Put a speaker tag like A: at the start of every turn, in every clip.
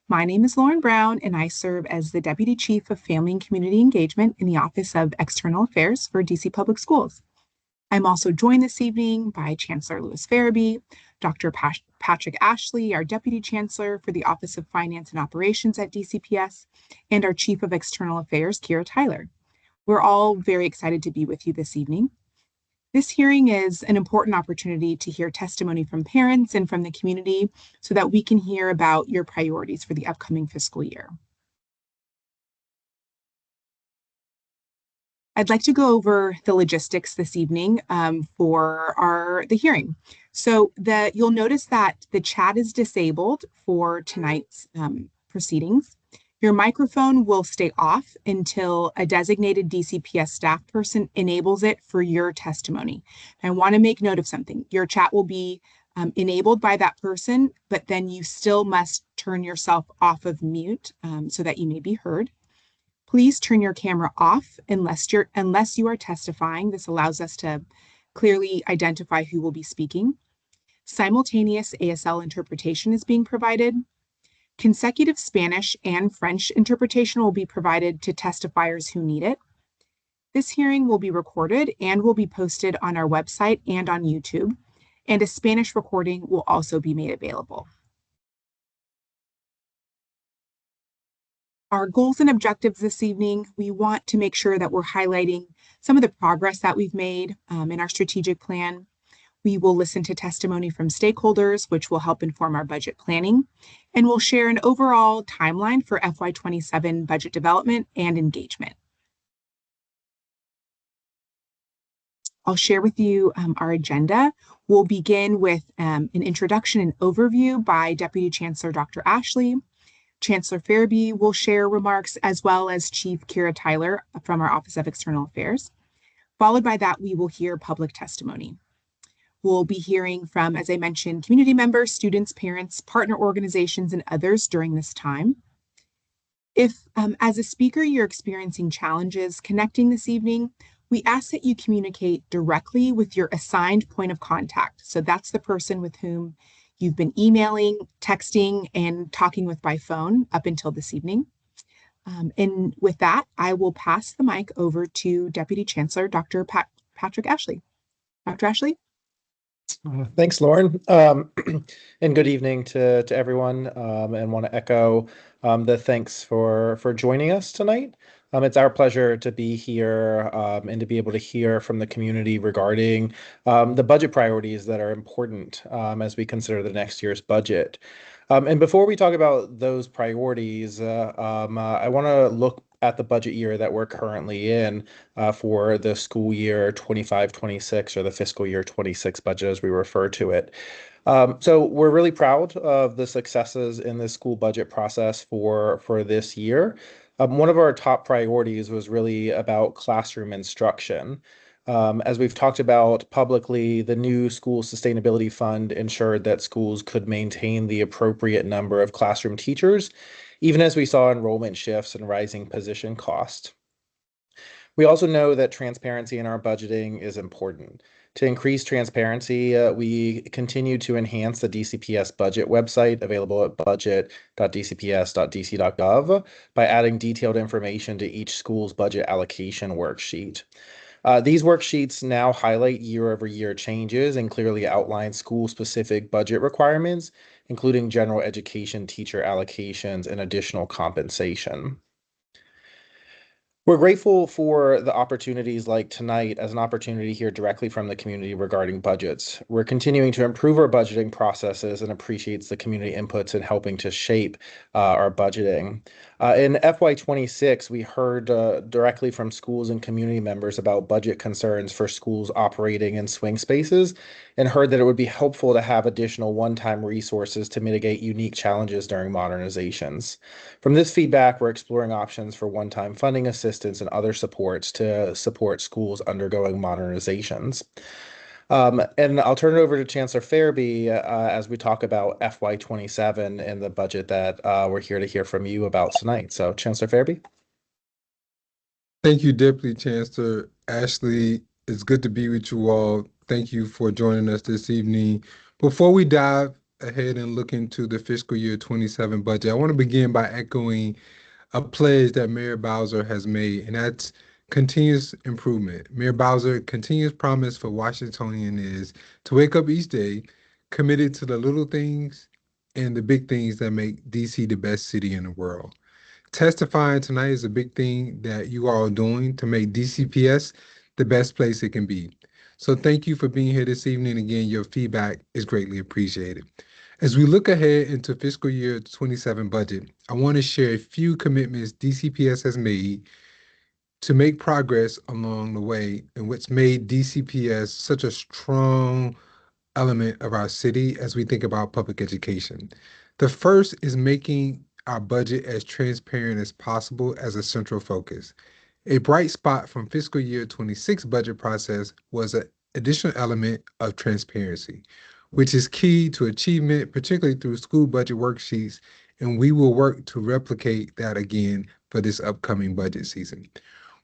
A: My name is Lauren Brown, and I serve as the Deputy Chief of Family and Community Engagement in the Office of External Affairs for DC Public Schools. I'm also joined this evening by Chancellor Louis Farabee, Dr. Patrick Ashley, our Deputy Chancellor for the Office of Finance and Operations at DCPS, and our Chief of External Affairs, Kira Tyler. We're all very excited to be with you this evening. This hearing is an important opportunity to hear testimony from parents and from the community so that we can hear about your priorities for the upcoming fiscal year. I'd like to go over the logistics this evening for the hearing. So you'll notice that the chat is disabled for tonight's proceedings. Your microphone will stay off until a designated DCPS staff person enables it for your testimony. I want to make note of something. Your chat will be enabled by that person, but then you still must turn yourself off of mute so that you may be heard. Please turn your camera off unless you are testifying. This allows us to clearly identify who will be speaking. Simultaneous ASL interpretation is being provided. Consecutive Spanish and French interpretation will be provided to testifiers who need it. This hearing will be recorded and will be posted on our website and on YouTube, and a Spanish recording will also be made available. Our goals and objectives this evening, we want to make sure that we're highlighting some of the progress that we've made in our strategic plan. We will listen to testimony from stakeholders, which will help inform our budget planning, and we'll share an overall timeline for FY27 budget development and engagement. I'll share with you our agenda. We'll begin with an introduction and overview by Deputy Chancellor Dr. Ashley. Chancellor Farabee will share remarks, as well as Chief Kira Tyler from our Office of External Affairs. Followed by that, we will hear public testimony. We'll be hearing from, as I mentioned, community members, students, parents, partner organizations, and others during this time. If, as a speaker, you're experiencing challenges connecting this evening, we ask that you communicate directly with your assigned point of contact. So that's the person with whom you've been emailing, texting, and talking with by phone up until this evening. And with that, I will pass the mic over to Deputy Chancellor Dr. Patrick Ashley. Dr. Ashley?
B: Thanks, Lauren, and good evening to everyone, and want to echo the thanks for joining us tonight. It's our pleasure to be here and to be able to hear from the community regarding the budget priorities that are important as we consider the next year's budget. And before we talk about those priorities, I want to look at the budget year that we're currently in for the school year 25-26, or the fiscal year 26 budget as we refer to it. So we're really proud of the successes in the school budget process for this year. One of our top priorities was really about classroom instruction. As we've talked about publicly, the new School Sustainability Fund ensured that schools could maintain the appropriate number of classroom teachers, even as we saw enrollment shifts and rising position cost. We also know that transparency in our budgeting is important. To increase transparency, we continue to enhance the DCPS budget website, available at budget.dcps.dc.gov, by adding detailed information to each school's budget allocation worksheet. These worksheets now highlight year-over-year changes and clearly outline school-specific budget requirements, including general education teacher allocations and additional compensation. We're grateful for the opportunities like tonight as an opportunity to hear directly from the community regarding budgets. We're continuing to improve our budgeting processes and appreciates the community inputs in helping to shape our budgeting. In FY26, we heard directly from schools and community members about budget concerns for schools operating in swing spaces, and heard that it would be helpful to have additional one-time resources to mitigate unique challenges during modernizations. From this feedback, we're exploring options for one-time funding assistance and other supports to support schools undergoing modernizations. And I'll turn it over to Chancellor Farabee as we talk about FY27 and the budget that we're here to hear from you about tonight. So, Chancellor Farabee.
C: Thank you, Deputy Chancellor Ashley. It's good to be with you all. Thank you for joining us this evening. Before we dive ahead and look into the fiscal year 27 budget, I want to begin by echoing a pledge that Mayor Bowser has made, and that's continuous improvement. Mayor Bowser continuous promise for Washingtonian is to wake up each day committed to the little things and the big things that make DC the best city in the world. Testifying tonight is a big thing that you all are doing to make DCPS the best place it can be. So thank you for being here this evening. Again, your feedback is greatly appreciated. As we look ahead into fiscal year 27 budget, I want to share a few commitments DCPS has made to make progress along the way and what's made DCPS such a strong element of our city as we think about public education. The first is making our budget as transparent as possible as a central focus. A bright spot from fiscal year 26 budget process was an additional element of transparency, which is key to achievement, particularly through school budget worksheets, and we will work to replicate that again for this upcoming budget season.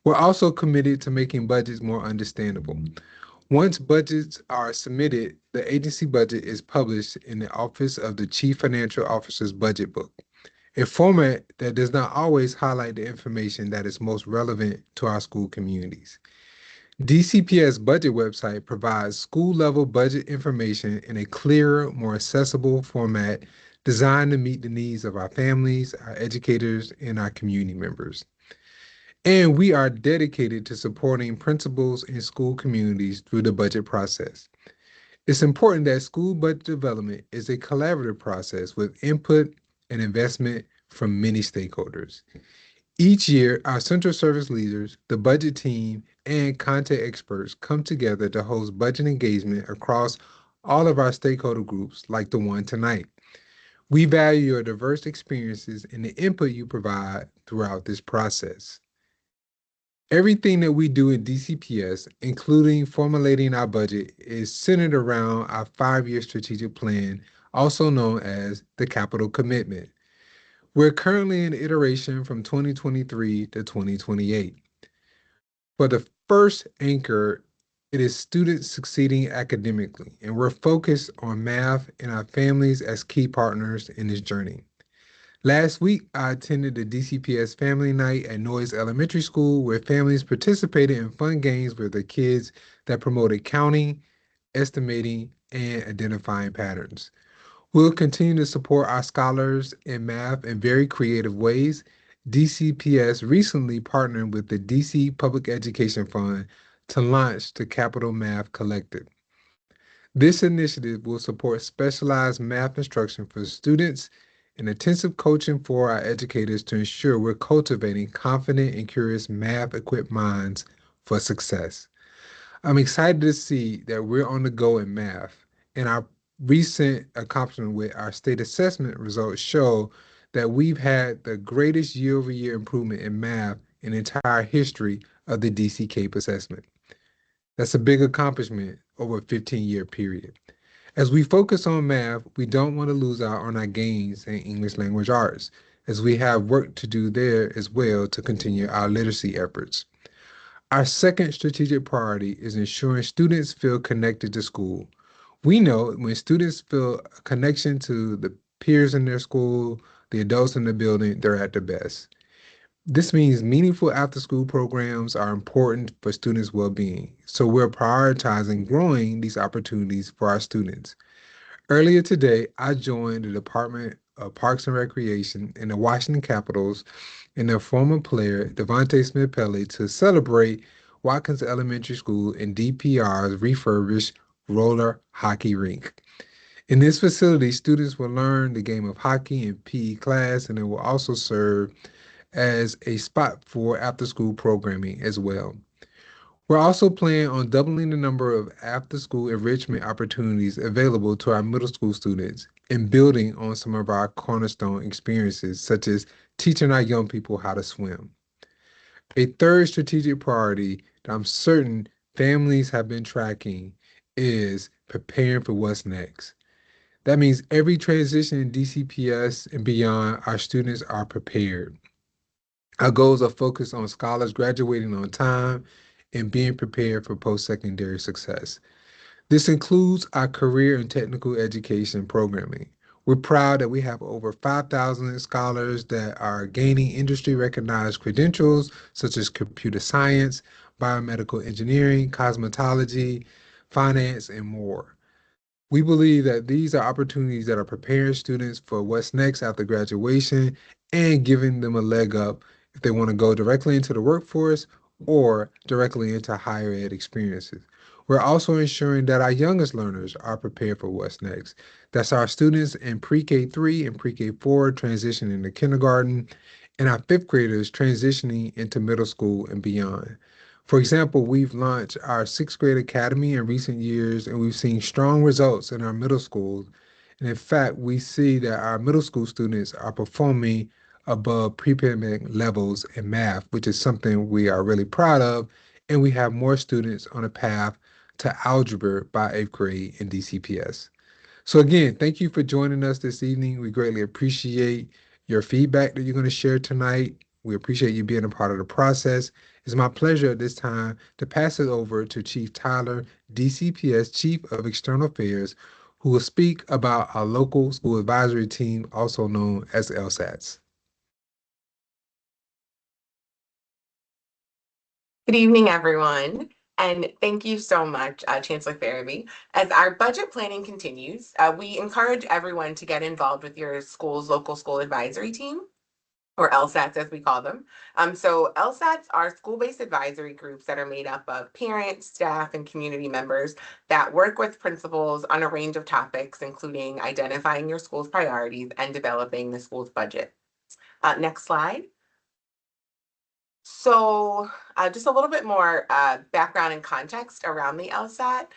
C: We're also committed to making budgets more understandable. Once budgets are submitted, the agency budget is published in the Office of the Chief Financial Officer's Budget Book, a format that does not always highlight the information that is most relevant to our school communities. DCPS budget website provides school-level budget information in a clearer, more accessible format designed to meet the needs of our families, our educators, and our community members. And we are dedicated to supporting principals and school communities through the budget process. It's important that school budget development is a collaborative process with input and investment from many stakeholders. Each year, our central service leaders, the budget team, and content experts come together to host budget engagement across all of our stakeholder groups like the one tonight. We value your diverse experiences and the input you provide throughout this process. Everything that we do in DCPS, including formulating our budget, is centered around our 5-year strategic plan, also known as the capital commitment. We're currently in iteration from 2023 to 2028. For the first anchor, it is students succeeding academically, and we're focused on math and our families as key partners in this journey. Last week, I attended the DCPS Family Night at Noyes Elementary School, where families participated in fun games with their kids that promoted counting, estimating, and identifying patterns. We'll continue to support our scholars in math in very creative ways. DCPS recently partnered with the DC Public Education Fund to launch the Capital Math Collective. This initiative will support specialized math instruction for students and intensive coaching for our educators to ensure we're cultivating confident and curious math-equipped minds for success. I'm excited to see that we're on the go in math, and our recent accomplishment with our state assessment results show that we've had the greatest year-over-year improvement in math in the entire history of the DC CAPE assessment. That's a big accomplishment over a 15-year period. As we focus on math, we don't want to lose out on our gains in English language arts, as we have work to do there as well to continue our literacy efforts. Our second strategic priority is ensuring students feel connected to school. We know when students feel a connection to the peers in their school, the adults in the building, they're at their best. This means meaningful after-school programs are important for students' well-being, so we're prioritizing growing these opportunities for our students. Earlier today, I joined the Department of Parks and Recreation and the Washington Capitals and their former player, Devontae Smith-Pelly, to celebrate Watkins Elementary School and DPR's refurbished roller hockey rink. In this facility, students will learn the game of hockey in PE class, and it will also serve as a spot for after-school programming as well. We're also planning on doubling the number of after-school enrichment opportunities available to our middle school students and building on some of our cornerstone experiences, such as teaching our young people how to swim. A third strategic priority that I'm certain families have been tracking is preparing for what's next. That means every transition in DCPS and beyond, our students are prepared. Our goals are focused on scholars graduating on time and being prepared for post-secondary success. This includes our career and technical education programming. We're proud that we have over 5,000 scholars that are gaining industry recognized credentials such as computer science, biomedical engineering, cosmetology, finance, and more. We believe that these are opportunities that are preparing students for what's next after graduation and giving them a leg up if they want to go directly into the workforce or directly into higher ed experiences. We're also ensuring that our youngest learners are prepared for what's next. That's our students in pre-K 3 and pre-K 4 transitioning into kindergarten, and our fifth graders transitioning into middle school and beyond. For example, we've launched our sixth grade academy in recent years, and we've seen strong results in our middle schools. And in fact, we see that our middle school students are performing above pre-pandemic levels in math, which is something we are really proud of. And we have more students on a path to algebra by eighth grade in DCPS. So again, thank you for joining us this evening. We greatly appreciate your feedback that you're going to share tonight. We appreciate you being a part of the process. It's my pleasure at this time to pass it over to Chief Tyler, DCPS Chief of External Affairs, who will speak about our local school advisory team, also known as LSATs.
D: Good evening, everyone, and thank you so much, Chancellor Farabee. As our budget planning continues, we encourage everyone to get involved with your school's local school advisory team, or LSATs as we call them. So LSATs are school-based advisory groups that are made up of parents, staff, and community members that work with principals on a range of topics, including identifying your school's priorities and developing the school's budget. Next slide. So just a little bit more background and context around the LSAT.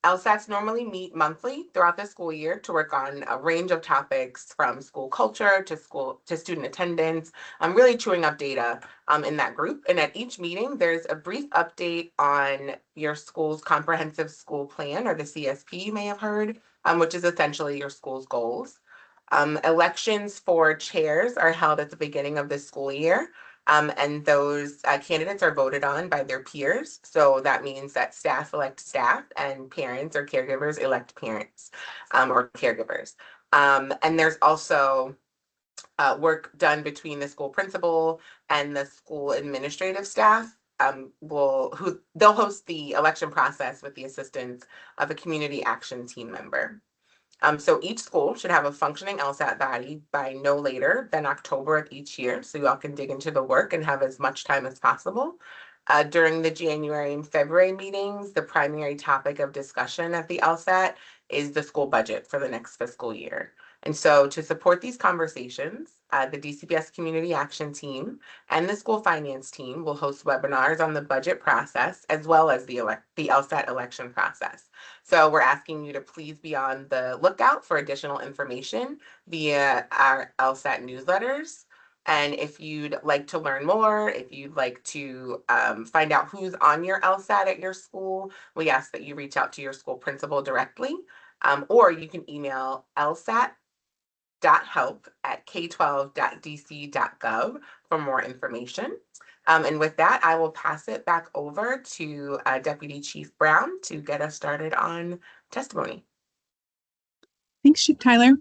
D: LSATs normally meet monthly throughout the school year to work on a range of topics from school culture to student attendance. I'm really chewing up data in that group. And at each meeting, there's a brief update on your school's comprehensive school plan, or the CSP you may have heard, which is essentially your school's goals. Elections for chairs are held at the beginning of the school year. And those candidates are voted on by their peers. So that means that staff elect staff and parents or caregivers elect parents or caregivers. And there's also work done between the school principal and the school administrative staff. They'll host the election process with the assistance of a community action team member. So each school should have a functioning LSAT body by no later than October of each year, so you all can dig into the work and have as much time as possible. During the January and February meetings, the primary topic of discussion at the LSAT is the school budget for the next fiscal year. And so to support these conversations, the DCPS Community Action Team and the school finance team will host webinars on the budget process as well as the LSAT election process. So we're asking you to please be on the lookout for additional information via our LSAT newsletters. And if you'd like to learn more, if you'd like to find out who's on your LSAT at your school, we ask that you reach out to your school principal directly, or you can email lsat.help@k12.dc.gov for more information. And with that, I will pass it back over to Deputy Chief Brown to get us started on testimony.
A: Thanks, Chief Tyler.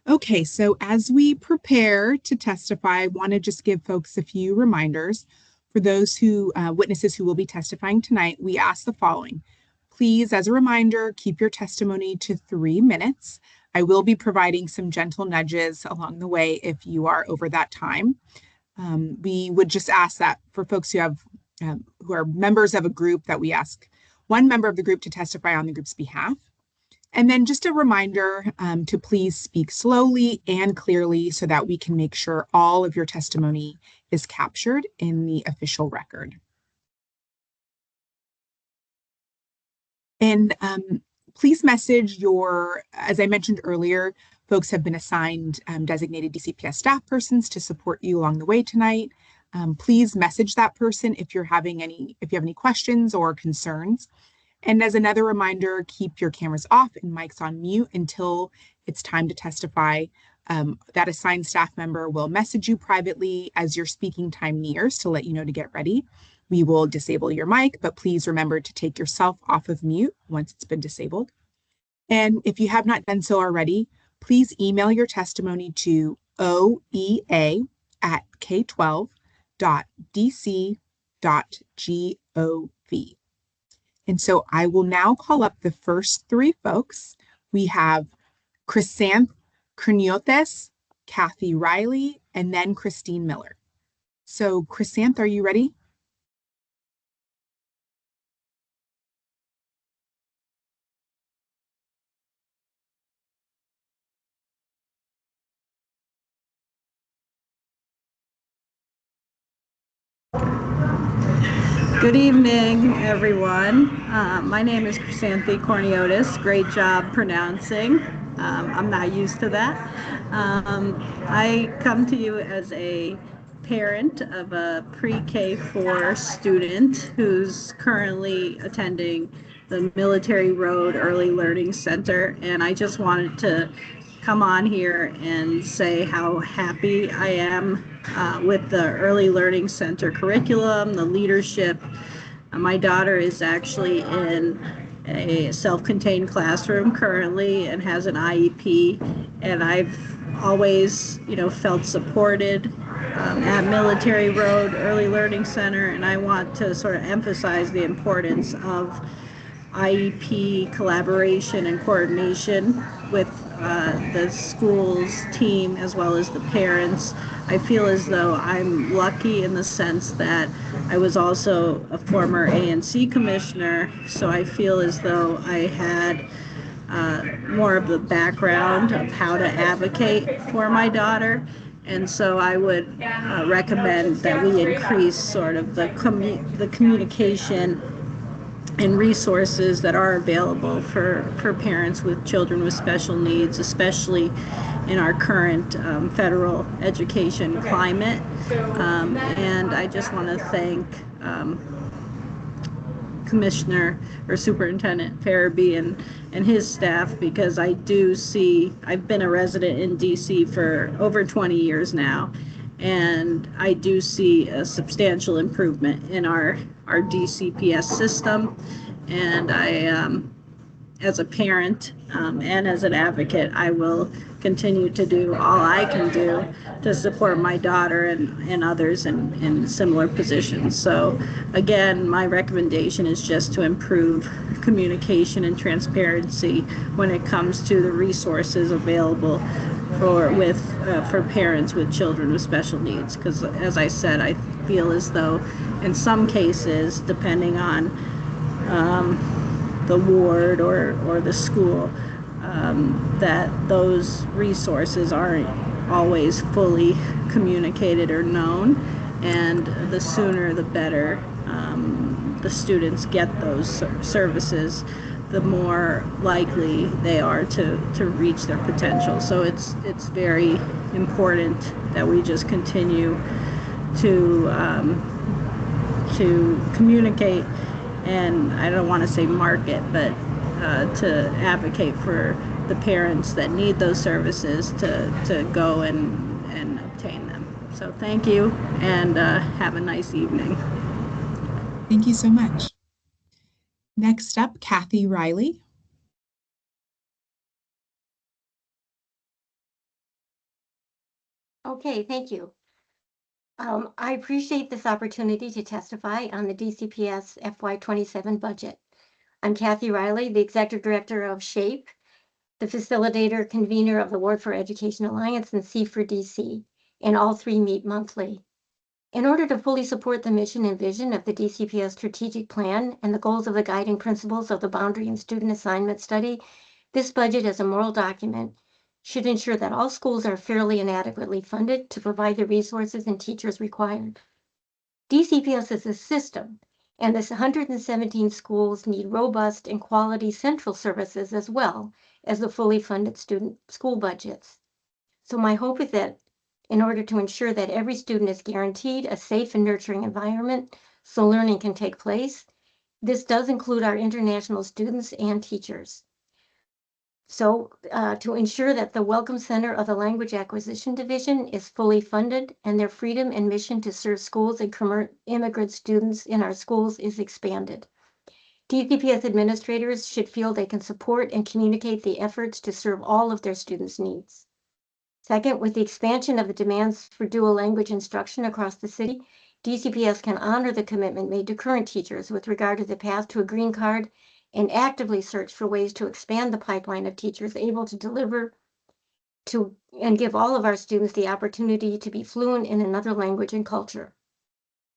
A: Okay, so as we prepare to testify, I want to just give folks a few reminders. For those witnesses who will be testifying tonight, we ask the following. Please, as a reminder, keep your testimony to 3 minutes. I will be providing some gentle nudges along the way if you are over that time. We would just ask that for folks who are members of a group, that we ask one member of the group to testify on the group's behalf. And then just a reminder to please speak slowly and clearly so that we can make sure all of your testimony is captured in the official record. And please message as I mentioned earlier, folks have been assigned designated DCPS staff persons to support you along the way tonight. Please message that person if you have any questions or concerns. And as another reminder, keep your cameras off and mics on mute until it's time to testify. That assigned staff member will message you privately as your speaking time nears to let you know to get ready. we will disable your mic, but please remember to take yourself off of mute once it's been disabled. And if you have not done so already, please email your testimony to oea@k12.dc.gov. And so I will now call up the first three folks. We have Chrysanth Craniotes, Kathy Riley, and then Christine Miller. So Chrysanth, are you ready?
E: Good evening, everyone. My name is Chrysanthi Corniotis. Great job pronouncing. I'm not used to that. I come to you as a parent of a pre-K4 student who's currently attending the Military Road Early Learning Center, and I just wanted to come on here and say how happy I am with the Early Learning Center curriculum, the leadership. My daughter is actually in a self-contained classroom currently and has an IEP, and I've always, felt supported at Military Road Early Learning Center, and I want to sort of emphasize the importance of IEP collaboration and coordination with the school's team as well as the parents. I feel as though I'm lucky in the sense that I was also a former ANC commissioner, so I feel as though I had more of the background of how to advocate for my daughter. And so I would recommend that we increase sort of the communication and resources that are available for parents with children with special needs, especially in our current federal education climate. And I just want to thank Commissioner or Superintendent Farabee and his staff, because I do see, I've been a resident in DC for over 20 years now, and I do see a substantial improvement in our DCPS system. And I, as a parent and as an advocate, I will continue to do all I can do to support my daughter and others in similar positions. So again, my recommendation is just to improve communication and transparency when it comes to the resources available for parents with children with special needs. Because as I said, I feel as though in some cases, depending on the ward or the school, that those resources aren't always fully communicated or known, and the sooner the better the students get those services, the more likely they are to reach their potential. So it's very important that we just continue to communicate, and I don't want to say market, but to advocate for the parents that need those services to go and obtain them. So thank you, and have a nice evening.
A: Thank you so much. Next up, Kathy Riley.
F: Okay, thank you. I appreciate this opportunity to testify on the DCPS FY27 budget. I'm Kathy Riley, the Executive Director of SHAPE, the facilitator, convener of the Ward for Education Alliance, and C for DC, and all three meet monthly. In order to fully support the mission and vision of the DCPS strategic plan and the goals of the guiding principles of the Boundary and Student Assignment Study, this budget as a moral document should ensure that all schools are fairly and adequately funded to provide the resources and teachers required. DCPS is a system, and this 117 schools need robust and quality central services as well as the fully funded school budgets. So my hope is that in order to ensure that every student is guaranteed a safe and nurturing environment so learning can take place, this does include our international students and teachers. So to ensure that the Welcome Center of the Language Acquisition Division is fully funded and their freedom and mission to serve schools and immigrant students in our schools is expanded. DCPS administrators should feel they can support and communicate the efforts to serve all of their students' needs. Second, with the expansion of the demands for dual language instruction across the city, DCPS can honor the commitment made to current teachers with regard to the path to a green card and actively search for ways to expand the pipeline of teachers able to deliver to and give all of our students the opportunity to be fluent in another language and culture.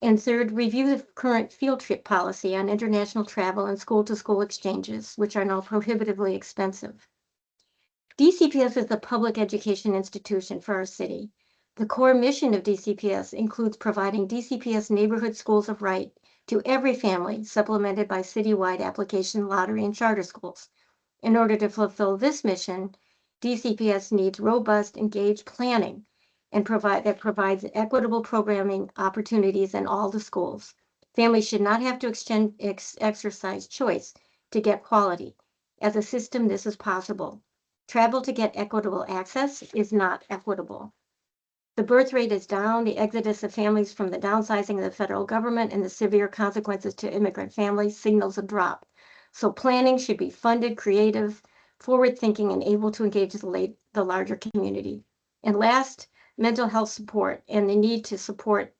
F: And third, review the current field trip policy on international travel and school-to-school exchanges, which are now prohibitively expensive. DCPS is a public education institution for our city. The core mission of DCPS includes providing DCPS neighborhood schools of right to every family, supplemented by citywide application, lottery, and charter schools. In order to fulfill this mission, DCPS needs robust, engaged planning and provides equitable programming opportunities in all the schools. Families should not have to exercise choice to get quality. As a system, this is possible. Travel to get equitable access is not equitable. The birth rate is down, the exodus of families from the downsizing of the federal government and the severe consequences to immigrant families signals a drop. So planning should be funded, creative, forward-thinking, and able to engage the larger community. And last, mental health support and the need to support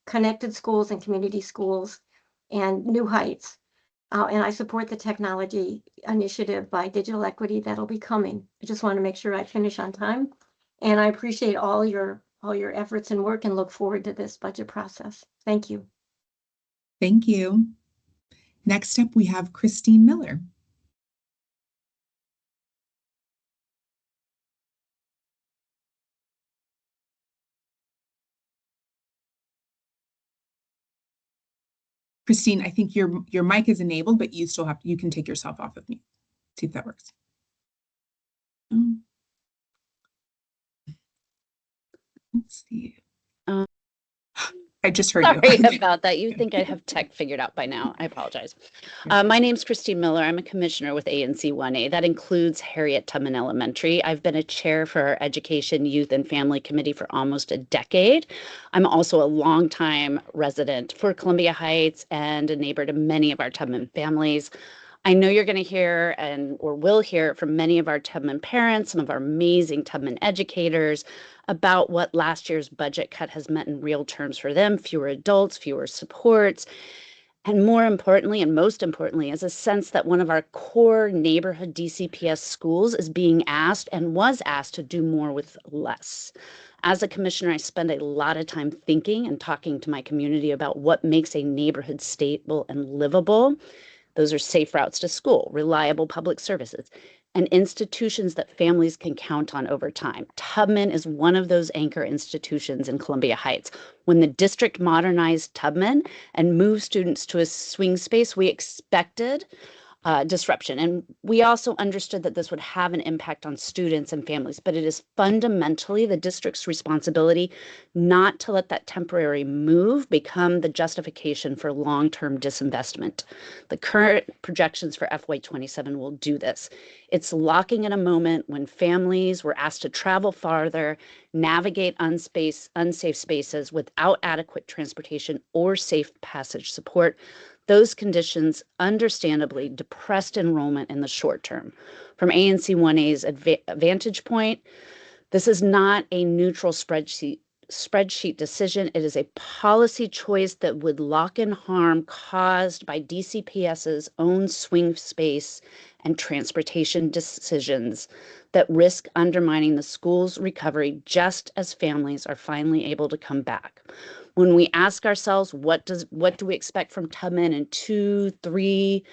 F: connected schools and community schools and New Heights. And I support the technology initiative by Digital Equity that'll be coming. I just want to make sure I finish on time. And I appreciate all your efforts and work and look forward to this budget process. Thank you.
A: Thank you. Next up, we have Christine Miller. Christine, I think your mic is enabled, but you can take yourself off of mute. See if that works. Let's see. I just heard
G: Sorry
A: you.
G: about that. You think I'd have tech figured out by now. I apologize. My name's Christine Miller. I'm a commissioner with ANC 1A. That includes Harriet Tubman Elementary. I've been a chair for our Education, Youth, and Family Committee for almost a decade. I'm also a longtime resident for Columbia Heights and a neighbor to many of our Tubman families. I know you're going to hear or will hear from many of our Tubman parents, some of our amazing Tubman educators, about what last year's budget cut has meant in real terms for them: fewer adults, fewer supports, and more importantly, and most importantly, is a sense that one of our core neighborhood DCPS schools is being asked and was asked to do more with less. As a commissioner, I spend a lot of time thinking and talking to my community about what makes a neighborhood stable and livable. Those are safe routes to school, reliable public services, and institutions that families can count on over time. Tubman is one of those anchor institutions in Columbia Heights. When the district modernized Tubman and moved students to a swing space, we expected disruption. And we also understood that this would have an impact on students and families, but it is fundamentally the district's responsibility not to let that temporary move become the justification for long-term disinvestment. The current projections for FY27 will do this. It's locking in a moment when families were asked to travel farther, navigate unsafe spaces without adequate transportation or safe passage support. Those conditions understandably depressed enrollment in the short term. From ANC 1A's vantage point, this is not a neutral spreadsheet decision. It is a policy choice that would lock in harm caused by DCPS's own swing space and transportation decisions that risk undermining the school's recovery just as families are finally able to come back. When we ask ourselves, what do we expect from Tubman in 2, 3,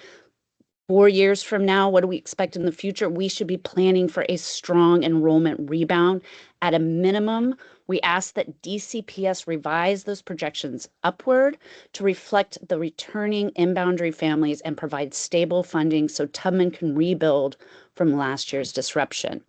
G: 4 years from now? What do we expect in the future? We should be planning for a strong enrollment rebound. At a minimum, we ask that DCPS revise those projections upward to reflect the returning in-boundary families and provide stable funding so Tubman can rebuild from last year's disruption.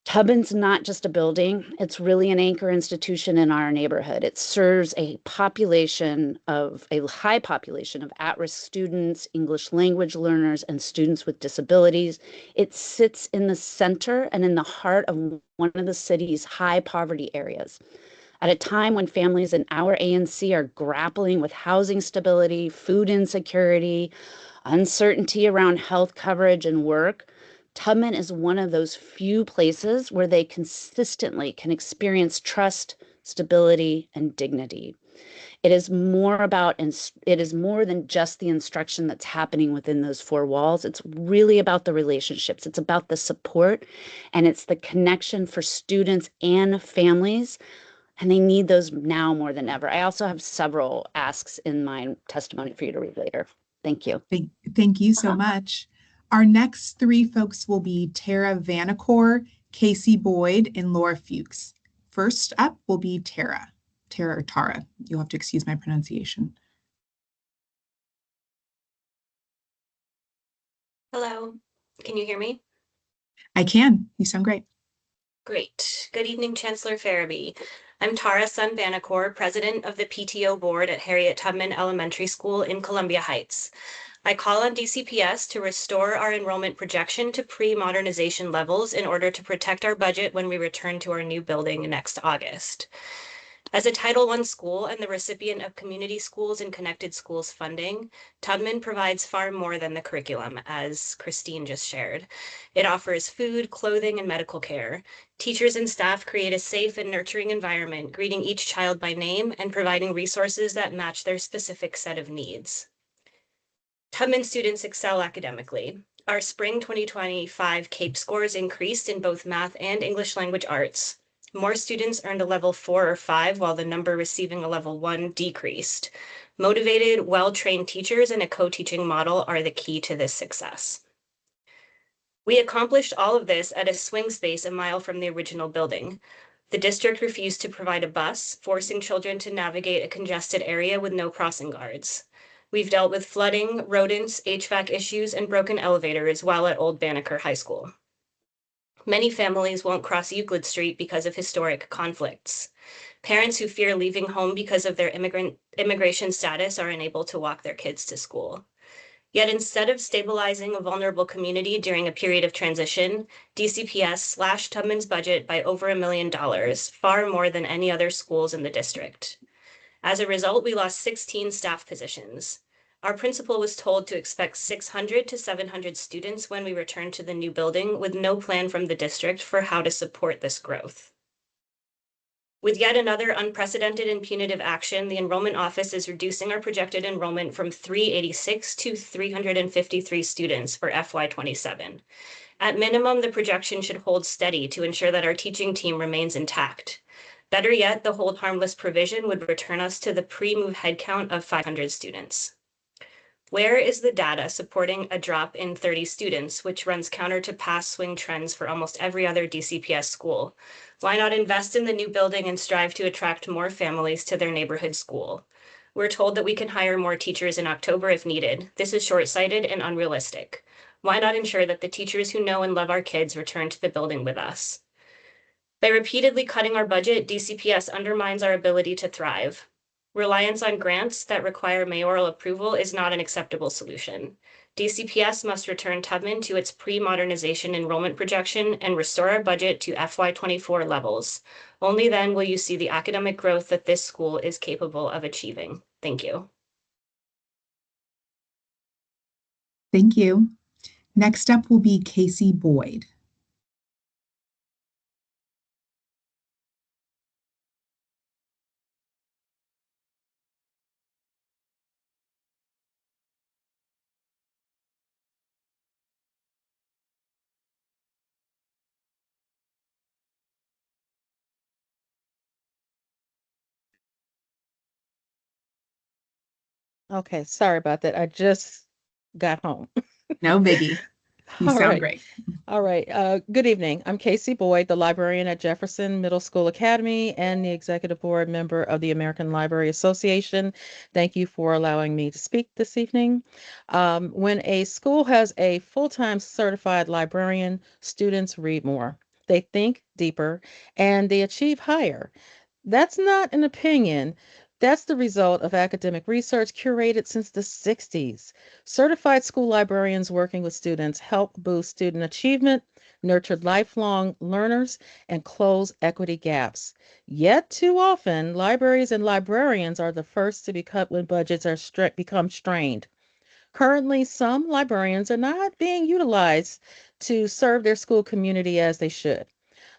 G: Tubman's not just a building, it's really an anchor institution in our neighborhood. It serves a high population of at-risk students, English language learners, and students with disabilities. It sits in the center and in the heart of one of the city's high poverty areas. At a time when families in our ANC are grappling with housing stability, food insecurity, uncertainty around health coverage and work, Tubman is one of those few places where they consistently can experience trust, stability, and dignity. It is more than just the instruction that's happening within those four walls. It's really about the relationships. It's about the support, and it's the connection for students and families. And they need those now more than ever. I also have several asks in my testimony for you to read later. Thank you.
A: Thank you so much. Our next three folks will be Tara Vanacore, Casey Boyd, and Laura Fuchs. First up will be Tara. Tara or Tara. You'll have to excuse my pronunciation.
H: Hello, can you hear me?
A: I can. You sound great.
H: Great. Good evening, Chancellor Farabee. I'm Tara Sun Vanacore, President of the PTO Board at Harriet Tubman Elementary School in Columbia Heights. I call on DCPS to restore our enrollment projection to pre-modernization levels in order to protect our budget when we return to our new building next August. As a Title I school and the recipient of Community Schools and Connected Schools funding, Tubman provides far more than the curriculum, as Christine just shared. It offers food, clothing, and medical care. Teachers and staff create a safe and nurturing environment, greeting each child by name and providing resources that match their specific set of needs. Tubman students excel academically. Our spring 2025 CAPE scores increased in both math and English language arts. More students earned a level 4 or 5, while the number receiving a level 1 decreased. Motivated, well-trained teachers and a co-teaching model are the key to this success. We accomplished all of this at a swing space a mile from the original building. The district refused to provide a bus, forcing children to navigate a congested area with no crossing guards. We've dealt with flooding, rodents, HVAC issues, and broken elevators while at Old Banneker High School. Many families won't cross Euclid Street because of historic conflicts. Parents who fear leaving home because of their immigration status are unable to walk their kids to school. Yet instead of stabilizing a vulnerable community during a period of transition, DCPS slashed Tubman's budget by over $1 million, far more than any other schools in the district. As a result, we lost 16 staff positions. Our principal was told to expect 600 to 700 students when we returned to the new building, with no plan from the district for how to support this growth. With yet another unprecedented and punitive action, the enrollment office is reducing our projected enrollment from 386 to 353 students for FY27. At minimum, the projection should hold steady to ensure that our teaching team remains intact. Better yet, the hold harmless provision would return us to the pre-move headcount of 500 students. Where is the data supporting a drop in 30 students, which runs counter to past swing trends for almost every other DCPS school? Why not invest in the new building and strive to attract more families to their neighborhood school? We're told that we can hire more teachers in October if needed. This is short-sighted and unrealistic. Why not ensure that the teachers who know and love our kids return to the building with us? By repeatedly cutting our budget, DCPS undermines our ability to thrive. Reliance on grants that require mayoral approval is not an acceptable solution. DCPS must return Tubman to its pre-modernization enrollment projection and restore our budget to FY24 levels. Only then will you see the academic growth that this school is capable of achieving. Thank you.
A: Thank you. Next up will be Casey Boyd.
I: Okay, sorry about that. I just got home.
A: No biggie. You
I: All
A: sound
I: right.
A: great.
I: All right. Good evening. I'm Casey Boyd, the librarian at Jefferson Middle School Academy and the executive board member of the American Library Association. Thank you for allowing me to speak this evening. When a school has a full-time certified librarian, students read more. they think deeper, and they achieve higher. That's not an opinion. That's the result of academic research curated since the 60s. Certified school librarians working with students help boost student achievement, nurture lifelong learners, and close equity gaps. Yet too often, libraries and librarians are the first to be cut when budgets become strained. Currently, some librarians are not being utilized to serve their school community as they should.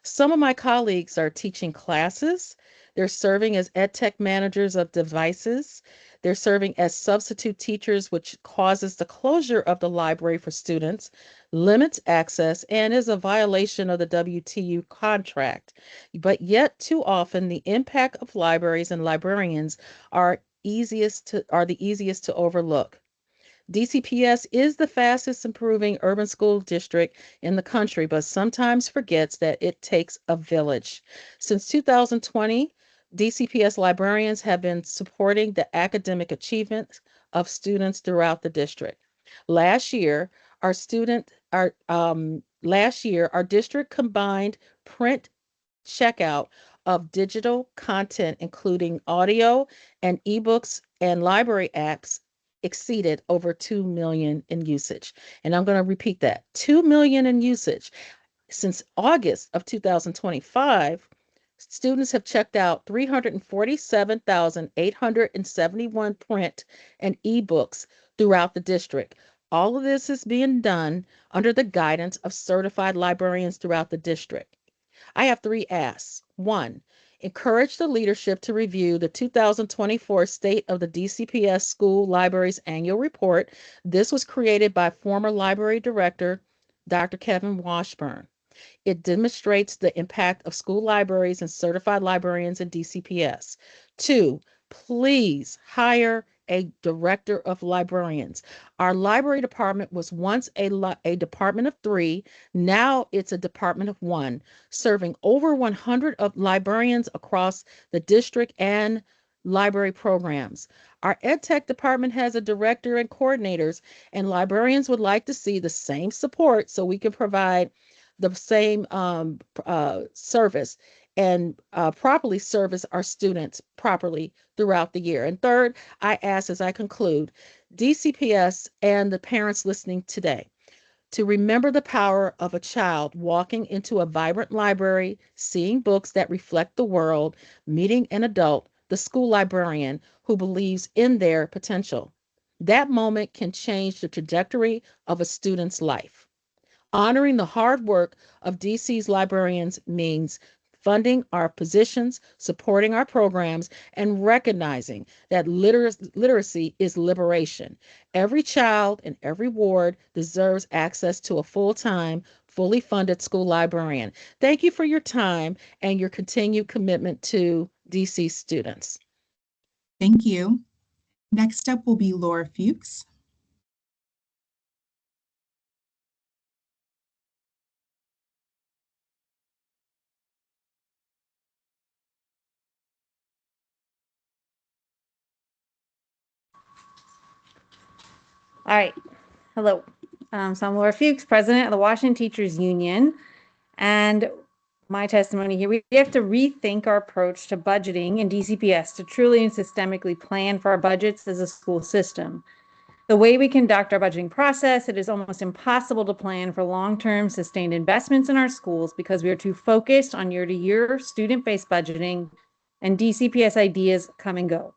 I: Some of my colleagues are teaching classes. They're serving as ed tech managers of devices. They're serving as substitute teachers, which causes the closure of the library for students, limits access, and is a violation of the WTU contract. But yet, too often, the impact of libraries and librarians are the easiest to overlook. DCPS is the fastest improving urban school district in the country, but sometimes forgets that it takes a village. Since 2020, DCPS librarians have been supporting the academic achievements of students throughout the district. Last year, our district combined print checkout of digital content, including audio and ebooks and library apps, exceeded over 2 million in usage. And I'm going to repeat that 2 million in usage. Since August of 2025, students have checked out 347,871 print and ebooks throughout the district. All of this is being done under the guidance of certified librarians throughout the district. I have three asks. One, encourage the leadership to review the 2024 State of the DCPS School Libraries Annual Report. This was created by former library director, Dr. Kevin Washburn. It demonstrates the impact of school libraries and certified librarians in DCPS. Two, please hire a director of librarians. Our library department was once a department of three. Now it's a department of one, serving over 100 of librarians across the district and library programs. Our ed tech department has a director and coordinators, and librarians would like to see the same support so we can provide the same service and properly service our students properly throughout the year. And third, I ask as I conclude, DCPS and the parents listening today, to remember the power of a child walking into a vibrant library, seeing books that reflect the world, meeting an adult, the school librarian who believes in their potential. That moment can change the trajectory of a student's life. Honoring the hard work of DC's librarians means funding our positions, supporting our programs, and recognizing that literacy is liberation. Every child in every ward deserves access to a full-time, fully funded school librarian. Thank you for your time and your continued commitment to DC students.
A: Thank you. Next up will be Laura Fuchs.
J: All right. Hello. So I'm Laura Fuchs, president of the Washington Teachers Union. And my testimony here, we have to rethink our approach to budgeting in DCPS to truly and systemically plan for our budgets as a school system. The way we conduct our budgeting process, it is almost impossible to plan for long-term sustained investments in our schools because we are too focused on year-to-year student-based budgeting, and DCPS ideas come and go.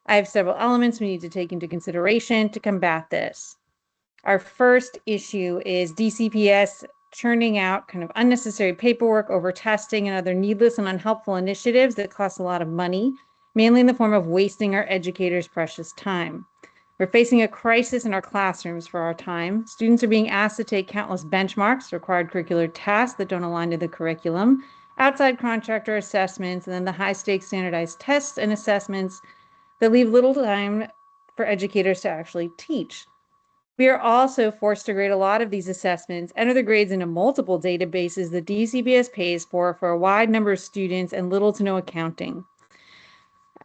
J: I have several elements we need to take into consideration to combat this. Our first issue is DCPS churning out kind of unnecessary paperwork over testing and other needless and unhelpful initiatives that cost a lot of money, mainly in the form of wasting our educators' precious time. We're facing a crisis in our classrooms for our time. Students are being asked to take countless benchmarks, required curricular tasks that don't align to the curriculum, outside contractor assessments, and then the high-stakes standardized tests and assessments that leave little time for educators to actually teach. We are also forced to grade a lot of these assessments, enter the grades into multiple databases that DCPS pays for a wide number of students and little to no accounting.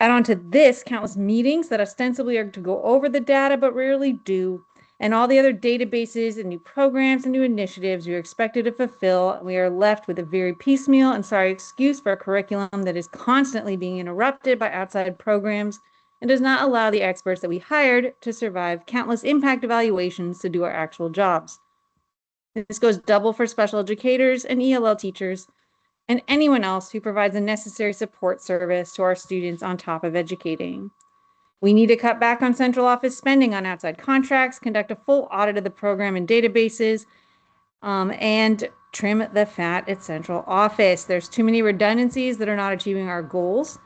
J: Add on to this countless meetings that ostensibly are to go over the data but rarely do, and all the other databases and new programs and new initiatives we are expected to fulfill. We are left with a very piecemeal and sorry excuse for a curriculum that is constantly being interrupted by outside programs and does not allow the experts that we hired to survive countless impact evaluations to do our actual jobs. This goes double for special educators and ELL teachers and anyone else who provides a necessary support service to our students on top of educating. We need to cut back on central office spending on outside contracts, conduct a full audit of the program and databases, and trim the fat at central office. There's too many redundancies that are not achieving our goals.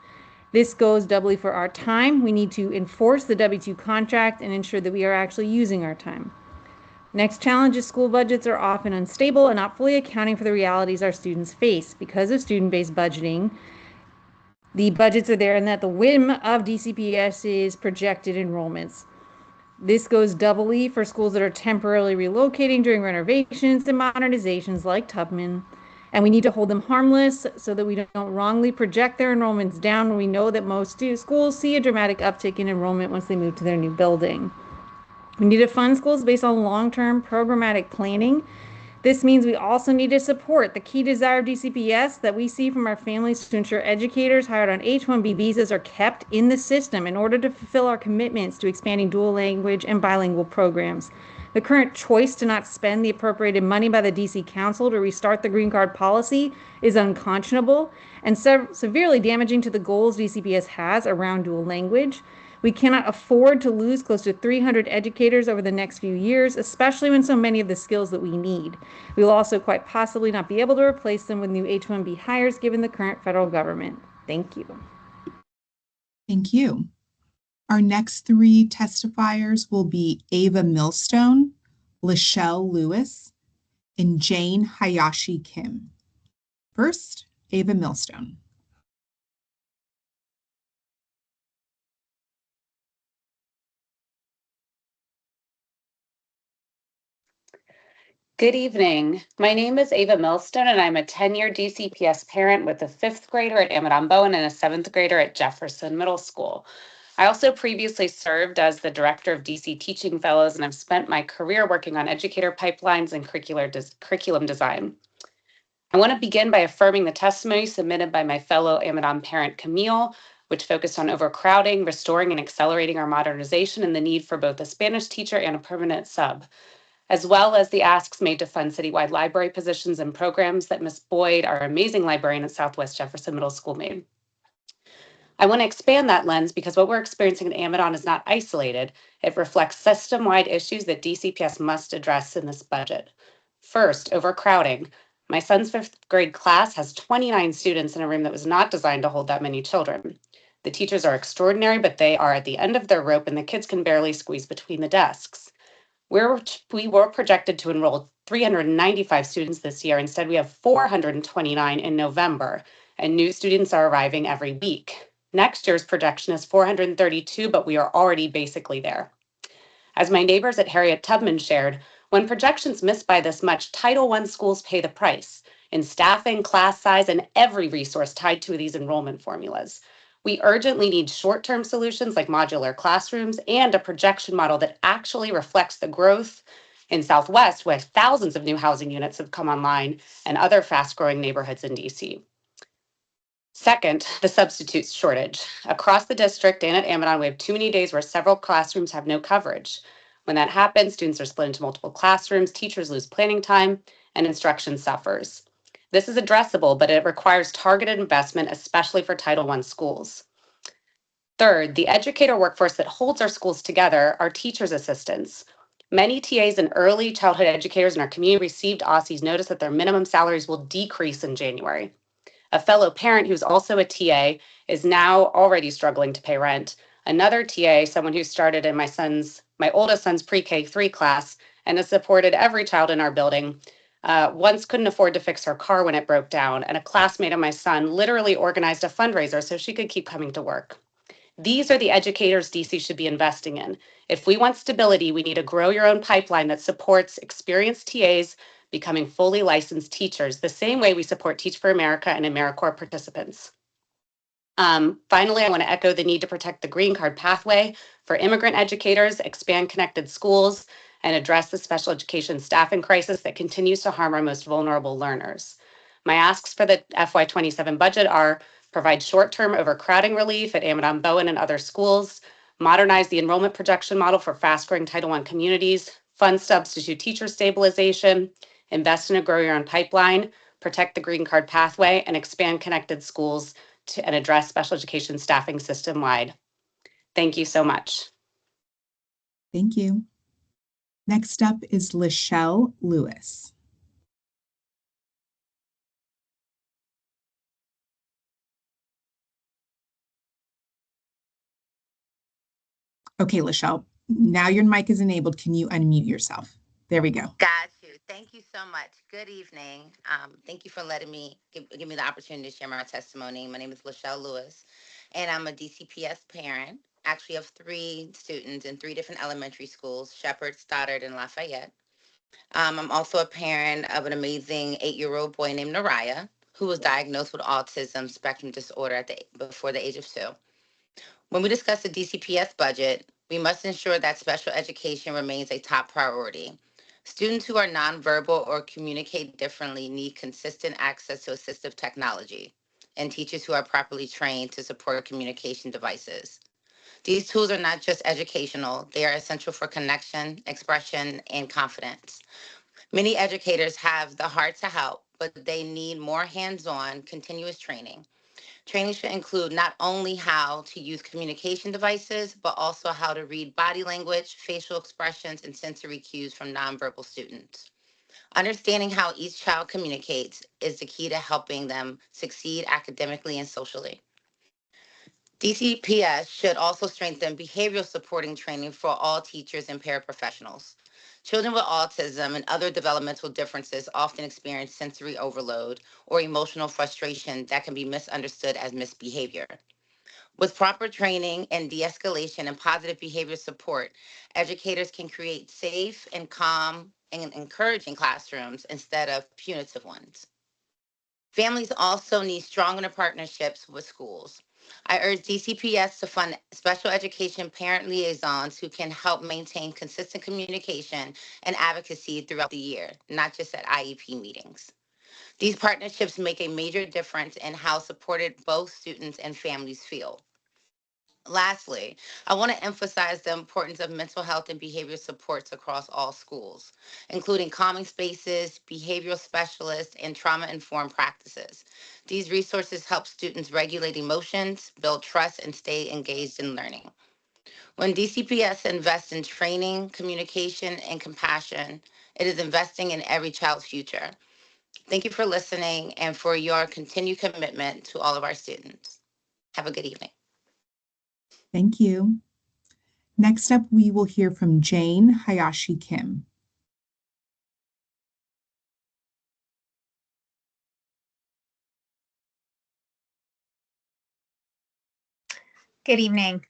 J: This goes doubly for our time. We need to enforce the W-2 contract and ensure that we are actually using our time. Next challenge is school budgets are often unstable and not fully accounting for the realities our students face. Because of student-based budgeting, the budgets are there and at the whim of DCPS's projected enrollments. This goes doubly for schools that are temporarily relocating during renovations and modernizations like Tubman. And we need to hold them harmless so that we don't wrongly project their enrollments down when we know that most schools see a dramatic uptick in enrollment once they move to their new building. We need to fund schools based on long-term programmatic planning. This means we also need to support the key desire of DCPS that we see from our families to ensure educators hired on H-1B visas are kept in the system in order to fulfill our commitments to expanding dual language and bilingual programs. The current choice to not spend the appropriated money by the DC Council to restart the green card policy is unconscionable and severely damaging to the goals DCPS has around dual language. We cannot afford to lose close to 300 educators over the next few years, especially when so many of the skills that we need. We will also quite possibly not be able to replace them with new H-1B hires given the current federal government. Thank you.
A: Thank you. Our next three testifiers will be Ava Millstone, Lachelle Lewis, and Jane Hayashi Kim. First, Ava Millstone.
K: Good evening. My name is Ava Millstone, and I'm a 10-year DCPS parent with a 5th grader at Amadon Bowen and a 7th grader at Jefferson Middle School. I also previously served as the director of DC Teaching Fellows, and I've spent my career working on educator pipelines and curriculum design. I want to begin by affirming the testimony submitted by my fellow Amadon parent, Camille, which focused on overcrowding, restoring and accelerating our modernization, and the need for both a Spanish teacher and a permanent sub, as well as the asks made to fund citywide library positions and programs that Ms. Boyd, our amazing librarian at Southwest Jefferson Middle School, made. I want to expand that lens because what we're experiencing in Amadon is not isolated. It reflects system-wide issues that DCPS must address in this budget. First, overcrowding. My son's 5th grade class has 29 students in a room that was not designed to hold that many children. The teachers are extraordinary, but they are at the end of their rope and the kids can barely squeeze between the desks. We were projected to enroll 395 students this year. Instead, we have 429 in November, and new students are arriving every week. Next year's projection is 432, but we are already basically there. As my neighbors at Harriet Tubman shared, when projections miss by this much, Title I schools pay the price in staffing, class size, and every resource tied to these enrollment formulas. We urgently need short-term solutions like modular classrooms and a projection model that actually reflects the growth in Southwest, where thousands of new housing units have come online and other fast-growing neighborhoods in DC. Second, the substitutes shortage. Across the district and at Amadon, we have too many days where several classrooms have no coverage. When that happens, students are split into multiple classrooms, teachers lose planning time, and instruction suffers. This is addressable, but it requires targeted investment, especially for Title I schools. Third, the educator workforce that holds our schools together are teachers' assistants. Many TAs and early childhood educators in our community received OSSE's notice that their minimum salaries will decrease in January. A fellow parent who's also a TA is now already struggling to pay rent. Another TA, someone who started in my oldest son's pre-K 3 class and has supported every child in our building, once couldn't afford to fix her car when it broke down, and a classmate of my son literally organized a fundraiser so she could keep coming to work. These are the educators DC should be investing in. If we want stability, we need a grow your own pipeline that supports experienced TAs becoming fully licensed teachers, the same way we support Teach for America and AmeriCorps participants. Finally, I want to echo the need to protect the green card pathway for immigrant educators, expand connected schools, and address the special education staffing crisis that continues to harm our most vulnerable learners. My asks for the FY27 budget are provide short-term overcrowding relief at Amadon Bowen and other schools, modernize the enrollment projection model for fast-growing Title I communities, fund substitute teacher stabilization, invest in a grow your own pipeline, protect the green card pathway, and expand connected schools and address special education staffing system-wide. Thank you so much.
A: Thank you. Next up is Lachelle Lewis. Okay, Lachelle, now your mic is enabled. Can you unmute yourself? There we go.
L: Got you. Thank you so much. Good evening. Thank you for letting me give me the opportunity to share my testimony. My name is Lachelle Lewis, and I'm a DCPS parent. Actually, of 3 students in 3 different elementary schools: Shepherd, Stoddard, and Lafayette. I'm also a parent of an amazing 8-year-old boy named Nariah, who was diagnosed with autism spectrum disorder before the age of 2. When we discuss the DCPS budget, we must ensure that special education remains a top priority. Students who are nonverbal or communicate differently need consistent access to assistive technology and teachers who are properly trained to support communication devices. These tools are not just educational, they are essential for connection, expression, and confidence. Many educators have the heart to help, but they need more hands-on, continuous training. Training should include not only how to use communication devices, but also how to read body language, facial expressions, and sensory cues from nonverbal students. Understanding how each child communicates is the key to helping them succeed academically and socially. DCPS should also strengthen behavioral supporting training for all teachers and paraprofessionals. Children with autism and other developmental differences often experience sensory overload or emotional frustration that can be misunderstood as misbehavior. With proper training and de-escalation and positive behavior support, educators can create safe and calm and encouraging classrooms instead of punitive ones. Families also need stronger partnerships with schools. I urge DCPS to fund special education parent liaisons who can help maintain consistent communication and advocacy throughout the year, not just at IEP meetings. These partnerships make a major difference in how supported both students and families feel. Lastly, I want to emphasize the importance of mental health and behavior supports across all schools, including calming spaces, behavioral specialists, and trauma-informed practices. These resources help students regulate emotions, build trust, and stay engaged in learning. When DCPS invests in training, communication, and compassion, it is investing in every child's future. Thank you for listening and for your continued commitment to all of our students. Have a good evening.
A: Thank you. Next up, we will hear from Jane Hayashi Kim.
M: Good evening.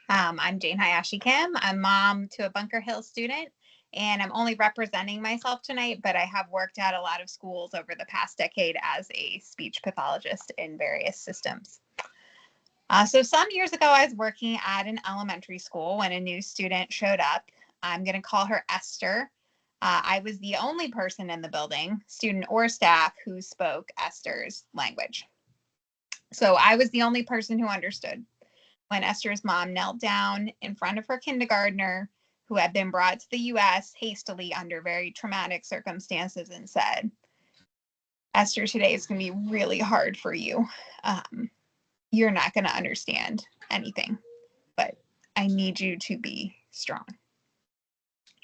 M: I'm Jane Hayashi Kim. I'm mom to a Bunker Hill student, and I'm only representing myself tonight, but I have worked at a lot of schools over the past decade as a speech pathologist in various systems. So some years ago, I was working at an elementary school when a new student showed up. I'm going to call her Esther. I was the only person in the building, student or staff, who spoke Esther's language. So I was the only person who understood. When Esther's mom knelt down in front of her kindergartner, who had been brought to the U.S. hastily under very traumatic circumstances, and said, Esther, today is going to be really hard for you. You're not going to understand anything, but I need you to be strong.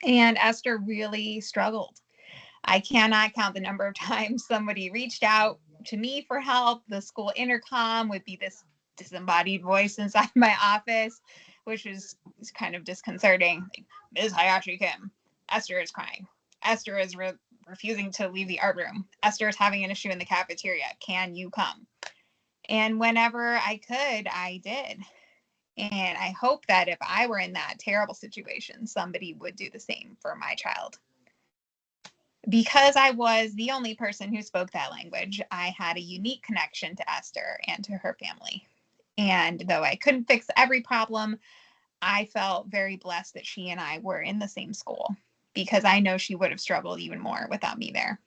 M: And Esther really struggled. I cannot count the number of times somebody reached out to me for help. The school intercom would be this disembodied voice inside my office, which was kind of disconcerting. Like, Ms. Hayashi Kim, Esther is crying. Esther is refusing to leave the art room. Esther is having an issue in the cafeteria. Can you come? And whenever I could, I did. And I hope that if I were in that terrible situation, somebody would do the same for my child. Because I was the only person who spoke that language, I had a unique connection to Esther and to her family. And though I couldn't fix every problem, I felt very blessed that she and I were in the same school. because I know she would have struggled even more without me there.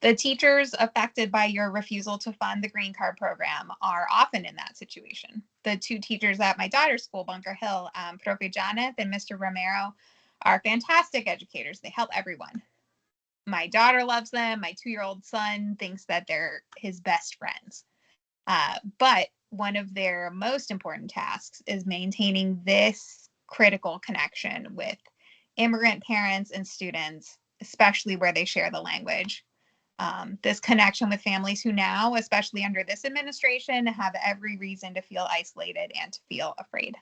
M: The teachers affected by your refusal to fund the green card program are often in that situation. The two teachers at my daughter's school, Bunker Hill, Profe Jonathan and Mr. Romero, are fantastic educators. They help everyone. My daughter loves them. My 2-year-old son thinks that they're his best friends. But one of their most important tasks is maintaining this critical connection with immigrant parents and students, especially where they share the language. This connection with families who now, especially under this administration, have every reason to feel isolated and to feel afraid.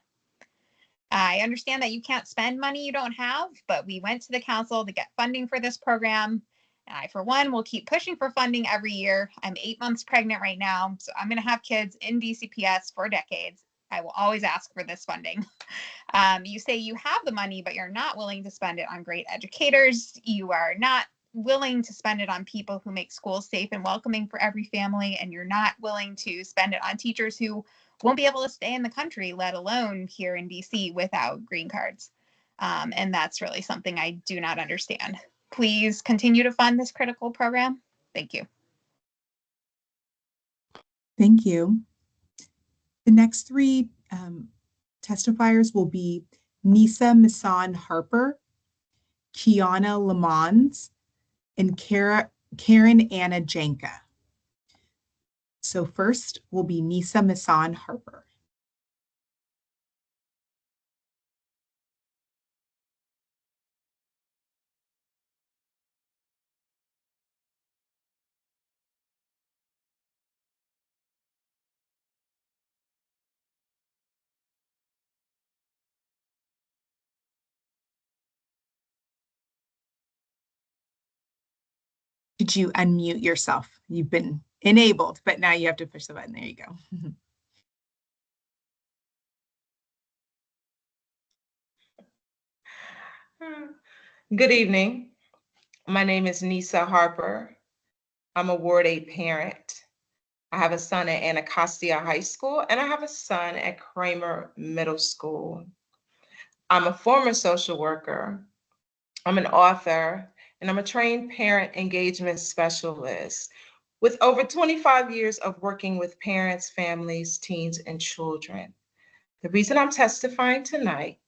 M: I understand that you can't spend money you don't have, but we went to the council to get funding for this program. And I, for one, will keep pushing for funding every year. I'm 8 months pregnant right now, so I'm going to have kids in DCPS for decades. I will always ask for this funding. You say you have the money, but you're not willing to spend it on great educators. You are not willing to spend it on people who make schools safe and welcoming for every family, and you're not willing to spend it on teachers who won't be able to stay in the country, let alone here in DC, without green cards. And that's really something I do not understand. Please continue to fund this critical program. Thank you.
A: Thank you. The next three testifiers will be Nisa Misan Harper, Kiana Lamons, and Karen Anna Janka. So first will be Nisa Misan Harper. Did you unmute yourself? You've been enabled, but now you have to push the button. There you go.
N: Good evening. My name is Nisa Harper. I'm a Ward 8 parent. I have a son at Anacostia High School, and I have a son at Kramer Middle School. I'm a former social worker. I'm an author, and I'm a trained parent engagement specialist with over 25 years of working with parents, families, teens, and children. The reason I'm testifying tonight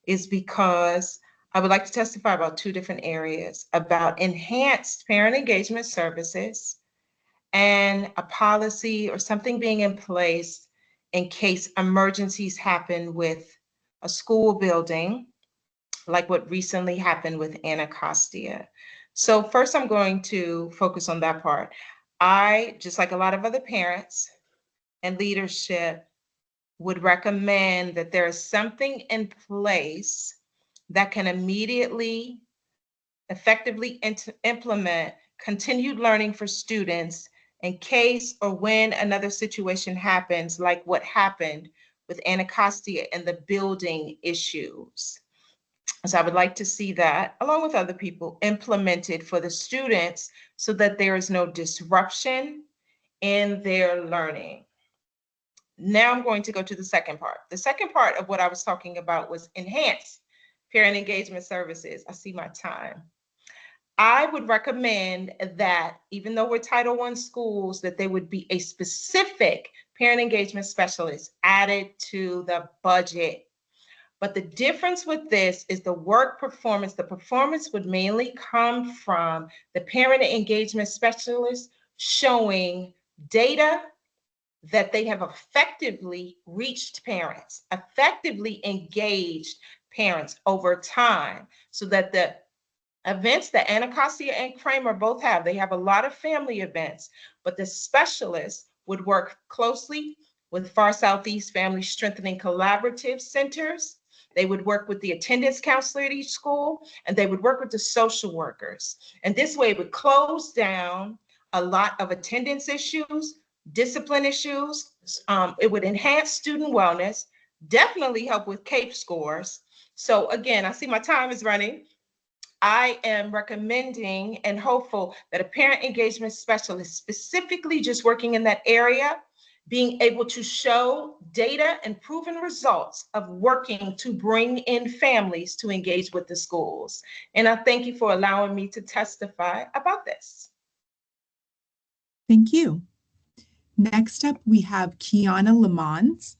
N: is because I would like to testify about two different areas, about enhanced parent engagement services and a policy or something being in place in case emergencies happen with a school building, like what recently happened with Anacostia. So first I'm going to focus on that part. I, just like a lot of other parents and leadership, would recommend that there is something in place that can immediately, effectively implement continued learning for students in case or when another situation happens, like what happened with Anacostia and the building issues. So I would like to see that, along with other people, implemented for the students so that there is no disruption in their learning. Now I'm going to go to the second part. The second part of what I was talking about was enhanced parent engagement services. I see my time. I would recommend that even though we're Title I schools, that there would be a specific parent engagement specialist added to the budget. But the difference with this is the work performance. The performance would mainly come from the parent engagement specialist showing data that they have effectively reached parents, effectively engaged parents over time, so that the events that Anacostia and Kramer both have, they have a lot of family events, but the specialists would work closely with Far Southeast Family Strengthening Collaborative Centers. They would work with the attendance counselor at each school, and they would work with the social workers. And this way it would close down a lot of attendance issues, discipline issues. It would enhance student wellness, definitely help with CAPE scores. So again, I see my time is running. I am recommending and hopeful that a parent engagement specialist specifically just working in that area being able to show data and proven results of working to bring in families to engage with the schools. And I thank you for allowing me to testify about this.
A: Thank you. Next up, we have Kiana Lamont.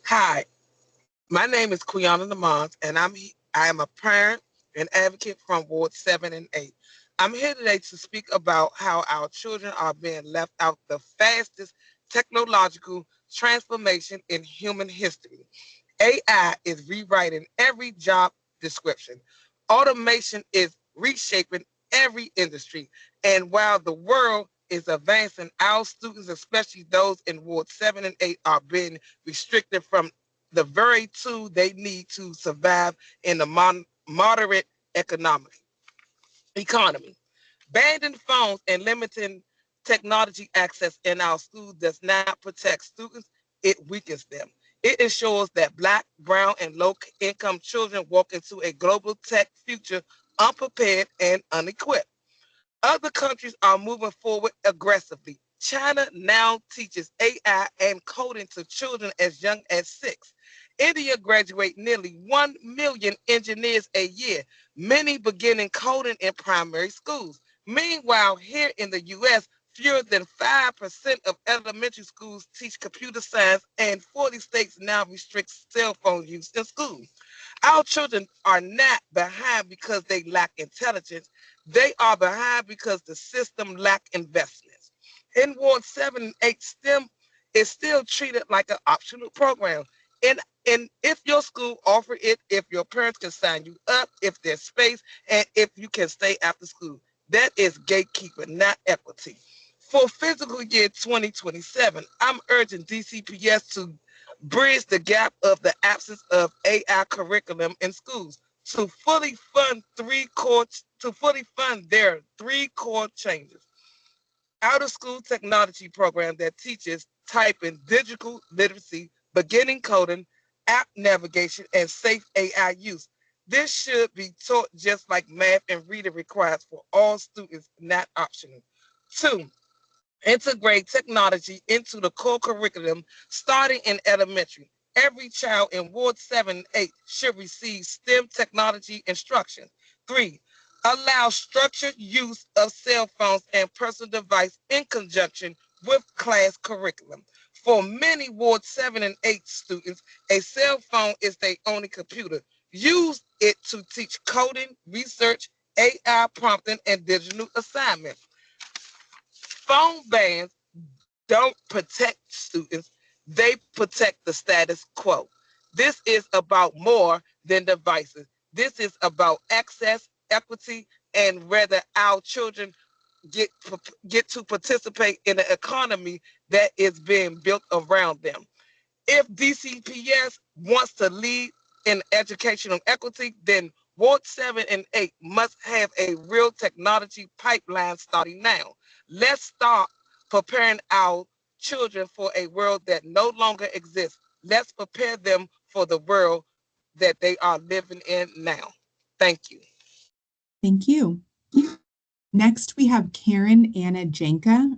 O: Hi, my name is Quiana Lamont, and I am a parent and advocate from Ward 7 and 8. I'm here today to speak about how our children are being left out the fastest technological transformation in human history. AI is rewriting every job description. Automation is reshaping every industry. And while the world is advancing, our students, especially those in Ward 7 and 8, are being restricted from the very tool they need to survive in the moderate economy. Banning phones and limiting technology access in our schools does not protect students, it weakens them. It ensures that Black, brown, and low-income children walk into a global tech future unprepared and unequipped. Other countries are moving forward aggressively. China now teaches AI and coding to children as young as 6. India graduates nearly 1 million engineers a year, many beginning coding in primary schools. Meanwhile, here in the U.S., fewer than 5% of elementary schools teach computer science, and 40 states now restrict cell phone use in schools. Our children are not behind because they lack intelligence. They are behind because the system lack investments. In Ward 7 and 8, STEM is still treated like an optional program. And if your school offer it, if your parents can sign you up, if there's space, and if you can stay after school, that is gatekeeper, not equity. For fiscal year 2027, I'm urging DCPS to bridge the gap of the absence of AI curriculum in schools to fully fund their 3 core changes. Out of school technology program that teaches typing, digital literacy, beginning coding, app navigation, and safe AI use. This should be taught just like math and reading requires for all students, not optional. 2, integrate technology into the core curriculum starting in elementary. Every child in Ward 7 and 8 should receive STEM technology instruction. 3, allow structured use of cell phones and personal device in conjunction with class curriculum. For many Ward 7 and 8 students, a cell phone is their only computer. Use it to teach coding, research, AI prompting, and digital assignments. Phone bans don't protect students, they protect the status quo. This is about more than devices. This is about access, equity, and whether our children get to participate in an economy that is being built around them. If DCPS wants to lead in educational equity, then Ward 7 and 8 must have a real technology pipeline starting now. Let's start preparing our children for a world that no longer exists. Let's prepare them for the world that they are living in now. Thank you.
A: Thank you. Next, we have Karen Anna Janka.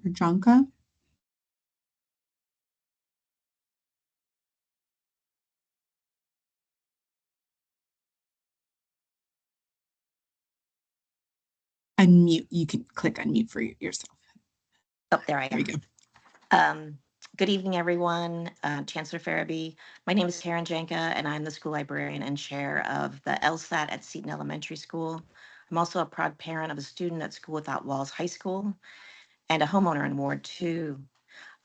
A: Unmute. You can click unmute for yourself.
P: Oh, there I am.
A: There you go.
P: Good evening, everyone. Chancellor Farabee. My name is Karen Janka, and I'm the school librarian and chair of the LSAT at Seton Elementary School. I'm also a proud parent of a student at School Without Walls High School and a homeowner in Ward 2.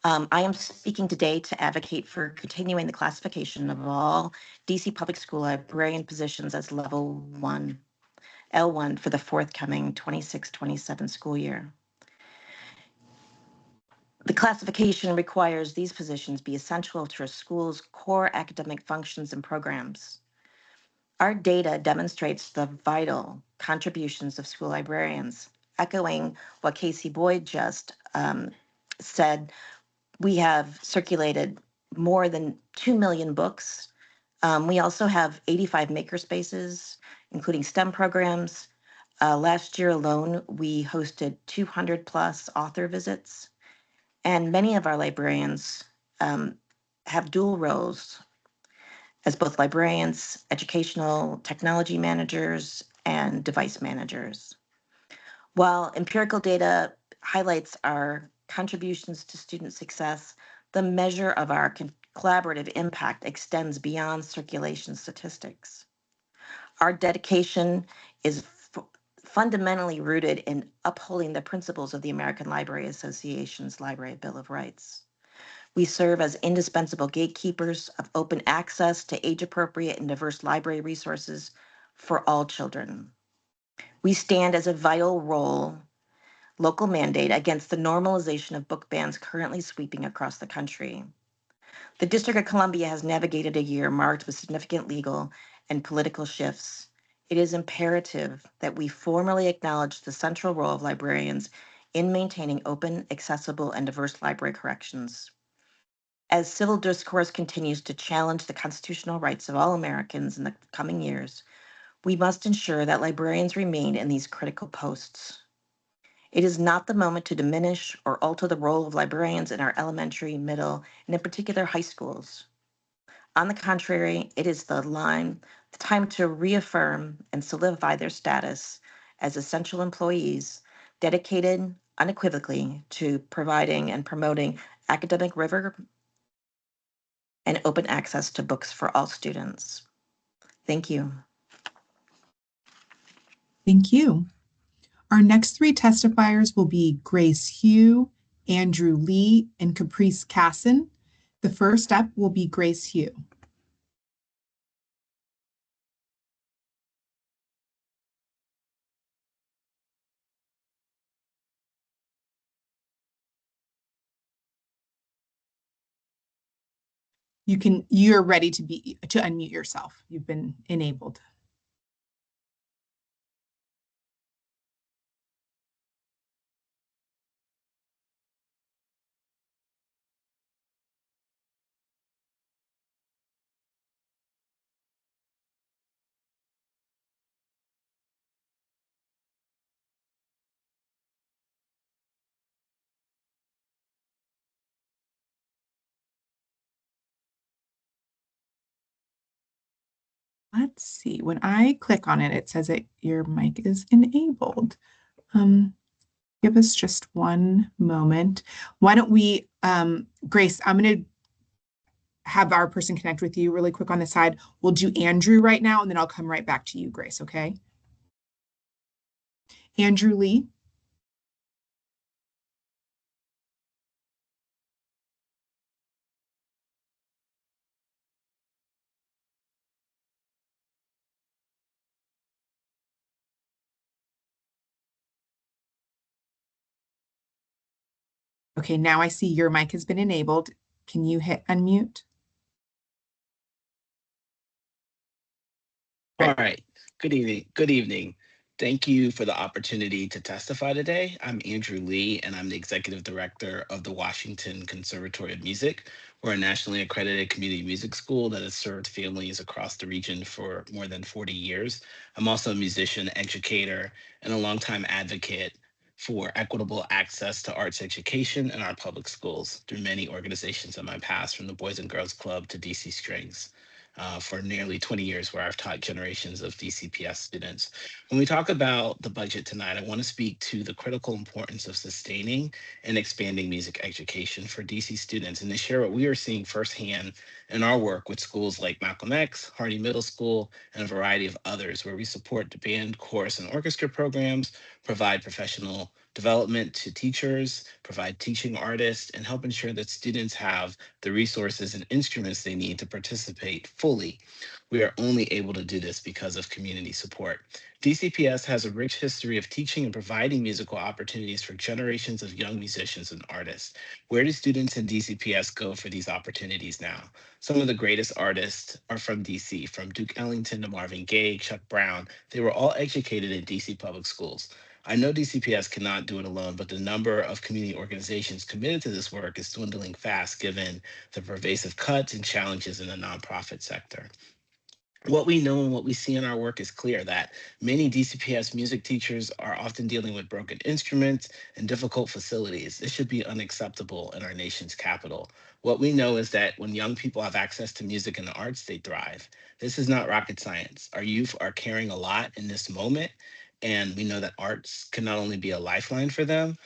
P: I am speaking today to advocate for continuing the classification of all DC public school librarian positions as level 1, L1 for the forthcoming 26-27 school year. The classification requires these positions be essential to a school's core academic functions and programs. Our data demonstrates the vital contributions of school librarians. Echoing what Casey Boyd just said, we have circulated more than 2 million books, We also have 85 makerspaces, including STEM programs. Last year alone, we hosted 200 plus author visits, and many of our librarians have dual roles as both librarians, educational technology managers, and device managers. While empirical data highlights our contributions to student success, the measure of our collaborative impact extends beyond circulation statistics. Our dedication is fundamentally rooted in upholding the principles of the American Library Association's Library Bill of Rights. We serve as indispensable gatekeepers of open access to age-appropriate and diverse library resources for all children. We stand as a vital local mandate against the normalization of book bans currently sweeping across the country. The District of Columbia has navigated a year marked with significant legal and political shifts. It is imperative that we formally acknowledge the central role of librarians in maintaining open, accessible, and diverse library corrections. As civil discourse continues to challenge the constitutional rights of all Americans in the coming years, we must ensure that librarians remain in these critical posts. It is not the moment to diminish or alter the role of librarians in our elementary, middle, and in particular high schools. On the contrary, it is the time to reaffirm and solidify their status as essential employees dedicated unequivocally to providing and promoting academic rigor and open access to books for all students. Thank you.
A: Thank you. Our next three testifiers will be Grace Hugh, Andrew Lee, and Caprice Casson. The first up will be Grace Hugh. You're ready to unmute yourself. You've been enabled. Let's see, when I click on it, it says that your mic is enabled. Give us just one moment. Why don't we, Grace, I'm going to have our person connect with you really quick on the side. We'll do Andrew right now, and then I'll come right back to you, Grace, okay? Andrew Lee. Okay, now I see your mic has been enabled. Can you hit unmute?
Q: All right. Good evening. Good evening. Thank you for the opportunity to testify today. I'm Andrew Lee, and I'm the Executive Director of the Washington Conservatory of Music. We're a nationally accredited community music school that has served families across the region for more than 40 years. I'm also a musician, educator, and a longtime advocate for equitable access to arts education in our public schools through many organizations in my past, from the Boys and Girls Club to DC Strings. For nearly 20 years, where I've taught generations of DCPS students. When we talk about the budget tonight, I want to speak to the critical importance of sustaining and expanding music education for DC students, and to share what we are seeing firsthand in our work with schools like Malcolm X, Hardy Middle School, and a variety of others, where we support the band, chorus, and orchestra programs, provide professional development to teachers, provide teaching artists, and help ensure that students have the resources and instruments they need to participate fully. We are only able to do this because of community support. DCPS has a rich history of teaching and providing musical opportunities for generations of young musicians and artists. Where do students in DCPS go for these opportunities now? Some of the greatest artists are from DC, from Duke Ellington to Marvin Gaye, Chuck Brown. They were all educated in DC public schools. I know DCPS cannot do it alone, but the number of community organizations committed to this work is dwindling fast given the pervasive cuts and challenges in the nonprofit sector. What we know and what we see in our work is clear that many DCPS music teachers are often dealing with broken instruments and difficult facilities. This should be unacceptable in our nation's capital. What we know is that when young people have access to music and the arts, they thrive. This is not rocket science. Our youth are caring a lot in this moment, and we know that arts can not only be a lifeline for them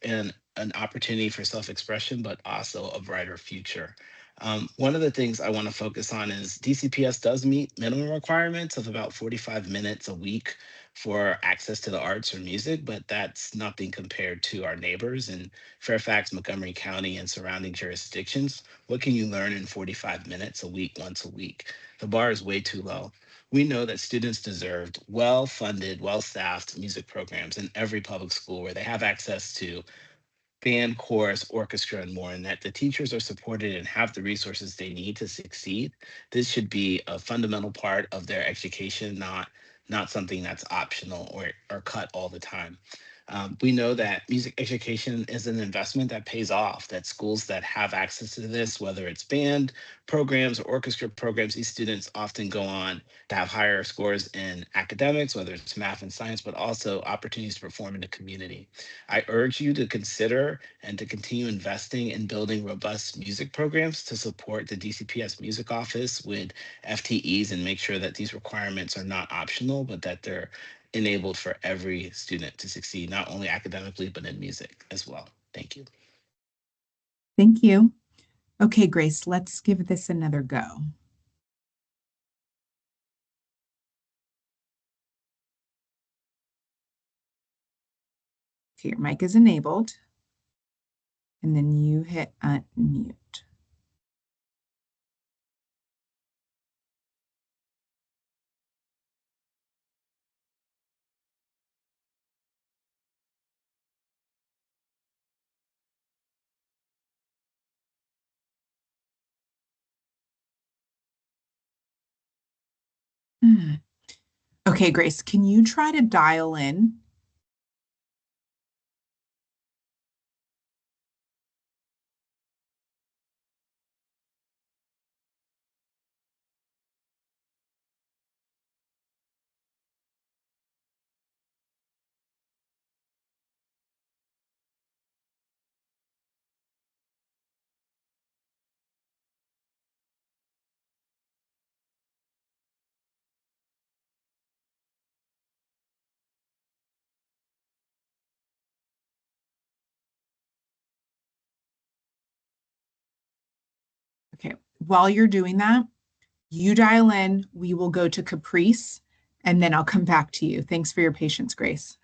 Q: and an opportunity for self-expression, but also a brighter future. One of the things I want to focus on is DCPS does meet minimum requirements of about 45 minutes a week for access to the arts or music, but that's nothing compared to our neighbors in Fairfax, Montgomery County, and surrounding jurisdictions. What can you learn in 45 minutes a week, once a week? The bar is way too low. We know that students deserved well-funded, well-staffed music programs in every public school where they have access to band, chorus, orchestra, and more, and that the teachers are supported and have the resources they need to succeed. This should be a fundamental part of their education, not something that's optional or cut all the time. We know that music education is an investment that pays off, that schools that have access to this, whether it's band programs or orchestra programs, these students often go on to have higher scores in academics, whether it's math and science, but also opportunities to perform in the community. I urge you to consider and to continue investing in building robust music programs to support the DCPS Music Office with FTEs and make sure that these requirements are not optional, but that they're enabled for every student to succeed, not only academically, but in music as well. Thank you.
A: Thank you. Okay, Grace, let's give this another go. Okay, your mic is enabled. And then you hit unmute. Okay, Grace, can you try to dial in? Okay, while you're doing that, you dial in, we will go to Caprice, and then I'll come back to you. Thanks for your patience, Grace.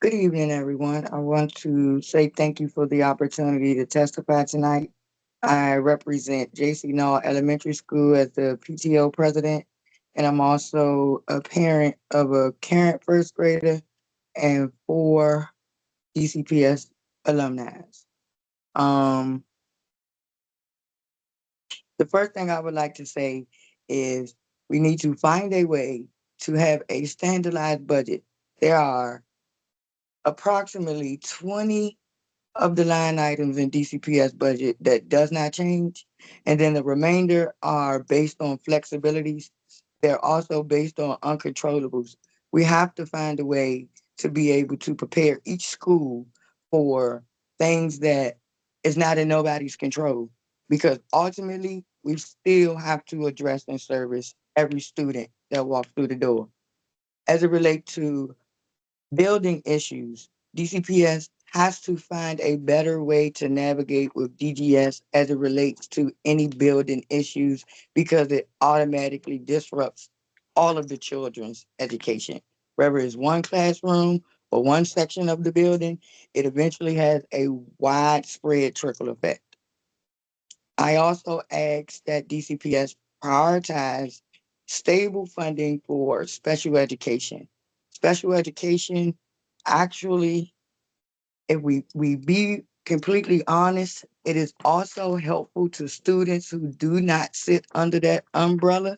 R: Good evening, everyone. I want to say thank you for the opportunity to testify tonight. I represent J.C. Null Elementary School as the PTO president, and I'm also a parent of a current first grader and 4 DCPS alumni. The first thing I would like to say is we need to find a way to have a standardized budget. There are approximately 20 of the line items in DCPS budget that does not change. And then the remainder are based on flexibilities. They're also based on uncontrollables. We have to find a way to be able to prepare each school for things that is not in nobody's control. Because ultimately, we still have to address and service every student that walks through the door. As it relates to building issues, DCPS has to find a better way to navigate with DGS as it relates to any building issues because it automatically disrupts all of the children's education. Whether it's one classroom or one section of the building, it eventually has a widespread trickle effect. I also ask that DCPS prioritize stable funding for special education. Special education, actually, if we be completely honest, it is also helpful to students who do not sit under that umbrella.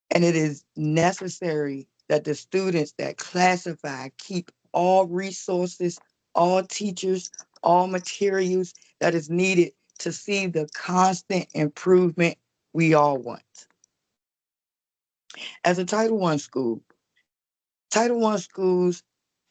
R: And it is necessary that the students that classify keep all resources, all teachers, all materials that is needed to see the constant improvement we all want. As a Title I school, Title I schools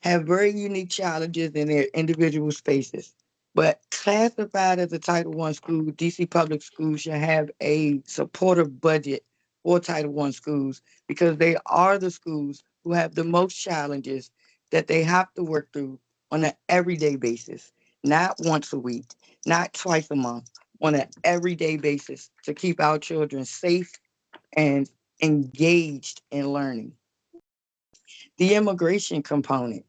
R: have very unique challenges in their individual spaces, but classified as a Title I school, DC Public Schools should have a supportive budget for Title I schools because they are the schools who have the most challenges that they have to work through on an everyday basis, not once a week, not twice a month, on an everyday basis to keep our children safe and engaged in learning. The immigration component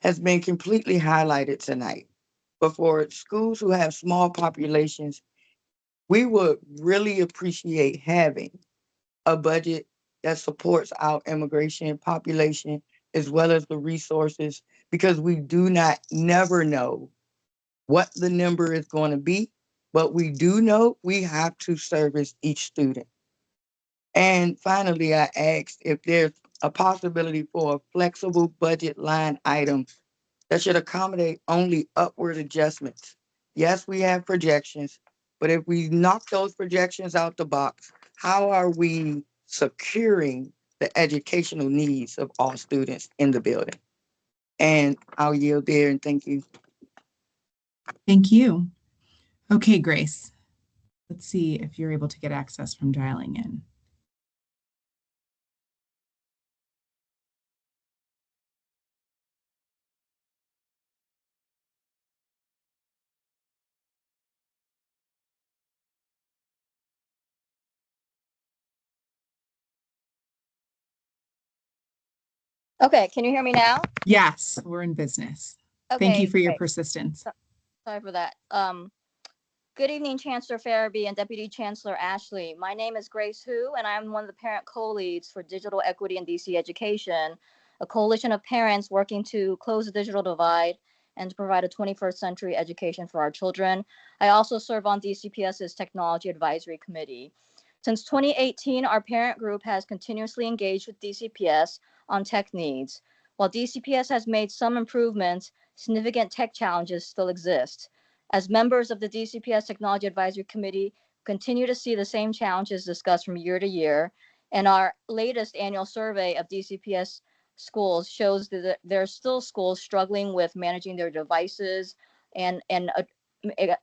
R: has been completely highlighted tonight. But for schools who have small populations, we would really appreciate having a budget that supports our immigration population as well as the resources because we do not never know what the number is going to be, but we do know we have to service each student. And finally, I asked if there's a possibility for a flexible budget line item that should accommodate only upward adjustments. Yes, we have projections, but if we knock those projections out the box, how are we securing the educational needs of all students in the building? And I'll yield there and thank you.
A: Thank you. Okay, Grace. Let's see if you're able to get access from dialing in.
S: Okay, can you hear me now?
A: Yes, we're in business. Thank you
S: Okay,
A: for your
S: great.
A: persistence.
S: Sorry for that. Good evening, Chancellor Farabee and Deputy Chancellor Ashley. My name is Grace Hu, and I'm one of the parent co-leads for Digital Equity in DC Education, a coalition of parents working to close the digital divide and to provide a 21st century education for our children. I also serve on DCPS's Technology Advisory Committee. Since 2018, our parent group has continuously engaged with DCPS on tech needs. While DCPS has made some improvements, significant tech challenges still exist. As members of the DCPS Technology Advisory Committee, continue to see the same challenges discussed from year to year, and our latest annual survey of DCPS schools shows that there are still schools struggling with managing their devices and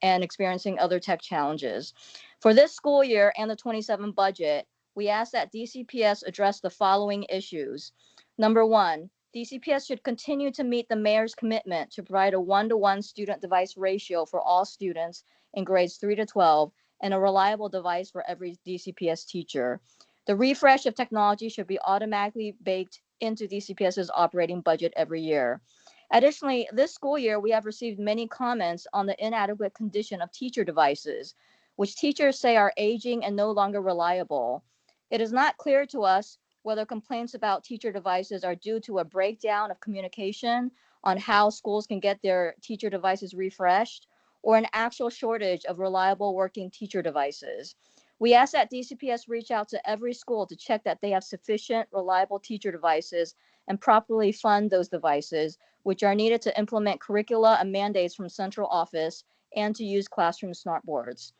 S: experiencing other tech challenges. For this school year and the 27 budget, we ask that DCPS address the following issues. Number one, DCPS should continue to meet the mayor's commitment to provide a 1-to-1 student device ratio for all students in grades 3 to 12 and a reliable device for every DCPS teacher. The refresh of technology should be automatically baked into DCPS's operating budget every year. Additionally, this school year, we have received many comments on the inadequate condition of teacher devices, which teachers say are aging and no longer reliable. It is not clear to us whether complaints about teacher devices are due to a breakdown of communication on how schools can get their teacher devices refreshed or an actual shortage of reliable working teacher devices. We ask that DCPS reach out to every school to check that they have sufficient reliable teacher devices and properly fund those devices, which are needed to implement curricula and mandates from central office and to use classroom smart boards.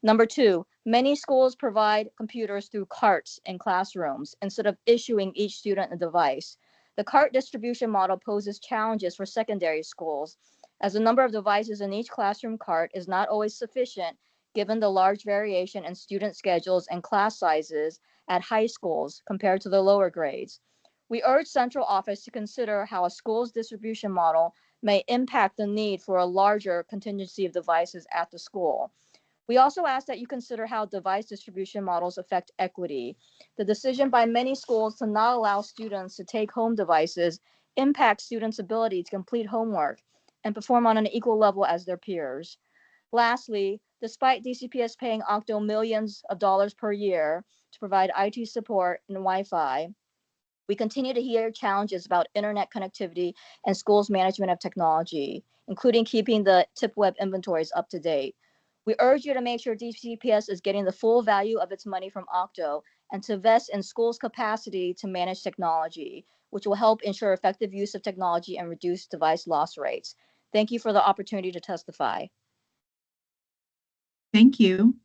S: Number two, many schools provide computers through carts in classrooms instead of issuing each student a device. The cart distribution model poses challenges for secondary schools, as the number of devices in each classroom cart is not always sufficient given the large variation in student schedules and class sizes at high schools compared to the lower grades. We urge central office to consider how a school's distribution model may impact the need for a larger contingency of devices at the school. We also ask that you consider how device distribution models affect equity. The decision by many schools to not allow students to take home devices impacts students' ability to complete homework and perform on an equal level as their peers. Lastly, despite DCPS paying Octo millions of dollars per year to provide IT support and Wi-Fi, we continue to hear challenges about internet connectivity and schools' management of technology. including keeping the tip web inventories up to date. We urge you to make sure DCPS is getting the full value of its money from Octo and to invest in schools' capacity to manage technology, which will help ensure effective use of technology and reduce device loss rates. Thank you for the opportunity to testify.
A: Thank you.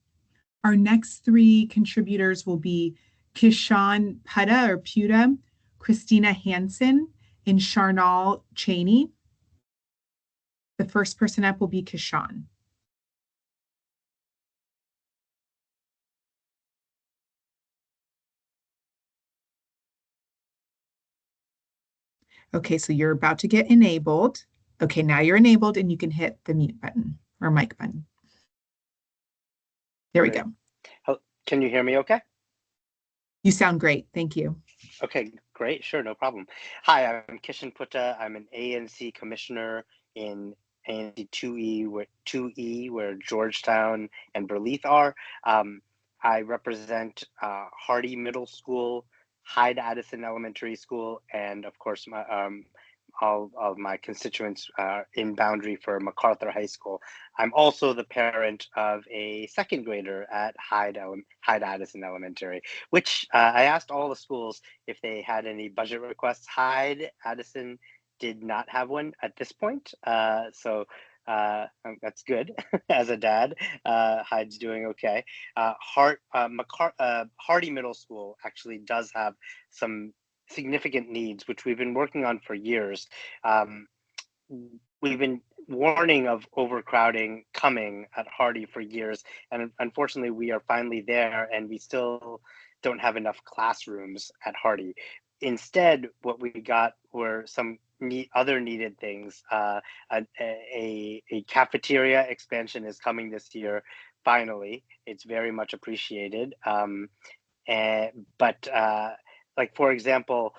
A: Our next three contributors will be Kishan Puda, Christina Hansen, and Sharnal Cheney. The first person up will be Kishan. Okay, so you're about to get enabled. Okay, now you're enabled and you can hit the mute button or mic button. There we go.
T: Can you hear me okay?
A: You sound great. Thank you.
T: Okay, great. Sure, no problem. Hi, I'm Kishan Putta. I'm an ANC commissioner in ANC 2E, where Georgetown and Berleith are. I represent Hardy Middle School, Hyde Addison Elementary School, and of course, all of my constituents in boundary for MacArthur High School. I'm also the parent of a second grader at Hyde Addison Elementary, which I asked all the schools if they had any budget requests. Hyde Addison did not have one at this point, so that's good. As a dad, Hyde's doing okay. Hardy Middle School actually does have some significant needs, which we've been working on for years. We've been warning of overcrowding coming at Hardy for years, and unfortunately we are finally there, and we still don't have enough classrooms at Hardy. Instead, what we got were some other needed things. A cafeteria expansion is coming this year. Finally, it's very much appreciated. Like, for example,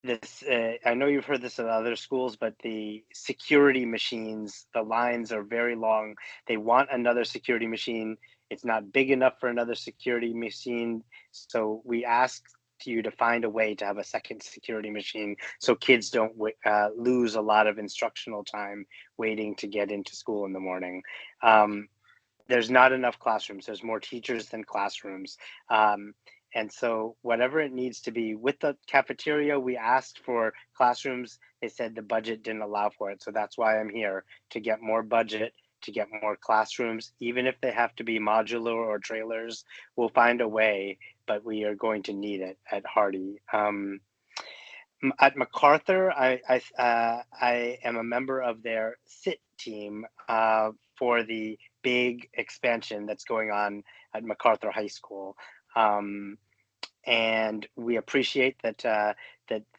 T: this I know you've heard this at other schools, but the security machines, the lines are very long. They want another security machine. It's not big enough for another security machine. So we asked you to find a way to have a second security machine so kids don't lose a lot of instructional time waiting to get into school in the morning. There's not enough classrooms. There's more teachers than classrooms. And so whatever it needs to be with the cafeteria, we asked for classrooms. They said the budget didn't allow for it. So that's why I'm here, to get more budget, to get more classrooms, even if they have to be modular or trailers. We'll find a way, but we are going to need it at Hardy. At MacArthur, I am a member of their SIT team for the big expansion that's going on at MacArthur High School. And we appreciate that that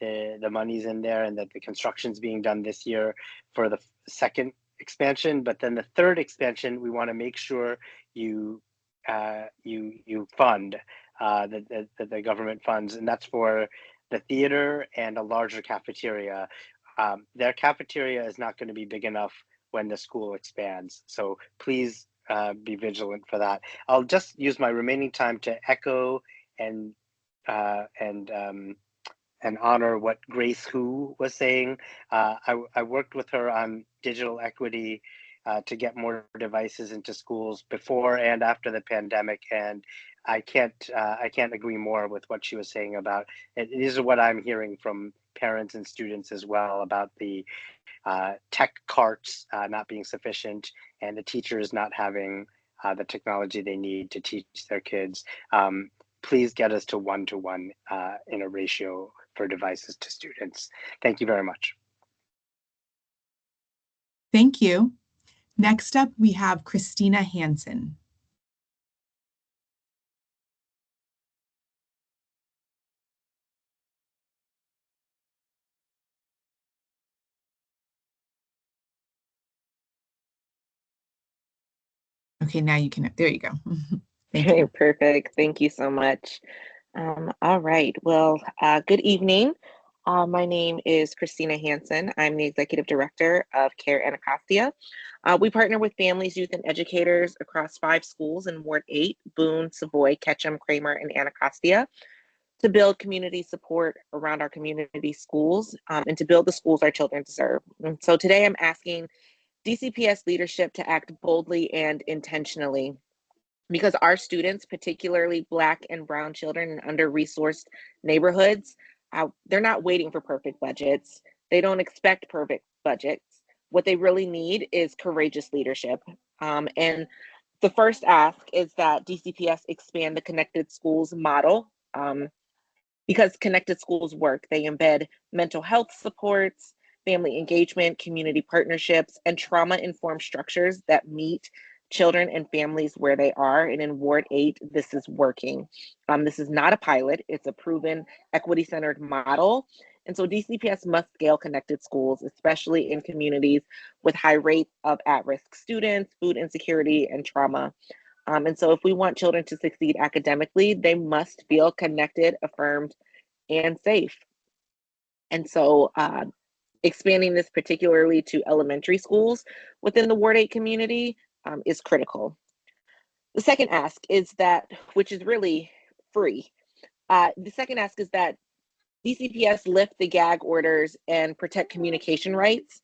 T: the money's in there and that the construction's being done this year for the second expansion. But then the third expansion, we want to make sure you fund that the government funds, and that's for the theater and a larger cafeteria. Their cafeteria is not going to be big enough when the school expands. So please be vigilant for that. I'll just use my remaining time to echo and honor what Grace Hu was saying. I worked with her on digital equity to get more devices into schools before and after the pandemic, and I can't agree more with what she was saying about it. These are what I'm hearing from parents and students as well about the tech carts not being sufficient and the teachers not having the technology they need to teach their kids. Please get us to 1-to-1 in a ratio for devices to students. Thank you very much.
A: Thank you. Next up, we have Christina Hansen. Okay, now you can, there you go. Thank you.
U: Perfect. Thank you so much. All right. Well, good evening. My name is Christina Hansen. I'm the Executive Director of CARE Anacostia. We partner with families, youth, and educators across 5 schools in Ward 8, Boone, Savoy, Ketchum, Kramer, and Anacostia, to build community support around our community schools and to build the schools our children deserve. And so today I'm asking DCPS leadership to act boldly and intentionally, because our students, particularly Black and Brown children in under-resourced neighborhoods, they're not waiting for perfect budgets. They don't expect perfect budgets. What they really need is courageous leadership. And the first ask is that DCPS expand the connected schools model, because connected schools work. They embed mental health supports, family engagement, community partnerships, and trauma-informed structures that meet children and families where they are. And in Ward 8, this is working. This is not a pilot, it's a proven equity-centered model. And so DCPS must scale connected schools, especially in communities with high rates of at-risk students, food insecurity, and trauma. And so if we want children to succeed academically, they must feel connected, affirmed, and safe. And so expanding this particularly to elementary schools within the Ward 8 community is critical. The second ask is that, which is really free, the second ask is that DCPS lift the gag orders and protect communication rights,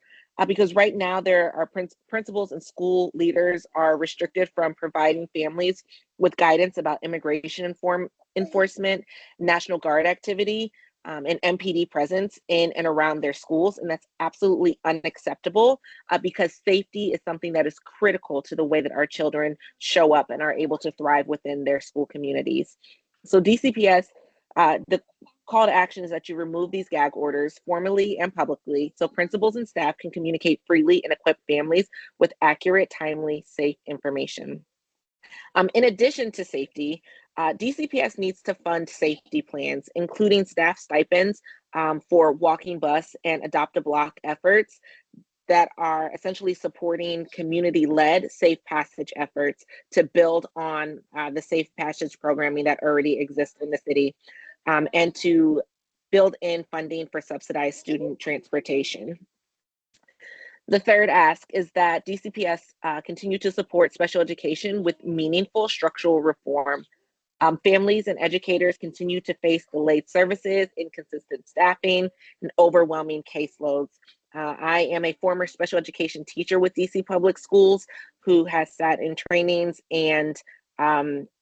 U: because right now there are principals and school leaders are restricted from providing families with guidance about immigration enforcement, National Guard activity, and MPD presence in and around their schools. And that's absolutely unacceptable, because safety is something that is critical to the way that our children show up and are able to thrive within their school communities. So DCPS, the call to action is that you remove these gag orders formally and publicly so principals and staff can communicate freely and equip families with accurate, timely, safe information. In addition to safety, DCPS needs to fund safety plans, including staff stipends for walking bus and adopt a block efforts that are essentially supporting community-led safe passage efforts to build on the safe passage programming that already exists in the city, and to build in funding for subsidized student transportation. The third ask is that DCPS continue to support special education with meaningful structural reform. Families and educators continue to face delayed services, inconsistent staffing, and overwhelming caseloads. I am a former special education teacher with DC Public Schools who has sat in trainings and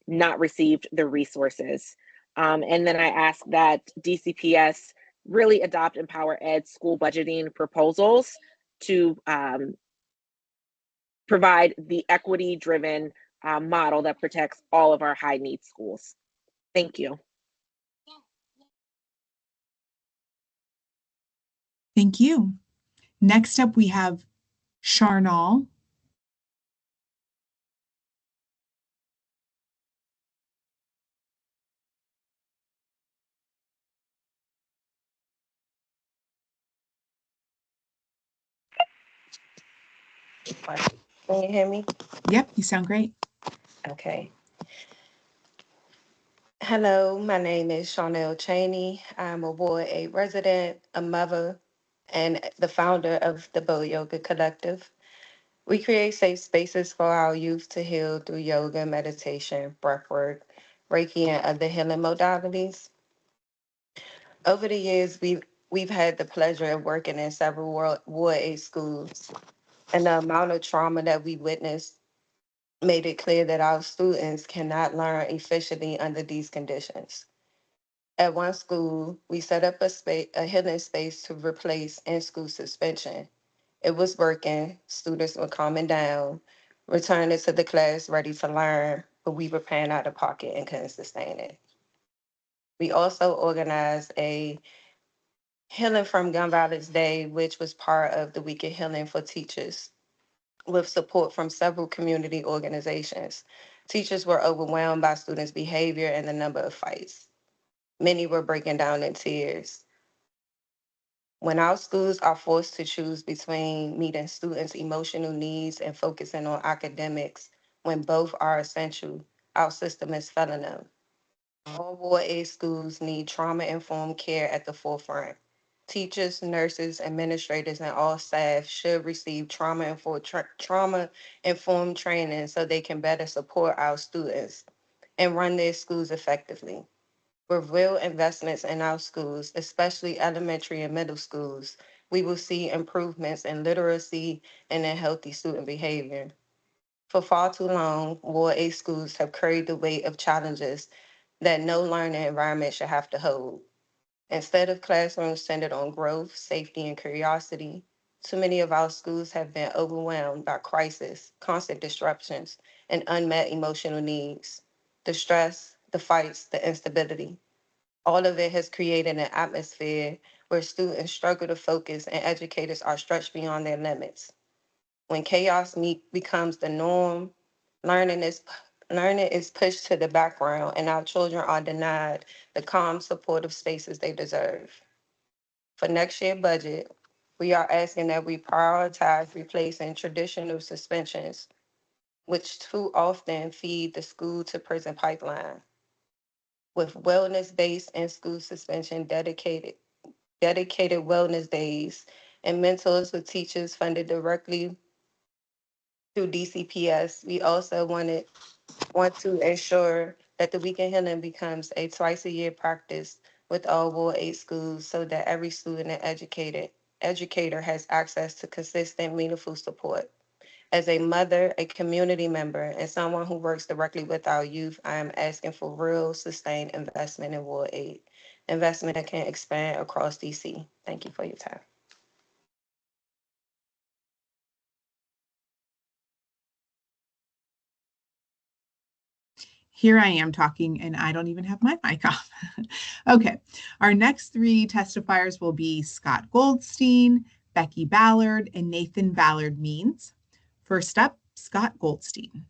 U: not received the resources. And then I ask that DCPS really adopt Empower Ed school budgeting proposals to provide the equity-driven model that protects all of our high-need schools. Thank you.
A: Thank you. Next up, we have Charnal.
B: Can you hear me?
A: Yep, you sound great.
B: Okay. Hello, my name is Charnel Cheney. I'm a Ward 8 resident, a mother, and the founder of the Bow Yoga Collective. We create safe spaces for our youth to heal through yoga, meditation, breathwork, Reiki, and other healing modalities. Over the years, we've had the pleasure of working in several Ward 8 schools, and the amount of trauma that we witnessed made it clear that our students cannot learn efficiently under these conditions. At one school, we set up a healing space to replace in-school suspension. It was working, students were calming down, returning to the class ready to learn, but we were paying out of pocket and couldn't sustain it. We also organized a Healing from Gun Violence Day, which was part of the Week of Healing for Teachers, with support from several community organizations. Teachers were overwhelmed by students' behavior and the number of fights. Many were breaking down in tears. When our schools are forced to choose between meeting students' emotional needs and focusing on academics, when both are essential, our system is failing them. All Ward 8 schools need trauma-informed care at the forefront. Teachers, nurses, administrators, and all staff should receive trauma-informed training so they can better support our students and run their schools effectively. With real investments in our schools, especially elementary and middle schools, we will see improvements in literacy and in healthy student behavior. For far too long, Ward 8 schools have carried the weight of challenges that no learning environment should have to hold. Instead of classrooms centered on growth, safety, and curiosity, too many of our schools have been overwhelmed by crisis, constant disruptions, and unmet emotional needs. The stress, the fights, the instability, all of it has created an atmosphere where students struggle to focus and educators are stretched beyond their limits. When becomes the norm, learning is learning is pushed to the background and our children are denied the calm, supportive spaces they deserve. For next year's budget, we are asking that we prioritize replacing traditional suspensions, which too often feed the school to prison pipeline, with wellness-based in-school suspension dedicated wellness days and mentors with teachers funded directly through DCPS. We also want to ensure that the weekend healing becomes a twice a year practice with all Ward 8 schools so that every student and educator has access to consistent, meaningful support. As a mother, a community member, and someone who works directly with our youth, I am asking for real, sustained investment in Ward 8, investment that can expand across DC. Thank you for your time.
A: Here I am talking and I don't even have my mic off. Okay, our next three testifiers will be Scott Goldstein, Becky Ballard, and Nathan Ballard Means. First up, Scott Goldstein.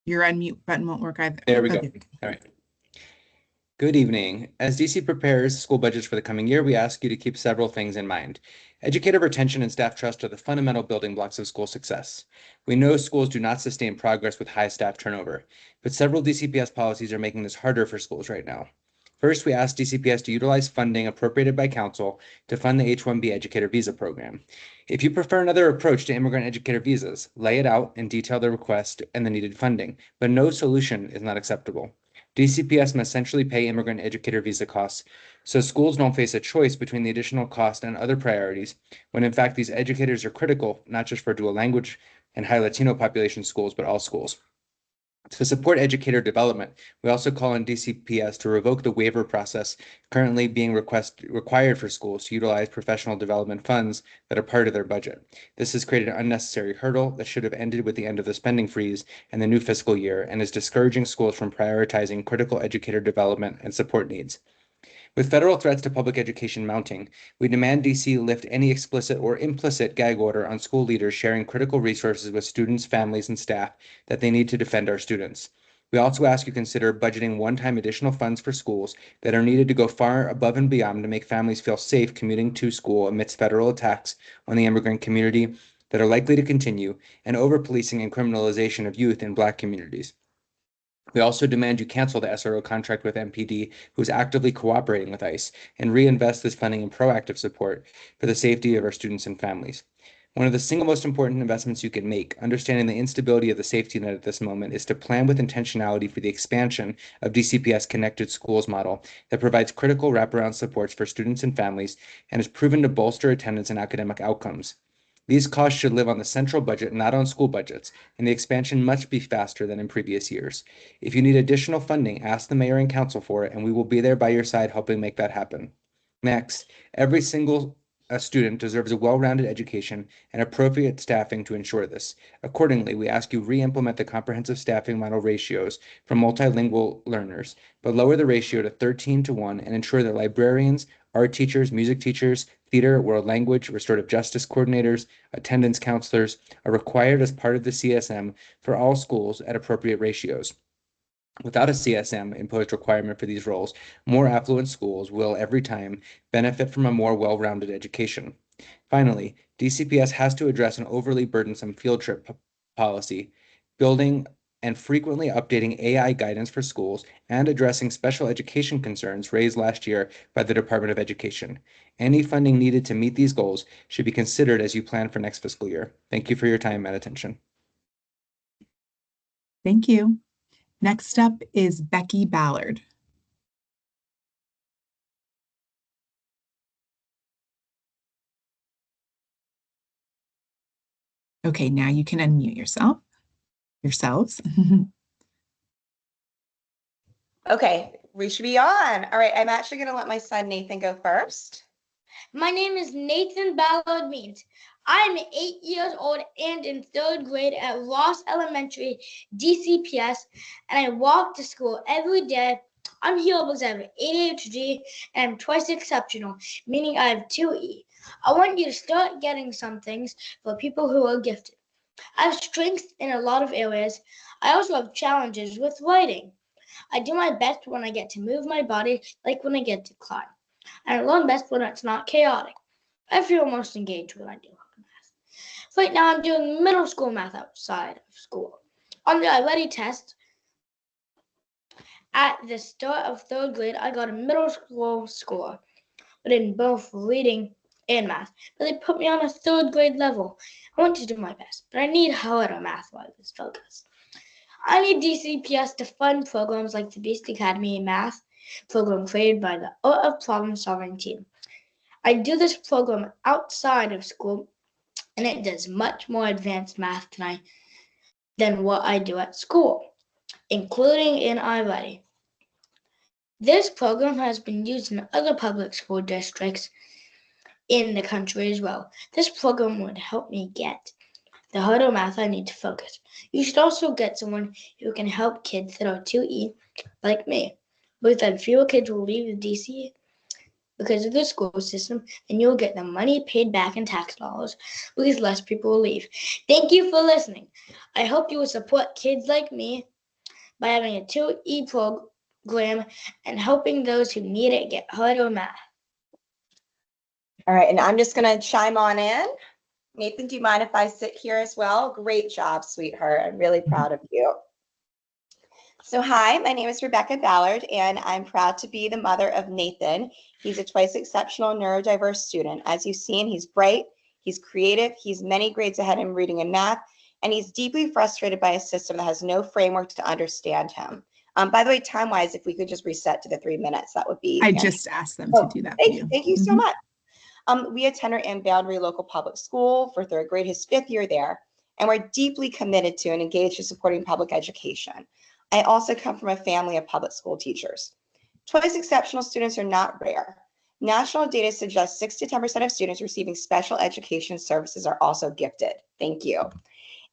A: Your unmute button won't work either.
C: There we go. All right. Good evening. As DC prepares school budgets for the coming year, we ask you to keep several things in mind. Educator retention and staff trust are the fundamental building blocks of school success. We know schools do not sustain progress with high staff turnover, but several DCPS policies are making this harder for schools right now. First, we ask DCPS to utilize funding appropriated by council to fund the H-1B educator visa program. If you prefer another approach to immigrant educator visas, lay it out and detail the request and the needed funding, but no solution is not acceptable. DCPS must essentially pay immigrant educator visa costs, so schools don't face a choice between the additional cost and other priorities, when in fact these educators are critical, not just for dual language and high Latino population schools, but all schools. To support educator development, we also call on DCPS to revoke the waiver process currently being required for schools to utilize professional development funds that are part of their budget. This has created an unnecessary hurdle that should have ended with the end of the spending freeze and the new fiscal year and is discouraging schools from prioritizing critical educator development and support needs. With federal threats to public education mounting, we demand DC lift any explicit or implicit gag order on school leaders sharing critical resources with students, families, and staff that they need to defend our students. We also ask you consider budgeting one-time additional funds for schools that are needed to go far above and beyond to make families feel safe commuting to school amidst federal attacks on the immigrant community that are likely to continue, and over-policing and criminalization of youth in Black communities. We also demand you cancel the SRO contract with MPD, who is actively cooperating with ICE, and reinvest this funding in proactive support for the safety of our students and families. One of the single most important investments you can make, understanding the instability of the safety net at this moment, is to plan with intentionality for the expansion of DCPS Connected Schools model that provides critical wraparound supports for students and families and is proven to bolster attendance and academic outcomes. These costs should live on the central budget, not on school budgets, and the expansion must be faster than in previous years. If you need additional funding, ask the mayor and council for it, and we will be there by your side helping make that happen. Next, every single student deserves a well-rounded education and appropriate staffing to ensure this. Accordingly, we ask you re-implement the comprehensive staffing model ratios for multilingual learners, but lower the ratio to 13:1 and ensure that librarians, art teachers, music teachers, theater, world language, restorative justice coordinators, attendance counselors are required as part of the CSM for all schools at appropriate ratios. Without a CSM imposed requirement for these roles, more affluent schools will every time benefit from a more well-rounded education. Finally, DCPS has to address an overly burdensome field trip policy. Building and frequently updating AI guidance for schools and addressing special education concerns raised last year by the Department of Education. Any funding needed to meet these goals should be considered as you plan for next fiscal year. Thank you for your time and attention.
A: Thank you. Next up is Becky Ballard. Okay, now you can unmute yourselves.
D: Okay, we should be on. All right, I'm actually going to let my son Nathan go first.
V: My name is Nathan Ballard Means. I'm 8 years old and in 3rd grade at Ross Elementary DCPS, and I walk to school every day. I'm here because I have ADHD and I'm twice exceptional, meaning I have 2E. I want you to start getting some things for people who are gifted. I have strengths in a lot of areas. I also have challenges with writing. I do my best when I get to move my body, like when I get to climb. And I learn best when it's not chaotic. I feel most engaged when I do math. Right now, I'm doing middle school math outside of school. On the I-Ready test, at the start of 3rd grade, I got a middle school score, but in both reading and math. But they put me on a 3rd grade level. I want to do my best, but I need harder math while I was focused. I need DCPS to fund programs like the Beast Academy in Math, program created by the Art of Problem Solving team. I do this program outside of school, and it does much more advanced math than what I do at school, including in iReady. This program has been used in other public school districts in the country as well. This program would help me get the harder math I need to focus. You should also get someone who can help kids that are 2E like me, because then fewer kids will leave the DC because of the school system, and you'll get the money paid back in tax dollars because less people will leave. Thank you for listening. I hope you will support kids like me by having a 2E program and helping those who need it get harder math.
D: All right, and I'm just going to chime on in. Nathan, do you mind if I sit here as well? Great job, sweetheart. I'm really proud of you. So hi, my name is Rebecca Ballard, and I'm proud to be the mother of Nathan. He's a twice exceptional neurodiverse student. As you've seen, he's bright, he's creative, he's many grades ahead in reading and math, and he's deeply frustrated by a system that has no framework to understand him. By the way, time-wise, if we could just reset to the 3 minutes, that would be fantastic.
A: Just asked them to do that for you.
D: Thank you so much. We attend our in Boundary Local Public School for 3rd grade, his 5th year there, and we're deeply committed to and engaged in supporting public education. I also come from a family of public school teachers. Twice exceptional students are not rare. National data suggests 6 to 10% of students receiving special education services are also gifted. Thank you.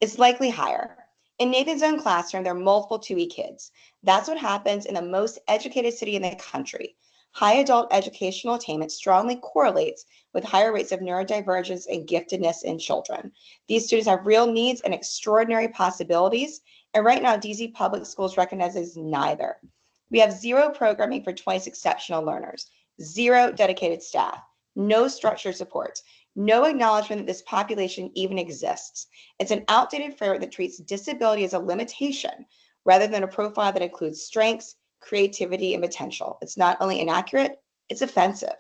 D: It's likely higher. In Nathan's own classroom, there are multiple 2E kids. That's what happens in the most educated city in the country. High adult educational attainment strongly correlates with higher rates of neurodivergence and giftedness in children. These students have real needs and extraordinary possibilities, and right now, DC Public Schools recognizes neither. We have 0 programming for twice exceptional learners, 0 dedicated staff, no structured supports, no acknowledgement that this population even exists. It's an outdated framework that treats disability as a limitation rather than a profile that includes strengths, creativity, and potential. It's not only inaccurate, it's offensive.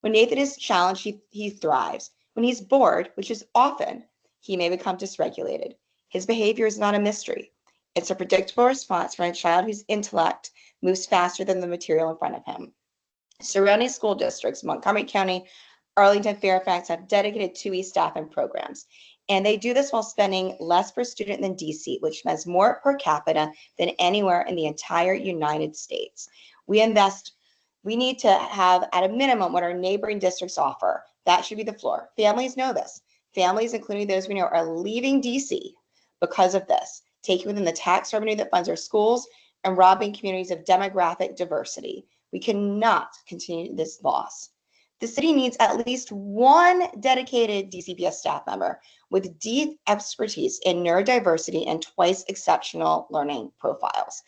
D: When Nathan is challenged, he thrives. When he's bored, which is often, he may become dysregulated. His behavior is not a mystery. It's a predictable response from a child whose intellect moves faster than the material in front of him. Surrounding school districts, Montgomery County, Arlington, Fairfax, have dedicated 2E staff and programs. And they do this while spending less per student than DC, which spends more per capita than anywhere in the entire United States. We need to have at a minimum what our neighboring districts offer. That should be the floor. Families know this. Families, including those we know, are leaving DC because of this, taking within the tax revenue that funds our schools and robbing communities of demographic diversity. We cannot continue this loss. The city needs at least 1 dedicated DCPS staff member with deep expertise in neurodiversity and twice exceptional learning profiles.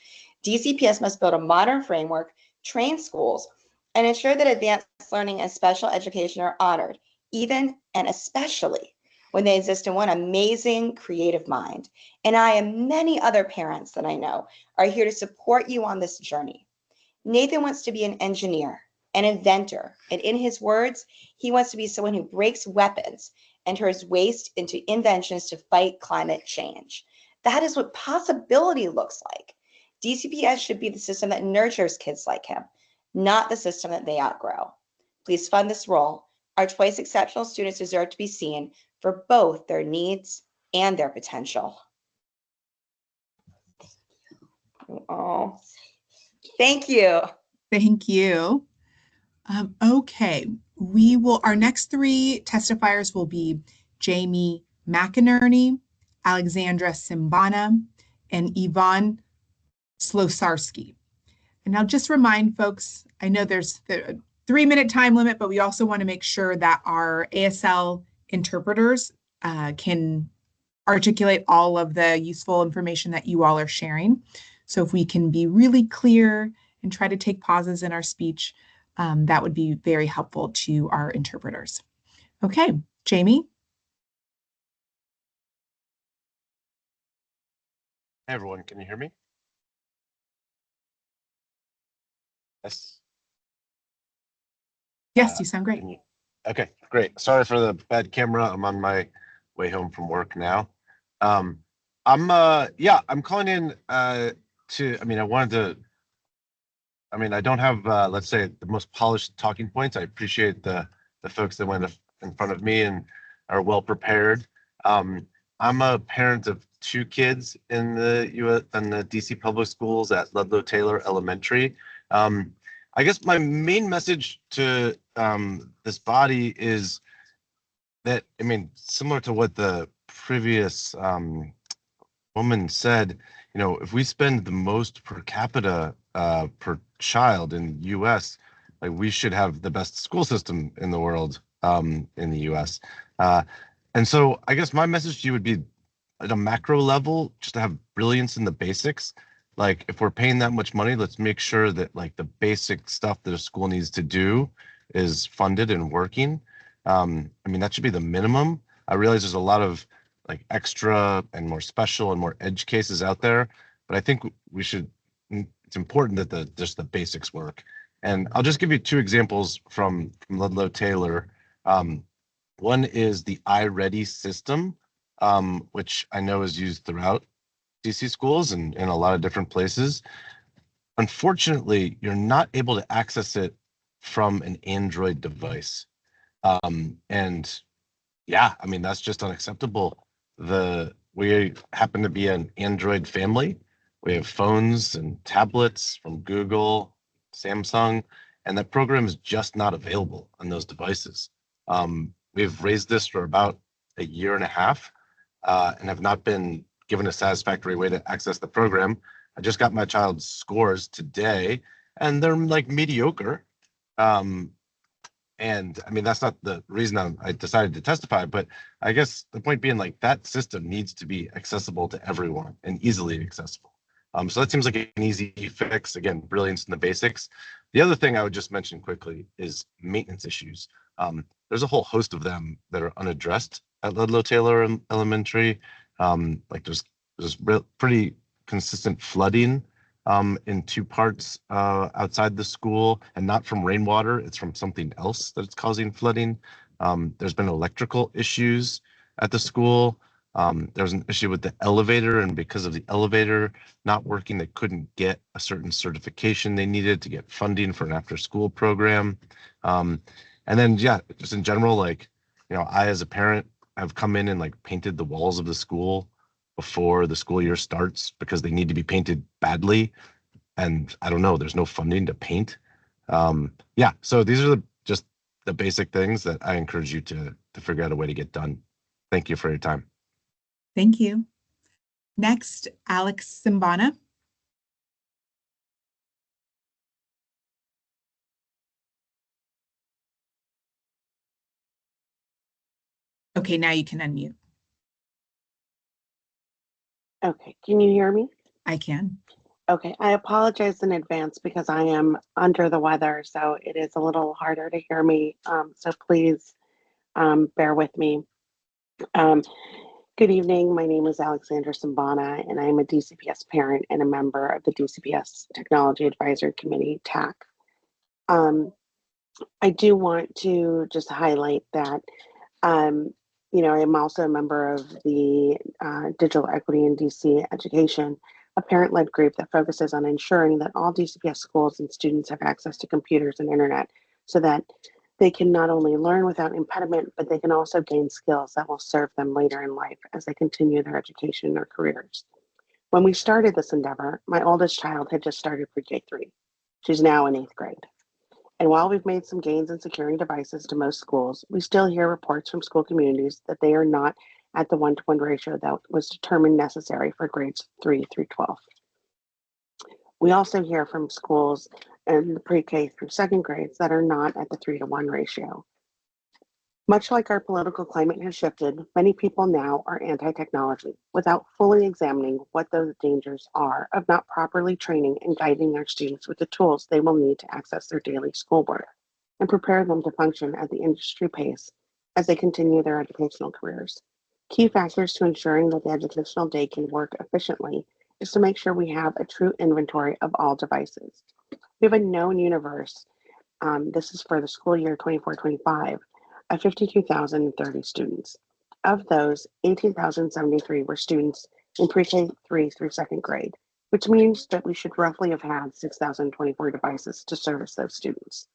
D: DCPS must build a modern framework, train schools, and ensure that advanced learning and special education are honored, even and especially when they exist in one amazing creative mind. And I and many other parents that I know are here to support you on this journey. Nathan wants to be an engineer, an inventor, and in his words, he wants to be someone who breaks weapons and turns waste into inventions to fight climate change. That is what possibility looks like. DCPS should be the system that nurtures kids like him, not the system that they outgrow. Please fund this role. Our twice exceptional students deserve to be seen for both their needs and their potential. Oh, thank you.
A: Thank you. Okay, our next three testifiers will be Jamie McInerney, Alexandra Simbana, and Yvonne Slosarski. And now just remind folks, I know there's the 3-minute time limit, but we also want to make sure that our ASL interpreters can articulate all of the useful information that you all are sharing. So if we can be really clear and try to take pauses in our speech, that would be very helpful to our interpreters. Okay, Jamie.
E: Hey everyone, can you hear me? Yes.
A: Yes, you sound great.
E: Okay, great. Sorry for the bad camera. I'm on my way home from work now. I'm calling in I don't have let's say the most polished talking points. I appreciate the folks that went in front of me and are well prepared. I'm a parent of 2 kids in the DC public schools at Ludlow Taylor Elementary. I guess my main message to this body is that, similar to what the previous woman said, if we spend the most per capita per child in the US, like we should have the best school system in the world in the US. And so I guess my message to you would be at a macro level, just to have brilliance in the basics. Like if we're paying that much money, let's make sure that like the basic stuff that a school needs to do is funded and working. That should be the minimum. I realize there's a lot of like extra and more special and more edge cases out there, but I think it's important that just the basics work. And I'll just give you 2 examples from Ludlow Taylor. One is the iReady system, which I know is used throughout DC schools and in a lot of different places. Unfortunately, you're not able to access it from an Android device. That's just unacceptable. We happen to be an Android family. We have phones and tablets from Google, Samsung, and that program is just not available on those devices. We've raised this for about a year and a half and have not been given a satisfactory way to access the program. I just got my child's scores today, and they're like mediocre. That's not the reason I decided to testify, but I guess the point being like that system needs to be accessible to everyone and easily accessible. So that seems like an easy fix. Again, brilliance in the basics. The other thing I would just mention quickly is maintenance issues. There's a whole host of them that are unaddressed at Ludlow Taylor Elementary. There's pretty consistent flooding in 2 parts outside the school, and not from rainwater. It's from something else that's causing flooding. There's been electrical issues at the school. There's an issue with the elevator, and because of the elevator not working, they couldn't get a certain certification they needed to get funding for an after-school program. Just in general, I as a parent have come in and like painted the walls of the school before the school year starts because they need to be painted badly, and I don't know, there's no funding to paint. So these are just the basic things that I encourage you to figure out a way to get done. Thank you for your time.
A: Thank you. Next, Alex Simbana. Okay, now you can unmute.
F: Okay, can you hear me?
A: I can.
F: Okay, I apologize in advance because I am under the weather, so it is a little harder to hear me. So please bear with me. Um, Good evening. My name is Alexandra Sambana, and I am a DCPS parent and a member of the DCPS Technology Advisory Committee, TAC. I do want to just highlight that, um, I am also a member of the Digital Equity in DC Education, a parent-led group that focuses on ensuring that all DCPS schools and students have access to computers and internet so that they can not only learn without impediment, but they can also gain skills that will serve them later in life as they continue their education or careers. When we started this endeavor, my oldest child had just started pre-K3. She's now in 8th grade. And while we've made some gains in securing devices to most schools, we still hear reports from school communities that they are not at the 1-to-1 ratio that was determined necessary for grades 3 through 12. We also hear from schools in the pre-K through 2nd grades that are not at the 3-to-1 ratio. Much like our political climate has shifted, many people now are anti-technology without fully examining what those dangers are of not properly training and guiding their students with the tools they will need to access their daily schoolwork and prepare them to function at the industry pace as they continue their educational careers. Key factors to ensuring that the educational day can work efficiently is to make sure we have a true inventory of all devices. We have a known universe, this is for the school year 24-25, of 52,030 students. Of those, 18,073 were students in pre-K 3 through 2nd grade, which means that we should roughly have had 6,024 devices to service those students.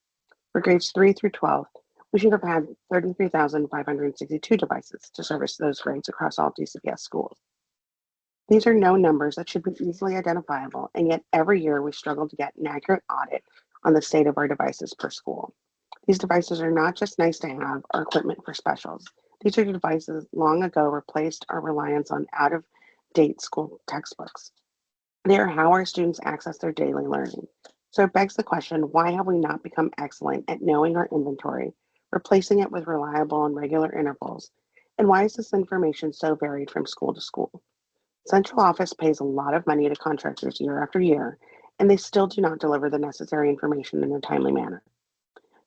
F: For grades 3 through 12, we should have had 33,562 devices to service those grades across all DCPS schools. These are known numbers that should be easily identifiable, and yet every year we struggle to get an accurate audit on the state of our devices per school. These devices are not just nice to have or equipment for specials. These are devices long ago replaced our reliance on out-of-date school textbooks. They are how our students access their daily learning. So it begs the question, why have we not become excellent at knowing our inventory, replacing it with reliable and regular intervals? And why is this information so varied from school to school? Central office pays a lot of money to contractors year after year, and they still do not deliver the necessary information in a timely manner.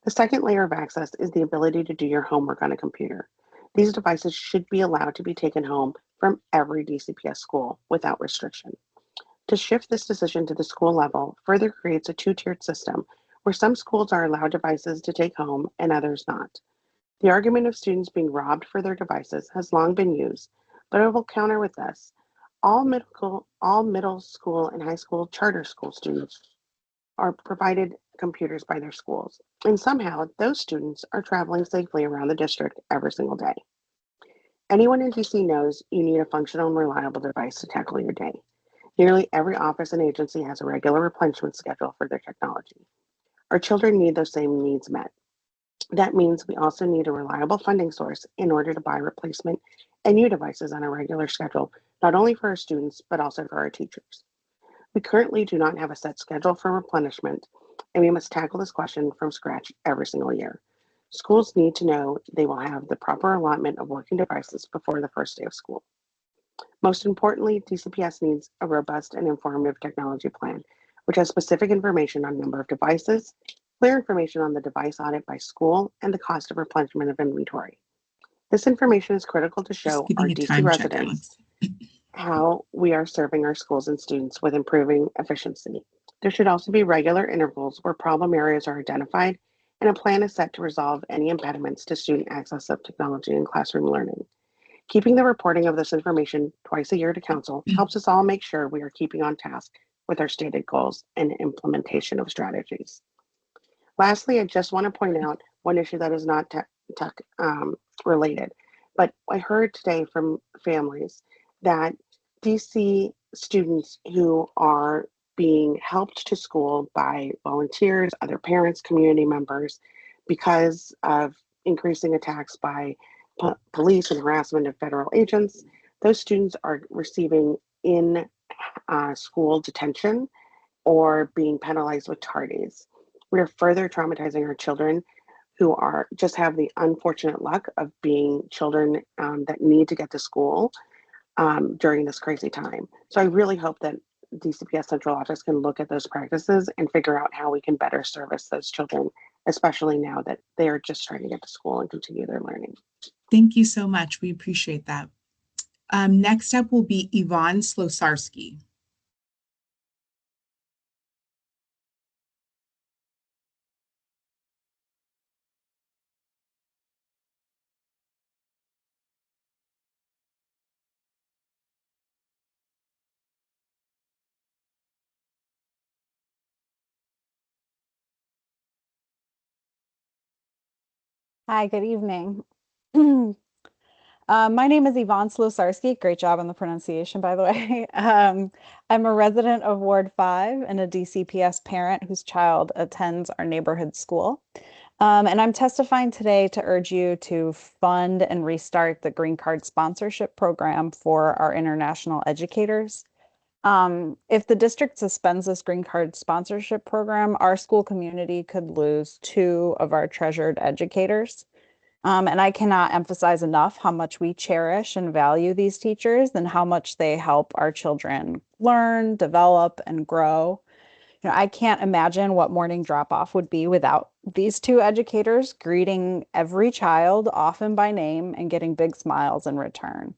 F: The second layer of access is the ability to do your homework on a computer. These devices should be allowed to be taken home from every DCPS school without restriction. To shift this decision to the school level further creates a two-tiered system where some schools are allowed devices to take home and others not. The argument of students being robbed for their devices has long been used, but I will counter with this. All middle school and high school charter school students are provided computers by their schools, and somehow those students are traveling safely around the district every single day. Anyone in DC knows you need a functional and reliable device to tackle your day. Nearly every office and agency has a regular replenishment schedule for their technology. Our children need those same needs met. That means we also need a reliable funding source in order to buy replacement and new devices on a regular schedule, not only for our students, but also for our teachers. We currently do not have a set schedule for replenishment, and we must tackle this question from scratch every single year. Schools need to know they will have the proper allotment of working devices before the first day of school. Most importantly, DCPS needs a robust and informative technology plan, which has specific information on number of devices, clear information on the device audit by school, and the cost of replenishment of inventory. This information is critical to show our DC residents how we are serving our schools and students with improving efficiency. There should also be regular intervals where problem areas are identified and a plan is set to resolve any impediments to student access of technology in classroom learning. Keeping the reporting of this information twice a year to council helps us all make sure we are keeping on task with our stated goals and implementation of strategies. Lastly, I just want to point out one issue that is not tech related, but I heard today from families that DC students who are being helped to school by volunteers, other parents, community members, because of increasing attacks by police and harassment of federal agents, those students are receiving in school detention or being penalized with tardies. We are further traumatizing our children who are just have the unfortunate luck of being children that need to get to school during this crazy time. So I really hope that DCPS Central Office can look at those practices and figure out how we can better service those children, especially now that they are just trying to get to school and continue their learning.
A: Thank you so much. We appreciate that. Next up will be Yvonne Slosarski.
G: Hi, good evening. My name is Yvonne Slosarski. Great job on the pronunciation, by the way. I'm a resident of Ward 5 and a DCPS parent whose child attends our neighborhood school. And I'm testifying today to urge you to fund and restart the Green Card sponsorship program for our international educators. If the district suspends this Green Card sponsorship program, our school community could lose 2 of our treasured educators. And I cannot emphasize enough how much we cherish and value these teachers and how much they help our children learn, develop, and grow. I can't imagine what morning drop off would be without these 2 educators greeting every child, often by name, and getting big smiles in return.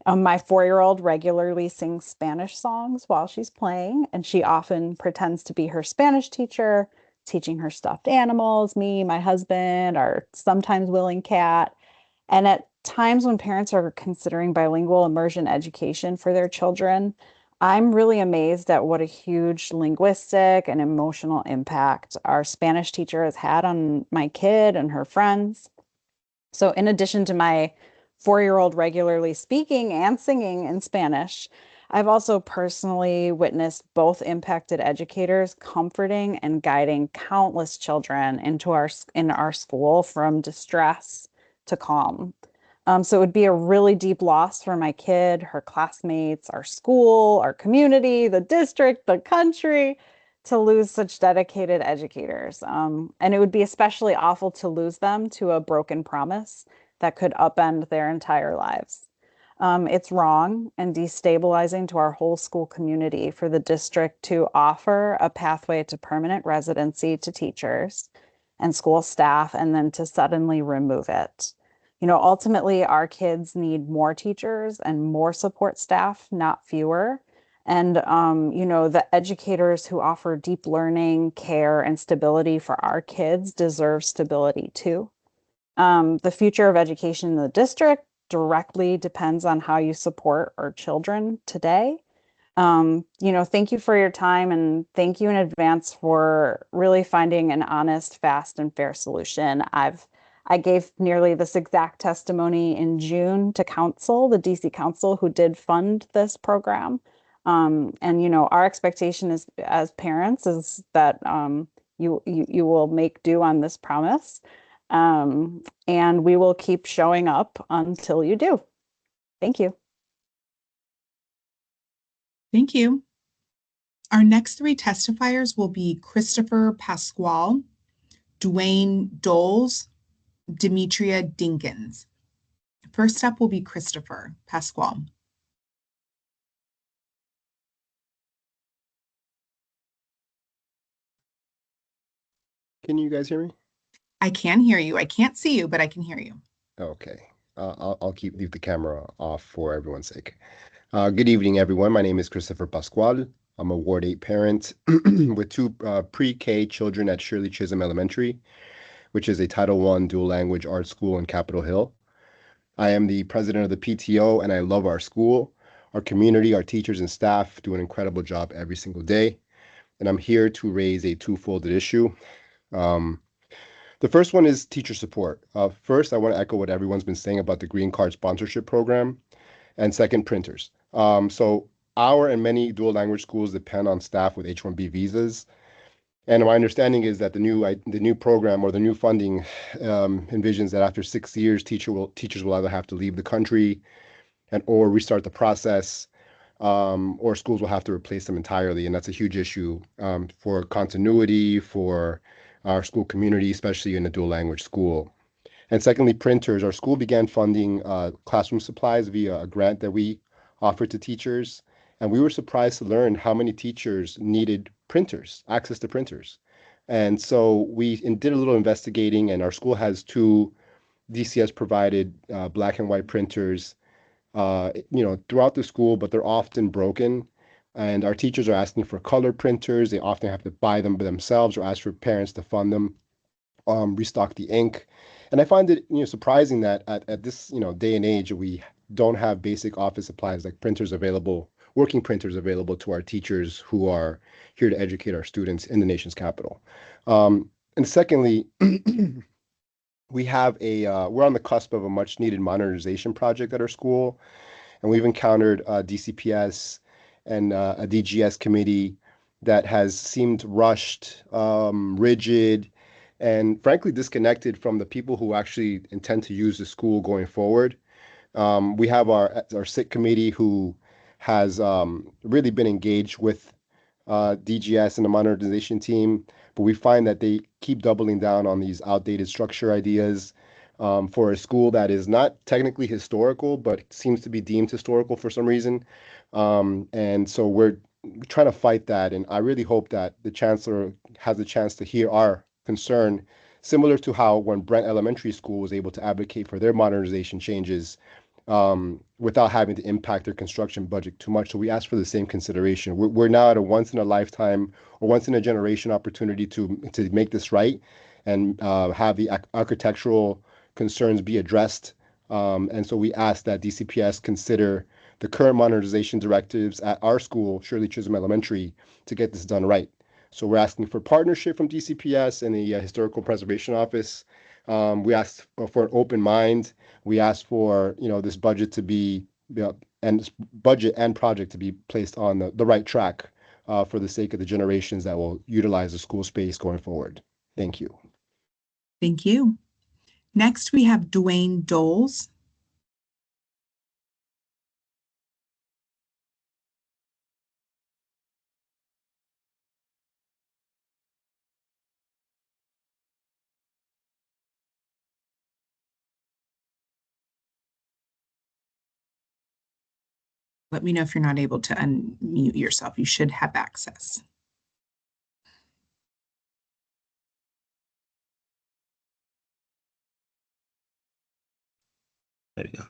G: My 4-year-old regularly sings Spanish songs while she's playing, and she often pretends to be her Spanish teacher, teaching her stuffed animals, me, my husband, our sometimes willing cat. And at times when parents are considering bilingual immersion education for their children, I'm really amazed at what a huge linguistic and emotional impact our Spanish teacher has had on my kid and her friends. So, in addition to my 4-year-old regularly speaking and singing in Spanish, I've also personally witnessed both impacted educators comforting and guiding countless children in our school from distress to calm. So it would be a really deep loss for my kid, her classmates, our school, our community, the district, the country, to lose such dedicated educators. And it would be especially awful to lose them to a broken promise that could upend their entire lives. It's wrong and destabilizing to our whole school community for the district to offer a pathway to permanent residency to teachers and school staff and then to suddenly remove it. Ultimately, our kids need more teachers and more support staff, not fewer. And, the educators who offer deep learning, care, and stability for our kids deserve stability too. The future of education in the district directly depends on how you support our children today. Thank you for your time and thank you in advance for really finding an honest, fast, and fair solution. I gave nearly this exact testimony in June to council, the DC Council, who did fund this program. Our expectation is, as parents, is that you will make do on this promise, and we will keep showing up until you do. Thank you.
A: Thank you. Our next 3 testifiers will be Christopher Pasquale, Dwayne Doles, Demetria Dinkins. First up will be Christopher Pasquale.
H: Can you guys hear me?
A: I can hear you. I can't see you, but I can hear you.
H: Okay. I'll leave the camera off for everyone's sake. Good evening, everyone. My name is Christopher Pasquale. I'm a Ward 8 parent with 2 pre-K children at Shirley Chisholm Elementary, which is a Title I dual language art school in Capitol Hill. I am the president of the PTO, and I love our school. Our community, our teachers and staff do an incredible job every single day. And I'm here to raise a twofold issue. The first one is teacher support. First, I want to echo what everyone's been saying about the Green Card sponsorship program. And second, printers. So our and many dual language schools depend on staff with H-1B visas. And my understanding is that the new program or the new funding envisions that after 6 years, teachers will either have to leave the country or restart the process, or schools will have to replace them entirely. And that's a huge issue for continuity for our school community, especially in a dual language school. And secondly, printers. Our school began funding classroom supplies via a grant that we offered to teachers. And we were surprised to learn how many teachers needed printers, access to printers. And so we did a little investigating, and our school has 2 DCS provided black and white printers, throughout the school, but they're often broken. And our teachers are asking for color printers. They often have to buy them themselves or ask for parents to fund them, restock the ink. And I find it, surprising that at this, day and age, we don't have basic office supplies like printers available, working printers available to our teachers who are here to educate our students in the nation's capital. And secondly, we're on the cusp of a much needed modernization project at our school. And we've encountered DCPS and a DGS committee that has seemed rushed, rigid, and frankly disconnected from the people who actually intend to use the school going forward. We have our SIT committee who has really been engaged with DGS and the modernization team, but we find that they keep doubling down on these outdated structure ideas for a school that is not technically historical, but seems to be deemed historical for some reason. And so we're trying to fight that. And I really hope that the chancellor has a chance to hear our concern, similar to how when Brent Elementary School was able to advocate for their modernization changes without having to impact their construction budget too much. So we ask for the same consideration. We're now at a once in a lifetime or once in a generation opportunity to make this right and have the architectural concerns be addressed. And so we ask that DCPS consider the current modernization directives at our school, Shirley Chisholm Elementary, to get this done right. So we're asking for partnership from DCPS and the Historical Preservation Office. We asked for an open mind. We asked for this budget to be and this budget and project to be placed on the right track for the sake of the generations that will utilize the school space going forward. Thank you.
A: Thank you. Next, we have Dwayne Doles. Let me know if you're not able to unmute yourself. You should have access.
I: There you go.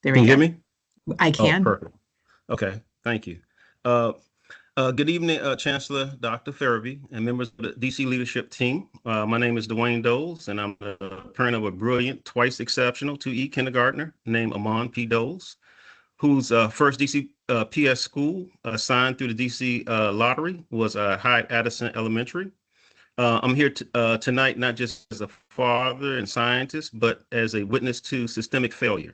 A: There
I: Can
A: we
I: you
A: go.
I: hear me?
A: I can.
I: Oh, perfect. Okay, thank you. Good evening, Chancellor Dr. Farabee and members of the DC leadership team. My name is Dwayne Doles, and I'm the parent of a brilliant, twice exceptional 2E kindergartner named Amon P. Doles, whose first DCPS school assigned through the DC lottery was Hyde Addison Elementary. I'm here tonight not just as a father and scientist, but as a witness to systemic failure.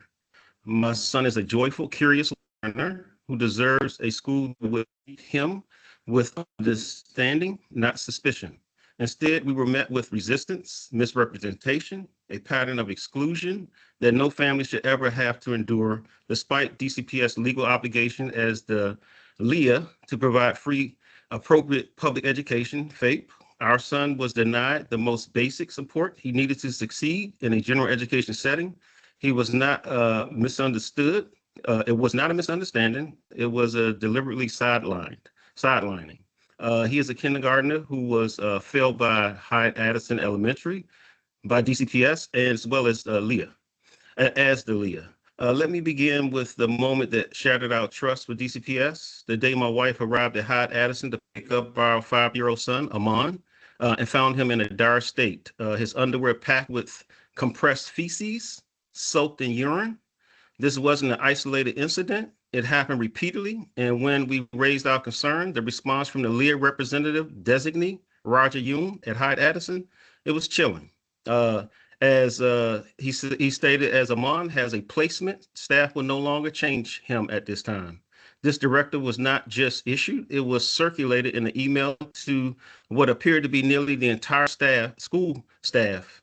I: My son is a joyful, curious learner who deserves a school that will treat him with understanding, not suspicion. Instead, we were met with resistance, misrepresentation, a pattern of exclusion that no family should ever have to endure, despite DCPS legal obligation as the LEA to provide free, appropriate public education, FAPE. Our son was denied the most basic support he needed to succeed in a general education setting. He was not misunderstood. It was not a misunderstanding. It was a deliberately sidelining. He is a kindergartner who was failed by Hyde Addison Elementary, by DCPS, as well as LEA, as the LEA. Let me begin with the moment that shattered our trust with DCPS. The day my wife arrived at Hyde Addison to pick up our 5-year-old son, Amon, and found him in a dire state. His underwear packed with compressed feces, soaked in urine. This wasn't an isolated incident. It happened repeatedly. And when we raised our concern, the response from the LEA representative designee, Roger Yoon at Hyde Addison, it was chilling. As he stated, as Amon has a placement, staff will no longer change him at this time. This directive was not just issued, it was circulated in an email to what appeared to be nearly the entire school staff.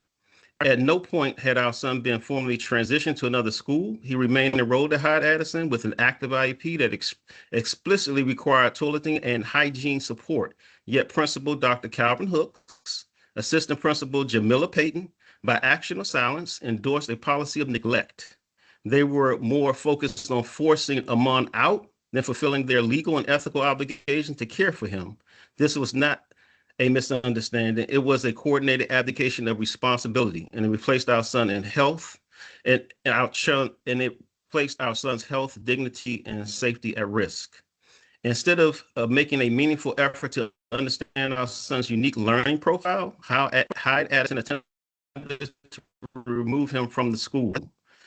I: At no point had our son been formally transitioned to another school. He remained enrolled at Hyde Addison with an active IEP that explicitly required toileting and hygiene support. Yet Principal Dr. Calvin Hooks, Assistant Principal Jamila Payton, by action or silence, endorsed a policy of neglect. They were more focused on forcing Amon out than fulfilling their legal and ethical obligation to care for him. This was not a misunderstanding. It was a coordinated abdication of responsibility, and it replaced our son in health, and it placed our son's health, dignity, and safety at risk. Instead of making a meaningful effort to understand our son's unique learning profile, Hyde Addison attempted to remove him from the school.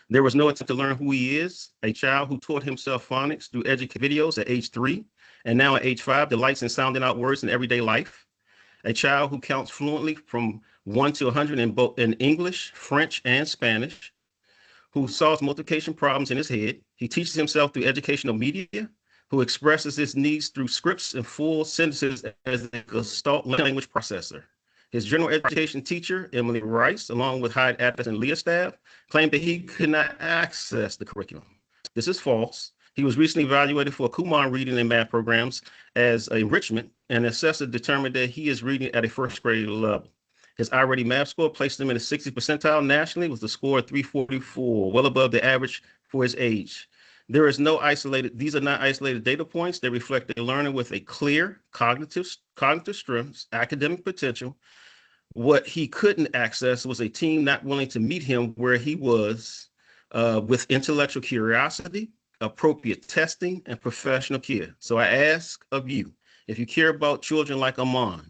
I: There was no attempt to learn who he is, a child who taught himself phonics through educational videos at age 3, and now at age 5, delights in sounding out words in everyday life. A child who counts fluently from 1 to 100 in English, French, and Spanish, who solves multiplication problems in his head. He teaches himself through educational media, who expresses his needs through scripts and full sentences as a Gestalt language processor. His general education teacher, Emily Rice, along with Hyde Addison and Leah staff, claimed that he could not access the curriculum. This is false. He was recently evaluated for Kumon reading and math programs as enrichment, and assessor determined that he is reading at a first grade level. His I-ready math score placed him in the 60th percentile nationally with a score of 344, well above the average for his age. These are not isolated data points. They reflect a learner with a clear cognitive strengths, academic potential. What he couldn't access was a team not willing to meet him where he was with intellectual curiosity, appropriate testing, and professional care. So I ask of you, if you care about children like Amon,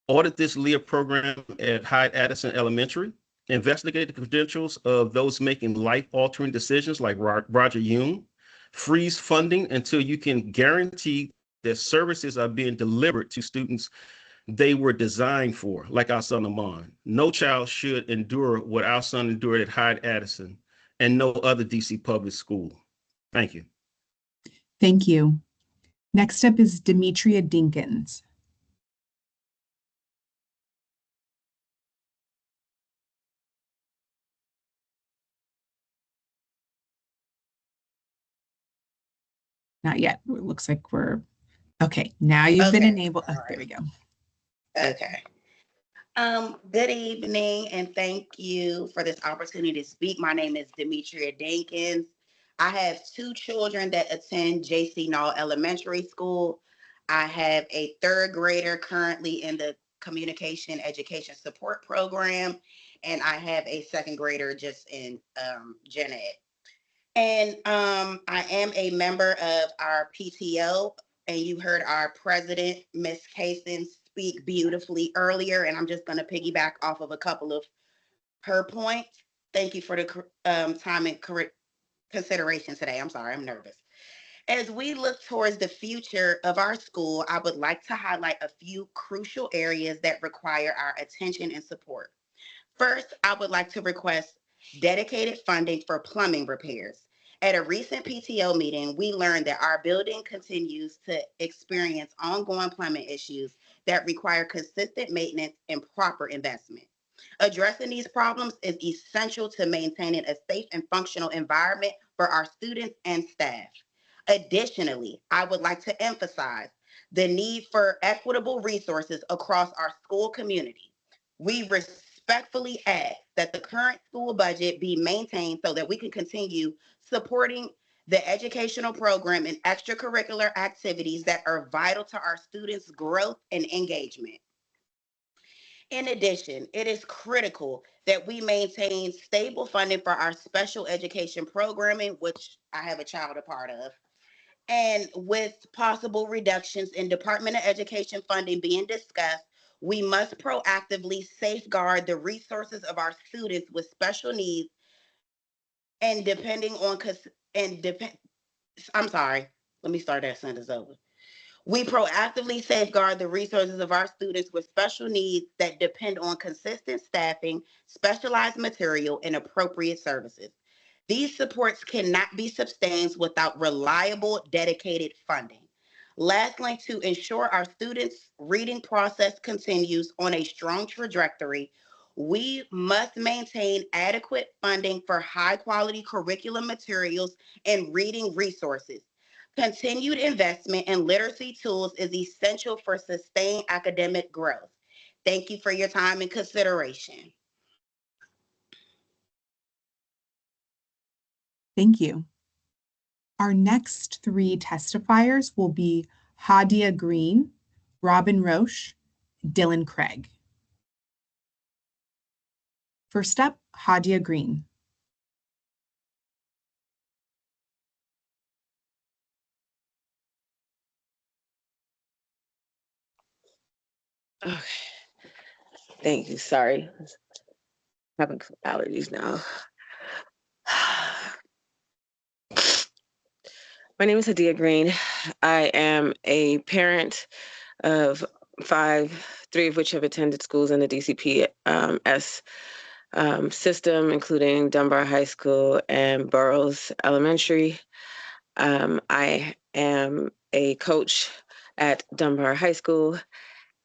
I: audit this Leah program at Hyde Addison Elementary, investigate the credentials of those making life-altering decisions like Roger Yoon, freeze funding until you can guarantee that services are being delivered to students they were designed for, like our son Amon. No child should endure what our son endured at Hyde Addison and no other DC public school. Thank you.
A: Thank you. Next up is Demetria Dinkins. Not yet. It looks like we're okay. Now you've been enabled. Oh, there we go.
J: Okay. Good evening, and thank you for this opportunity to speak. My name is Demetria Dinkins. I have 2 children that attend J.C. Knoll Elementary School. I have a 3rd grader currently in the Communication Education Support Program, and I have a 2nd grader just in Gen Ed. And I am a member of our PTO, and you heard our president, Ms. Kaysen, speak beautifully earlier, and I'm just going to piggyback off of a couple of her points. Thank you for the time and consideration today. I'm sorry, I'm nervous. As we look towards the future of our school, I would like to highlight a few crucial areas that require our attention and support. First, I would like to request dedicated funding for plumbing repairs. At a recent PTO meeting, we learned that our building continues to experience ongoing plumbing issues that require consistent maintenance and proper investment. Addressing these problems is essential to maintaining a safe and functional environment for our students and staff. Additionally, I would like to emphasize the need for equitable resources across our school community. We respectfully ask that the current school budget be maintained so that we can continue supporting the educational program and extracurricular activities that are vital to our students' growth and engagement. In addition, it is critical that we maintain stable funding for our special education programming, which I have a child a part of. And with possible reductions in Department of Education funding being discussed, we must proactively safeguard the resources of our students with special needs and I'm sorry, let me start that sentence over. We proactively safeguard the resources of our students with special needs that depend on consistent staffing, specialized material, and appropriate services. These supports cannot be sustained without reliable, dedicated funding. Lastly, to ensure our students' reading process continues on a strong trajectory, we must maintain adequate funding for high-quality curriculum materials and reading resources. Continued investment in literacy tools is essential for sustained academic growth. Thank you for your time and consideration.
A: Thank you. Our next 3 testifiers will be Hadia Green, Robin Roche, Dylan Craig. First up, Hadia Green.
K: Okay. Thank you. Sorry. Having allergies now. My name is Hadia Green. I am a parent of 5, 3 of which have attended schools in the DCPS system, including Dunbar High School and Burroughs Elementary. I am a coach at Dunbar High School,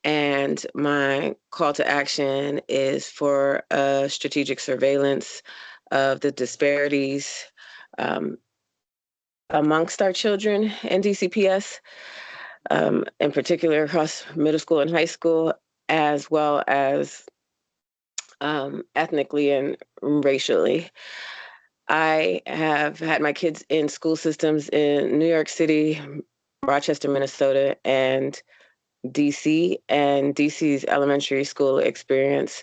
K: and my call to action is for a strategic surveillance of the disparities amongst our children in DCPS, in particular across middle school and high school, as well as ethnically and racially. I have had my kids in school systems in New York City, Rochester, Minnesota, and DC, and DC's elementary school experience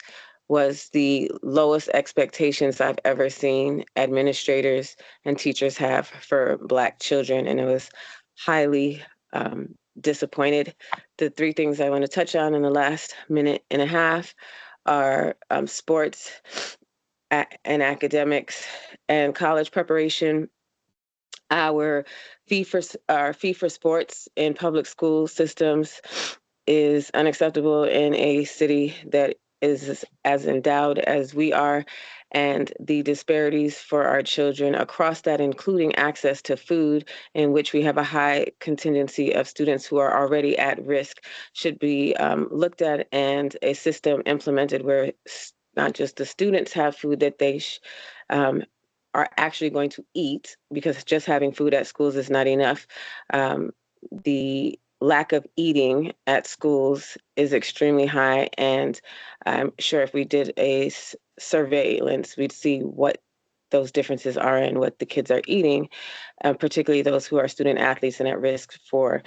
K: was the lowest expectations I've ever seen administrators and teachers have for Black children, and it was highly disappointed. The 3 things I want to touch on in the last minute and a half are sports and academics and college preparation. Our fee for sports in public school systems is unacceptable in a city that is as endowed as we are, and the disparities for our children across that, including access to food, in which we have a high contingency of students who are already at risk, should be looked at, and a system implemented where not just the students have food that they are actually going to eat, because just having food at schools is not enough. The lack of eating at schools is extremely high, and I'm sure if we did a surveillance, we'd see what those differences are and what the kids are eating, particularly those who are student athletes and at risk for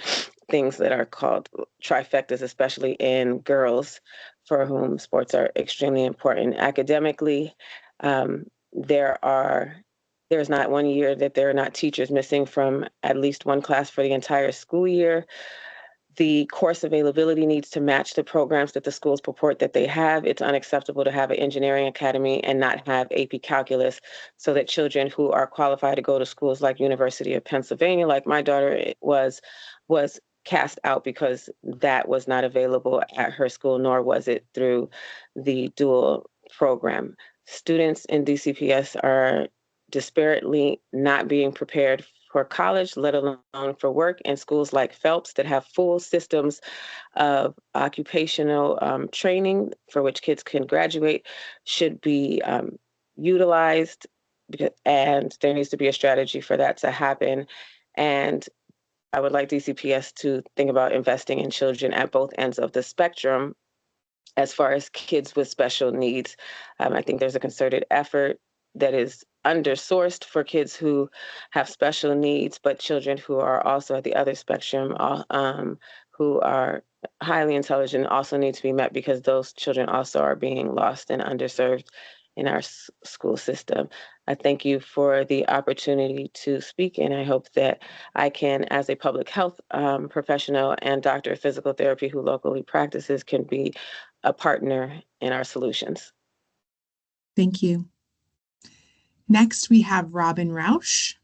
K: things that are called trifectas, especially in girls for whom sports are extremely important. Academically, there's not one year that there are not teachers missing from at least one class for the entire school year. The course availability needs to match the programs that the schools purport that they have. It's unacceptable to have an engineering academy and not have AP Calculus, so that children who are qualified to go to schools like University of Pennsylvania, like my daughter was cast out because that was not available at her school, nor was it through the dual program. Students in DCPS are disparately not being prepared for college, let alone for work, in schools like Phelps that have full systems of occupational training for which kids can graduate should be utilized, and there needs to be a strategy for that to happen. And I would like DCPS to think about investing in children at both ends of the spectrum as far as kids with special needs. I think there's a concerted effort that is undersourced for kids who have special needs, but children who are also at the other spectrum, who are highly intelligent, also need to be met, because those children also are being lost and underserved in our school system. I thank you for the opportunity to speak, and I hope that I can, as a public health professional and doctor of physical therapy who locally practices, can be a partner in our solutions.
A: Thank you. Next, we have Robin Rausch.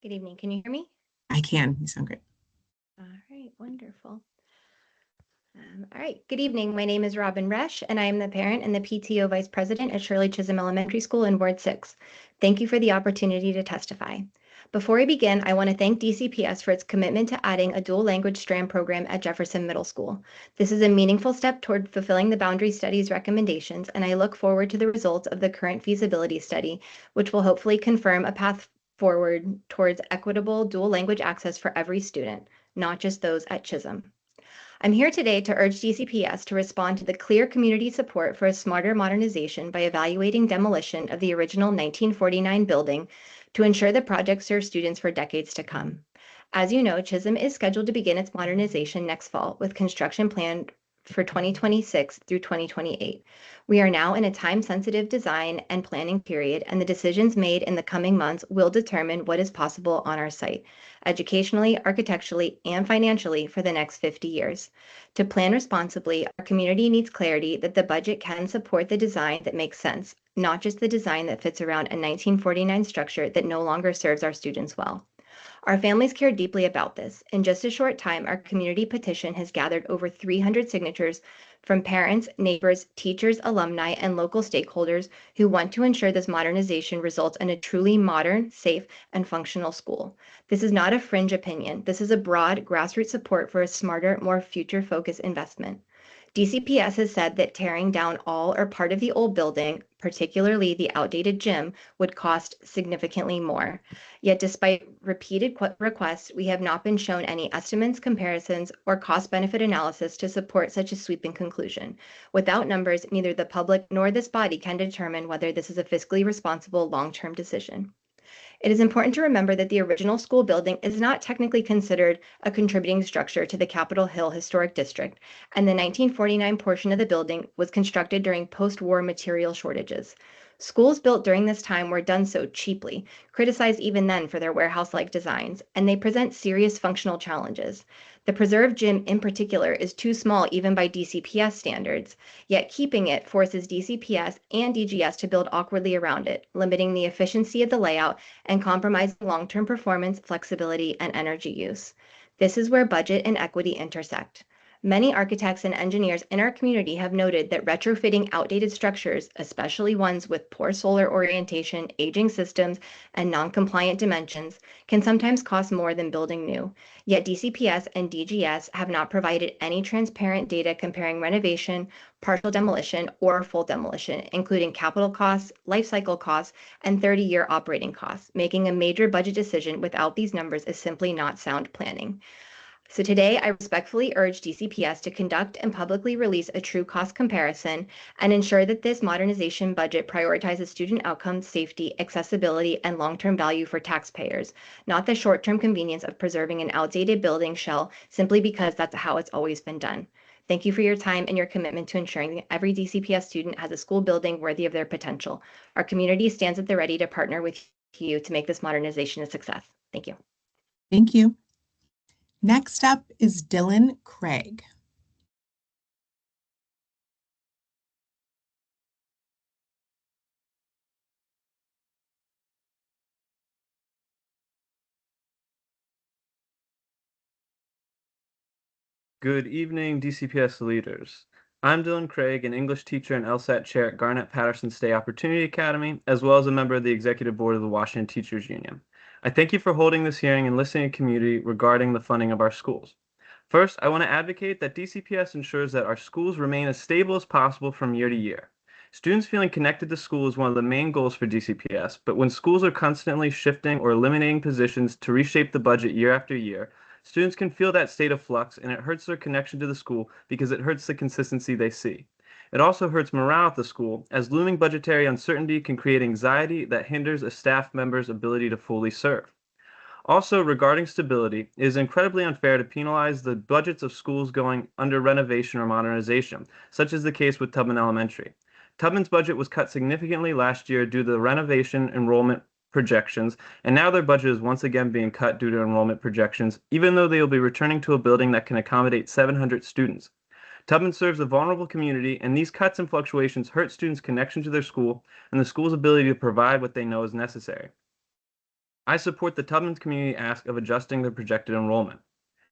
L: Good evening. Can you hear me?
A: I can. You sound great.
L: All right, wonderful. All right, good evening. My name is Robin Resch, and I am the parent and the PTO Vice President at Shirley Chisholm Elementary School in Ward 6. Thank you for the opportunity to testify. Before I begin, I want to thank DCPS for its commitment to adding a dual language strand program at Jefferson Middle School. This is a meaningful step toward fulfilling the Boundary Studies recommendations, and I look forward to the results of the current feasibility study, which will hopefully confirm a path forward towards equitable dual language access for every student, not just those at Chisholm. I'm here today to urge DCPS to respond to the clear community support for a smarter modernization by evaluating demolition of the original 1949 building to ensure the project serves students for decades to come. As you know, Chisholm is scheduled to begin its modernization next fall with construction planned for 2026 through 2028. We are now in a time-sensitive design and planning period, and the decisions made in the coming months will determine what is possible on our site, educationally, architecturally, and financially for the next 50 years. To plan responsibly, our community needs clarity that the budget can support the design that makes sense, not just the design that fits around a 1949 structure that no longer serves our students well. Our families care deeply about this. In just a short time, our community petition has gathered over 300 signatures from parents, neighbors, teachers, alumni, and local stakeholders who want to ensure this modernization results in a truly modern, safe, and functional school. This is not a fringe opinion. This is a broad, grassroots support for a smarter, more future-focused investment. DCPS has said that tearing down all or part of the old building, particularly the outdated gym, would cost significantly more. Yet despite repeated requests, we have not been shown any estimates, comparisons, or cost-benefit analysis to support such a sweeping conclusion. Without numbers, neither the public nor this body can determine whether this is a fiscally responsible long-term decision. It is important to remember that the original school building is not technically considered a contributing structure to the Capitol Hill Historic District, and the 1949 portion of the building was constructed during post-war material shortages. Schools built during this time were done so cheaply, criticized even then for their warehouse-like designs, and they present serious functional challenges. The preserved gym in particular is too small even by DCPS standards, yet keeping it forces DCPS and DGS to build awkwardly around it, limiting the efficiency of the layout and compromising long-term performance, flexibility, and energy use. This is where budget and equity intersect. Many architects and engineers in our community have noted that retrofitting outdated structures, especially ones with poor solar orientation, aging systems, and non-compliant dimensions, can sometimes cost more than building new. Yet DCPS and DGS have not provided any transparent data comparing renovation, partial demolition, or full demolition, including capital costs, life cycle costs, and 30-year operating costs. Making a major budget decision without these numbers is simply not sound planning. So today, I respectfully urge DCPS to conduct and publicly release a true cost comparison and ensure that this modernization budget prioritizes student outcomes, safety, accessibility, and long-term value for taxpayers, not the short-term convenience of preserving an outdated building shell simply because that's how it's always been done. Thank you for your time and your commitment to ensuring that every DCPS student has a school building worthy of their potential. Our community stands at the ready to partner with you to make this modernization a success. Thank you.
A: Thank you. Next up is Dylan Craig.
M: Good evening, DCPS leaders. I'm Dylan Craig, an English teacher and LSAT chair at Garnett-Patterson State Opportunity Academy, as well as a member of the Executive Board of the Washington Teachers Union. I thank you for holding this hearing and listening to community regarding the funding of our schools. First, I want to advocate that DCPS ensures that our schools remain as stable as possible from year to year. Students feeling connected to school is one of the main goals for DCPS, but when schools are constantly shifting or eliminating positions to reshape the budget year after year, students can feel that state of flux, and it hurts their connection to the school because it hurts the consistency they see. It also hurts morale at the school, as looming budgetary uncertainty can create anxiety that hinders a staff member's ability to fully serve. Also, regarding stability, it is incredibly unfair to penalize the budgets of schools going under renovation or modernization, such as the case with Tubman Elementary. Tubman's budget was cut significantly last year due to the renovation enrollment projections, and now their budget is once again being cut due to enrollment projections, even though they will be returning to a building that can accommodate 700 students. Tubman serves a vulnerable community, and these cuts and fluctuations hurt students' connection to their school and the school's ability to provide what they know is necessary. I support the Tubman community ask of adjusting their projected enrollment.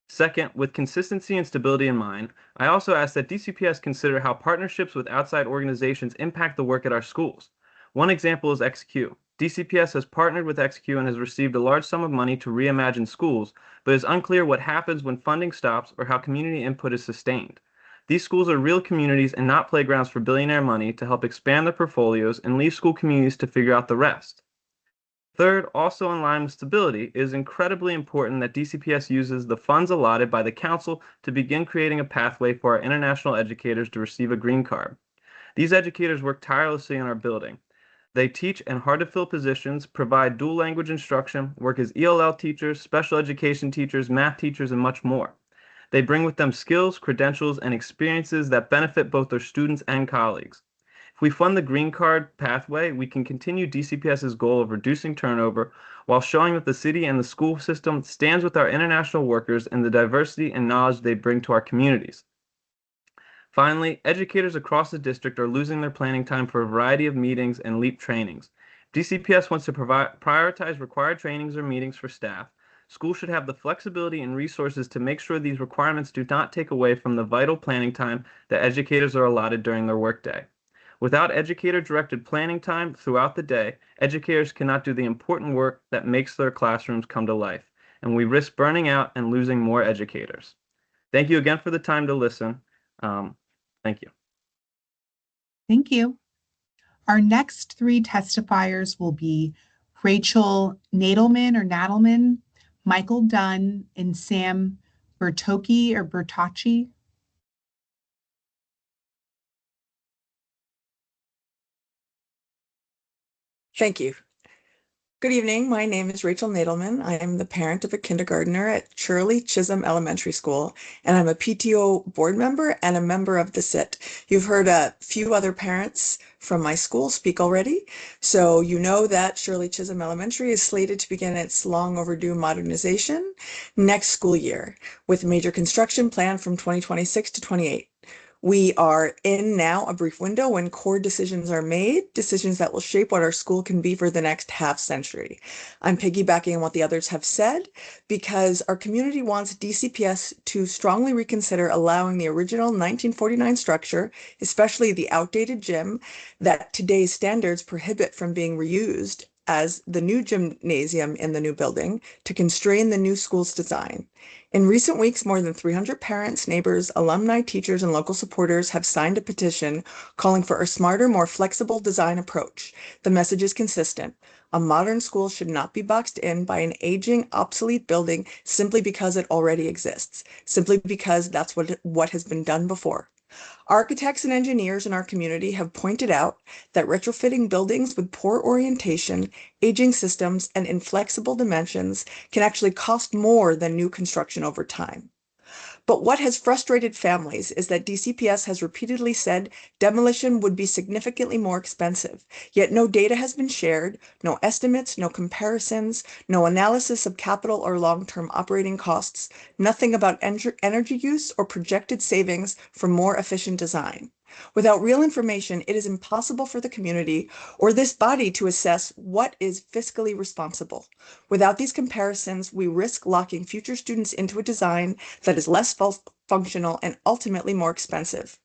M: Second, with consistency and stability in mind, I also ask that DCPS consider how partnerships with outside organizations impact the work at our schools. One example is XQ. DCPS has partnered with XQ and has received a large sum of money to reimagine schools, but it is unclear what happens when funding stops or how community input is sustained. These schools are real communities and not playgrounds for billionaire money to help expand their portfolios and leave school communities to figure out the rest. Third, also in line with stability, it is incredibly important that DCPS uses the funds allotted by the council to begin creating a pathway for our international educators to receive a green card. These educators work tirelessly in our building. They teach in hard-to-fill positions, provide dual language instruction, work as ELL teachers, special education teachers, math teachers, and much more. They bring with them skills, credentials, and experiences that benefit both their students and colleagues. If we fund the green card pathway, we can continue DCPS's goal of reducing turnover while showing that the city and the school system stands with our international workers and the diversity and knowledge they bring to our communities. Finally, educators across the district are losing their planning time for a variety of meetings and LEAP trainings. DCPS wants to prioritize required trainings or meetings for staff. Schools should have the flexibility and resources to make sure these requirements do not take away from the vital planning time that educators are allotted during their workday. Without educator-directed planning time throughout the day, educators cannot do the important work that makes their classrooms come to life, and we risk burning out and losing more educators. Thank you again for the time to listen. Thank you.
A: Thank you. Our next three testifiers will be Rachel Nadelman, Michael Dunn, and Sam Bertocci.
N: Thank you. Good evening. My name is Rachel Nadelman. I am the parent of a kindergartner at Shirley Chisholm Elementary School, and I'm a PTO board member and a member of the SIT. You've heard a few other parents from my school speak already, so you know that Shirley Chisholm Elementary is slated to begin its long overdue modernization next school year, with major construction planned from 2026 to 28. We are in now a brief window when core decisions are made, decisions that will shape what our school can be for the next half century. I'm piggybacking on what the others have said because our community wants DCPS to strongly reconsider allowing the original 1949 structure, especially the outdated gym that today's standards prohibit from being reused as the new gymnasium in the new building, to constrain the new school's design. In recent weeks, more than 300 parents, neighbors, alumni, teachers, and local supporters have signed a petition calling for a smarter, more flexible design approach. The message is consistent. A modern school should not be boxed in by an aging, obsolete building simply because it already exists, simply because that's what has been done before. Architects and engineers in our community have pointed out that retrofitting buildings with poor orientation, aging systems, and inflexible dimensions can actually cost more than new construction over time. But what has frustrated families is that DCPS has repeatedly said demolition would be significantly more expensive, yet no data has been shared, no estimates, no comparisons, no analysis of capital or long-term operating costs, nothing about energy use or projected savings for more efficient design. Without real information, it is impossible for the community or this body to assess what is fiscally responsible. Without these comparisons, we risk locking future students into a design that is less functional and ultimately more expensive.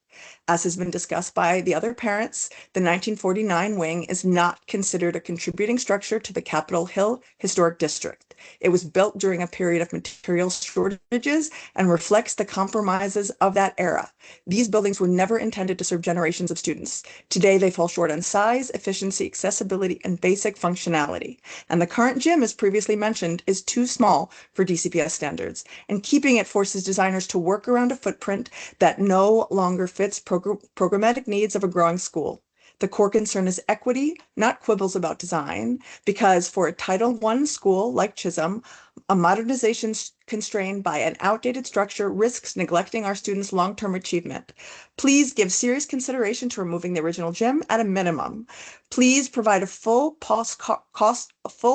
N: As has been discussed by the other parents, the 1949 wing is not considered a contributing structure to the Capitol Hill Historic District. It was built during a period of material shortages and reflects the compromises of that era. These buildings were never intended to serve generations of students. Today, they fall short on size, efficiency, accessibility, and basic functionality. And the current gym, as previously mentioned, is too small for DCPS standards. And keeping it forces designers to work around a footprint that no longer fits programmatic needs of a growing school. The core concern is equity, not quibbles about design, because for a Title I school like Chisholm, a modernization constrained by an outdated structure risks neglecting our students' long-term achievement. Please give serious consideration to removing the original gym at a minimum. Please provide a full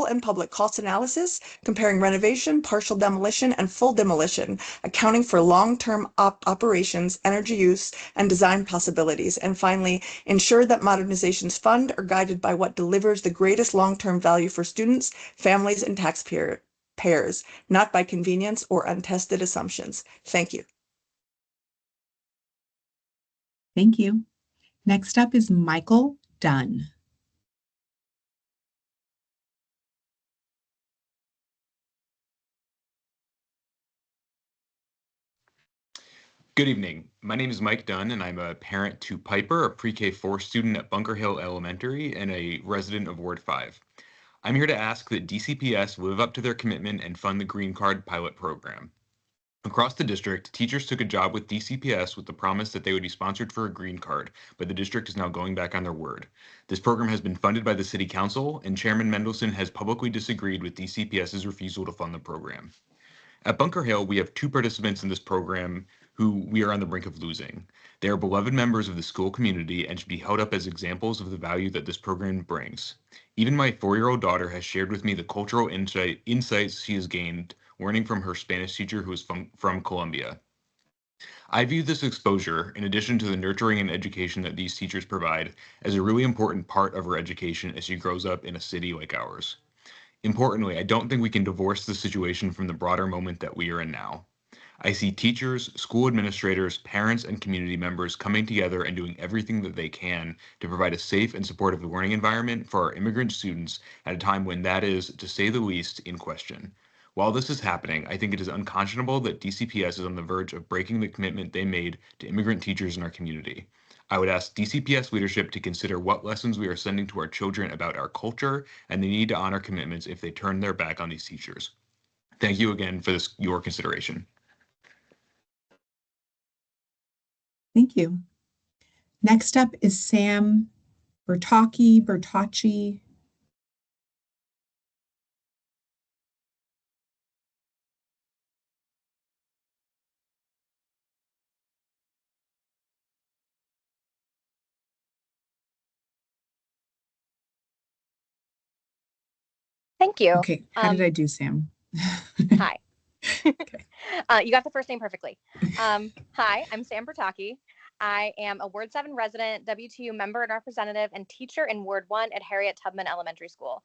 N: and public cost analysis comparing renovation, partial demolition, and full demolition, accounting for long-term operations, energy use, and design possibilities. And finally, ensure that modernizations fund are guided by what delivers the greatest long-term value for students, families, and taxpayers, not by convenience or untested assumptions. Thank you.
A: Thank you. Next up is Michael Dunn.
O: Good evening. My name is Mike Dunn, and I'm a parent to Piper, a pre-K 4 student at Bunker Hill Elementary and a resident of Ward 5. I'm here to ask that DCPS live up to their commitment and fund the Green Card pilot program. Across the district, teachers took a job with DCPS with the promise that they would be sponsored for a green card, but the district is now going back on their word. This program has been funded by the City Council, and Chairman Mendelson has publicly disagreed with DCPS's refusal to fund the program. At Bunker Hill, we have 2 participants in this program who we are on the brink of losing. They are beloved members of the school community and should be held up as examples of the value that this program brings. Even my 4-year-old daughter has shared with me the cultural insights she has gained learning from her Spanish teacher who is from Colombia. I view this exposure, in addition to the nurturing and education that these teachers provide, as a really important part of her education as she grows up in a city like ours. Importantly, I don't think we can divorce the situation from the broader moment that we are in now. I see teachers, school administrators, parents, and community members coming together and doing everything that they can to provide a safe and supportive learning environment for our immigrant students at a time when that is, to say the least, in question. While this is happening, I think it is unconscionable that DCPS is on the verge of breaking the commitment they made to immigrant teachers in our community. I would ask DCPS leadership to consider what lessons we are sending to our children about our culture and the need to honor commitments if they turn their back on these teachers. Thank you again for your consideration.
A: Thank you. Next up is Sam Bertocci.
P: Thank you.
A: Okay, how did I do, Sam?
P: Hi. You got the first name perfectly. Hi, I'm Sam Bertocci. I am a Ward 7 resident, WTU member and representative, and teacher in Ward 1 at Harriet Tubman Elementary School.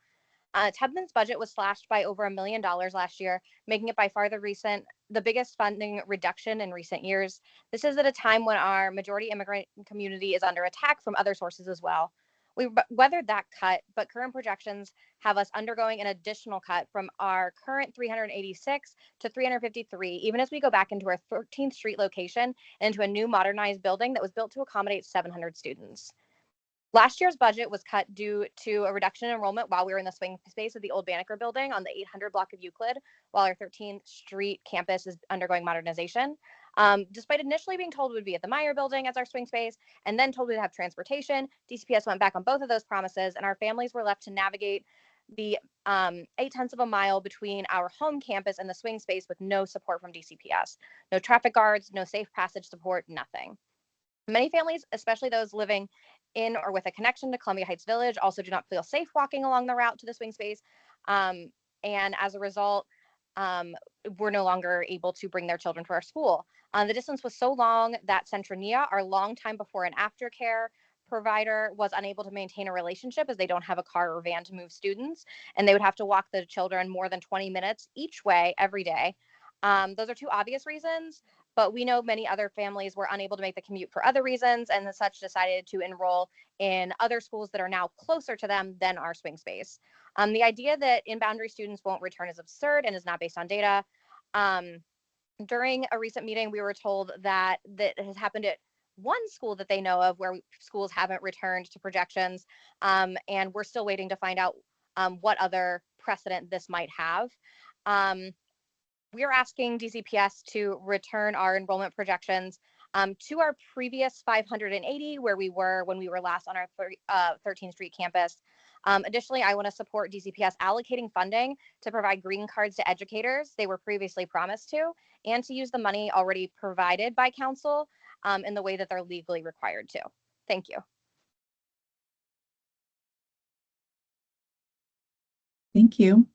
P: Tubman's budget was slashed by over $1 million last year, making it by far the biggest funding reduction in recent years. This is at a time when our majority immigrant community is under attack from other sources as well. We weathered that cut, but current projections have us undergoing an additional cut from our current 386 to 353, even as we go back into our 13th Street location and into a new modernized building that was built to accommodate 700 students. Last year's budget was cut due to a reduction in enrollment while we were in the swing space of the old Banneker building on the 800 block of Euclid, while our 13th Street campus is undergoing modernization. Despite initially being told we'd be at the Meyer building as our swing space and then told we'd have transportation, DCPS went back on both of those promises and our families were left to navigate the 0.8 of a mile between our home campus and the swing space with no support from DCPS. No traffic guards, no safe passage support, nothing. Many families, especially those living in or with a connection to Columbia Heights Village, also do not feel safe walking along the route to the swing space. And as a result, we're no longer able to bring their children to our school. The distance was so long that Centronia, our long time before and after care provider, was unable to maintain a relationship as they don't have a car or van to move students, and they would have to walk the children more than 20 minutes each way every day. Those are 2 obvious reasons, but we know many other families were unable to make the commute for other reasons and as such decided to enroll in other schools that are now closer to them than our swing space. The idea that in-boundary students won't return is absurd and is not based on data. During a recent meeting, we were told that has happened at one school that they know of where schools haven't returned to projections, and we're still waiting to find out what other precedent this might have. We are asking DCPS to return our enrollment projections to our previous 580, where we were when we were last on our 13th Street campus. Additionally, I want to support DCPS allocating funding to provide green cards to educators they were previously promised to, and to use the money already provided by council in the way that they're legally required to. Thank you.
A: Thank you.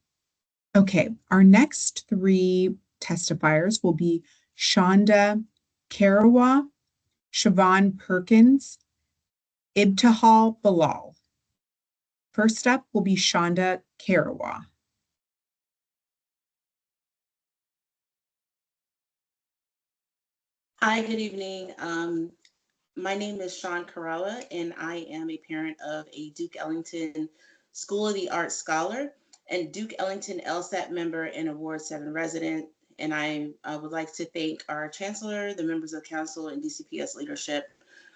A: Okay, our next 3 testifiers will be Shonda Karawa, Siobhan Perkins, Ibtihal Bilal. First up will be Shonda Karawa.
Q: Hi, good evening. My name is Sean Karawa, and I am a parent of a Duke Ellington School of the Arts scholar and Duke Ellington LSAT member and a Ward 7 resident. And I would like to thank our chancellor, the members of council, and DCPS leadership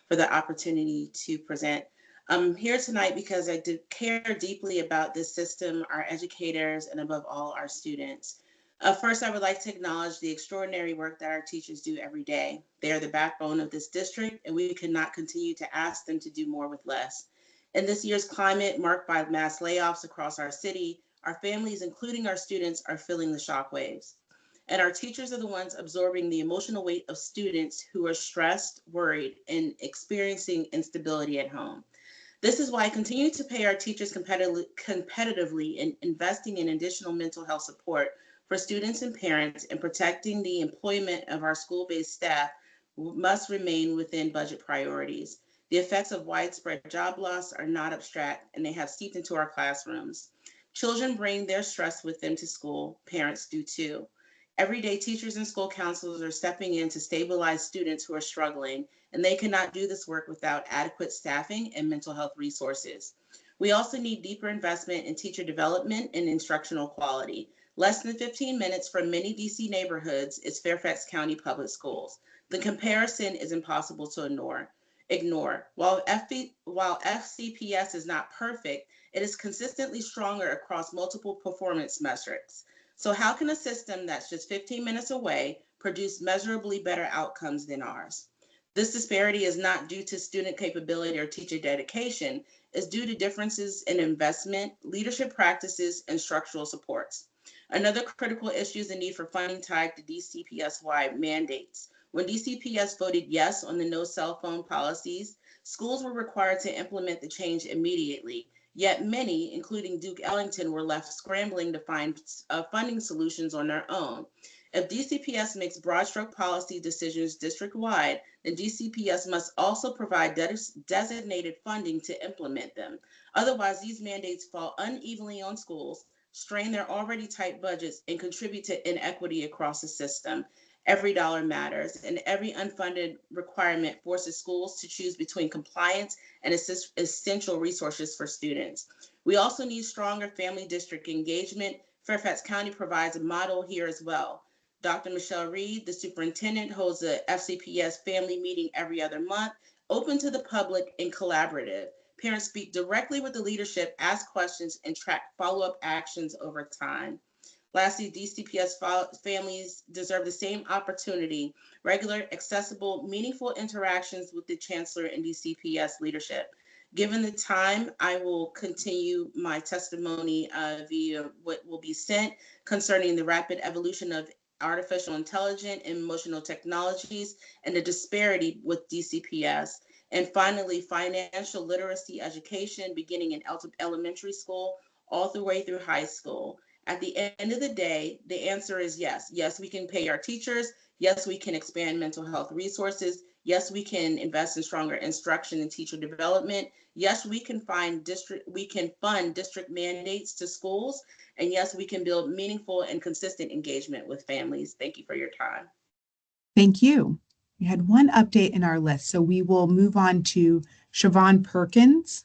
Q: for the opportunity to present. I'm here tonight because I care deeply about this system, our educators, and above all, our students. First, I would like to acknowledge the extraordinary work that our teachers do every day. They are the backbone of this district, and we cannot continue to ask them to do more with less. In this year's climate marked by mass layoffs across our city, our families, including our students, are feeling the shockwaves. And our teachers are the ones absorbing the emotional weight of students who are stressed, worried, and experiencing instability at home. This is why continuing to pay our teachers competitively and investing in additional mental health support for students and parents and protecting the employment of our school-based staff must remain within budget priorities. The effects of widespread job loss are not abstract, and they have seeped into our classrooms. Children bring their stress with them to school. Parents do too. Every day, teachers and school counselors are stepping in to stabilize students who are struggling, and they cannot do this work without adequate staffing and mental health resources. We also need deeper investment in teacher development and instructional quality. Less than 15 minutes from many DC neighborhoods is Fairfax County Public Schools. The comparison is impossible to ignore. While FCPS is not perfect, it is consistently stronger across multiple performance metrics. So how can a system that's just 15 minutes away produce measurably better outcomes than ours? This disparity is not due to student capability or teacher dedication. It's due to differences in investment, leadership practices, and structural supports. Another critical issue is the need for funding tied to DCPS-wide mandates. When DCPS voted yes on the no cell phone policies, schools were required to implement the change immediately. Yet many, including Duke Ellington, were left scrambling to find funding solutions on their own. If DCPS makes broad stroke policy decisions district-wide, then DCPS must also provide designated funding to implement them. Otherwise, these mandates fall unevenly on schools, strain their already tight budgets, and contribute to inequity across the system. Every dollar matters, and every unfunded requirement forces schools to choose between compliance and essential resources for students. We also need stronger family district engagement. Fairfax County provides a model here as well. Dr. Michelle Reed, the superintendent, holds a FCPS family meeting every other month, open to the public and collaborative. Parents speak directly with the leadership, ask questions, and track follow-up actions over time. Lastly, DCPS families deserve the same opportunity, regular, accessible, meaningful interactions with the Chancellor and DCPS leadership. Given the time, I will continue my testimony via what will be sent concerning the rapid evolution of artificial intelligence and emotional technologies and the disparity with DCPS. And finally, financial literacy education beginning in elementary school all the way through high school. At the end of the day, the answer is yes. Yes, we can pay our teachers. Yes, we can expand mental health resources. Yes, we can invest in stronger instruction and teacher development. Yes, we can fund district mandates to schools. And yes, we can build meaningful and consistent engagement with families. Thank you for your time.
A: Thank you. We had one update in our list, so we will move on to Siobhan Perkins.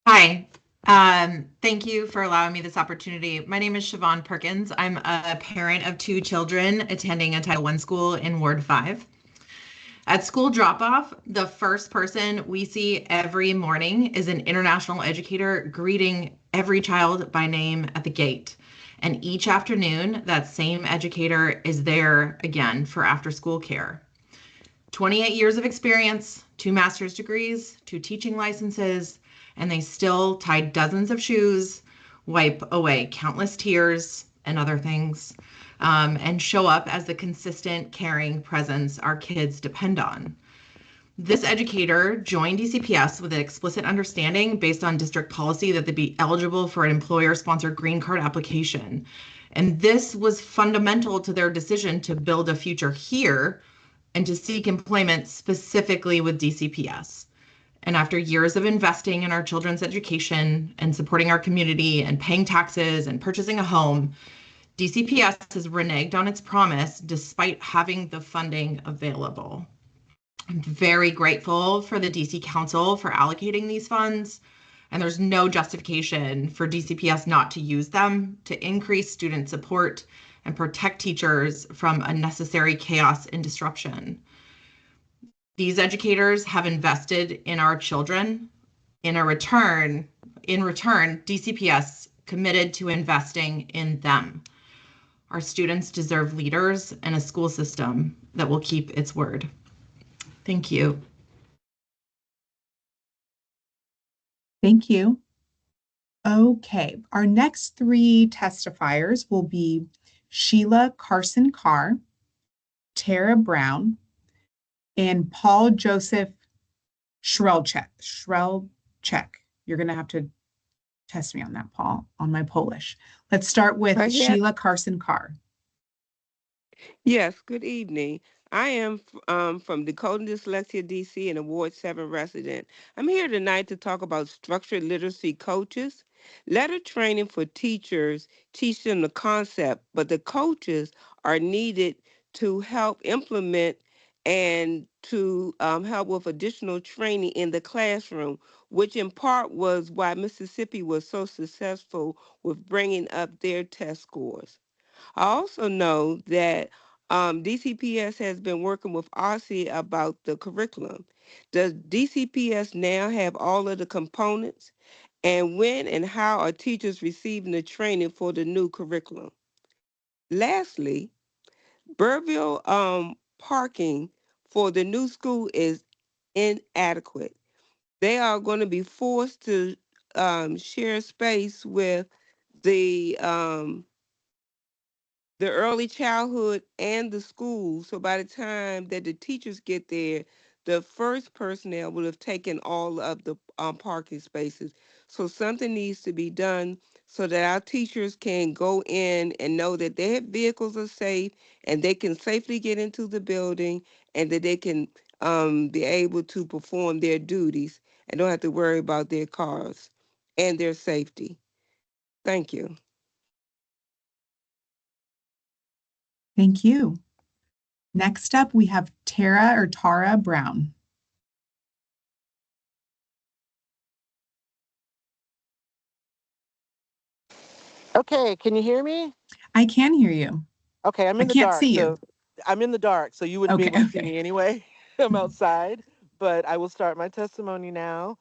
R: Hi, thank you for allowing me this opportunity. My name is Siobhan Perkins. I'm a parent of 2 children attending a Title I school in Ward 5. At school drop-off, the first person we see every morning is an international educator greeting every child by name at the gate. And each afternoon, that same educator is there again for after-school care. 28 years of experience, 2 master's degrees, 2 teaching licenses, and they still tie dozens of shoes, wipe away countless tears and other things, and show up as the consistent, caring presence our kids depend on. This educator joined DCPS with an explicit understanding based on district policy that they'd be eligible for an employer-sponsored green card application. And this was fundamental to their decision to build a future here and to seek employment specifically with DCPS. And after years of investing in our children's education and supporting our community and paying taxes and purchasing a home, DCPS has reneged on its promise despite having the funding available. I'm very grateful for the DC Council for allocating these funds, and there's no justification for DCPS not to use them to increase student support and protect teachers from unnecessary chaos and disruption. These educators have invested in our children. In return, DCPS committed to investing in them. Our students deserve leaders and a school system that will keep its word. Thank you.
A: Thank you. Okay, our next three testifiers will be Sheila Carson Carr, Tara Brown, and Paul Joseph Shrelchek. You're going to have to test me on that, Paul, on my Polish. Let's start with Sheila Carson Carr.
S: Yes, good evening. I am from Decoding Dyslexia DC and a Ward 7 resident. I'm here tonight to talk about structured literacy coaches. Letter training for teachers teach them the concept, but the coaches are needed to help implement and to help with additional training in the classroom, which in part was why Mississippi was so successful with bringing up their test scores. I also know that DCPS has been working with RC about the curriculum. Does DCPS now have all of the components? And when and how are teachers receiving the training for the new curriculum? Lastly, Burville parking for the new school is inadequate. They are going to be forced to share space with the early childhood and the school. So by the time that the teachers get there, the first personnel will have taken all of the parking spaces. So something needs to be done so that our teachers can go in and know that their vehicles are safe and they can safely get into the building and that they can be able to perform their duties and don't have to worry about their cars and their safety. Thank you.
A: Thank you. Next up, we have Tara Brown.
T: Okay, can you hear me?
A: I can hear you.
T: Okay, I'm in the
A: can't
T: dark,
A: see you.
T: so I'm in the dark, so you wouldn't be able to see me anyway. I'm outside, but I will start my testimony now.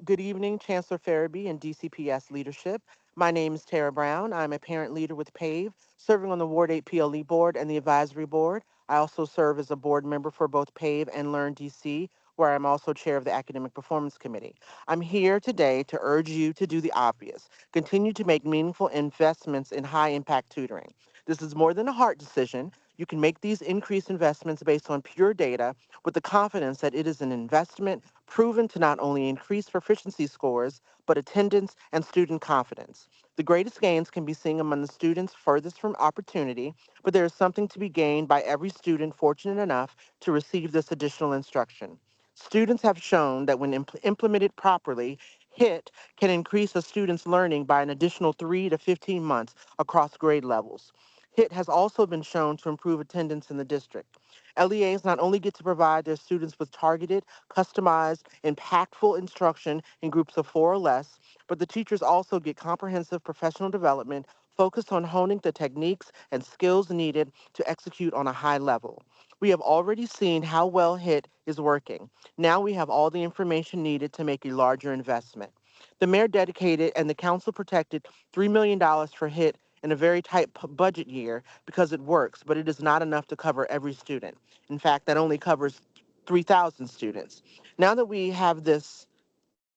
T: Good evening, Chancellor Farabee and DCPS leadership. My name is Tara Brown. I'm a parent leader with PAVE, serving on the Ward 8 PLE board and the advisory board. I also serve as a board member for both PAVE and Learn DC, where I'm also chair of the Academic Performance Committee. I'm here today to urge you to do the obvious. Continue to make meaningful investments in high impact tutoring. This is more than a hard decision. You can make these increased investments based on pure data with the confidence that it is an investment proven to not only increase proficiency scores, but attendance and student confidence. The greatest gains can be seen among the students furthest from opportunity, but there is something to be gained by every student fortunate enough to receive this additional instruction. Students have shown that when implemented properly, HIT can increase a student's learning by an additional 3 to 15 months across grade levels. HIT has also been shown to improve attendance in the district. LEAs not only get to provide their students with targeted, customized, impactful instruction in groups of 4 or less, but the teachers also get comprehensive professional development focused on honing the techniques and skills needed to execute on a high level. We have already seen how well HIT is working. Now we have all the information needed to make a larger investment. The mayor dedicated and the council protected $3 million for HIT in a very tight budget year because it works, but it is not enough to cover every student. In fact, that only covers 3,000 students. Now that we have this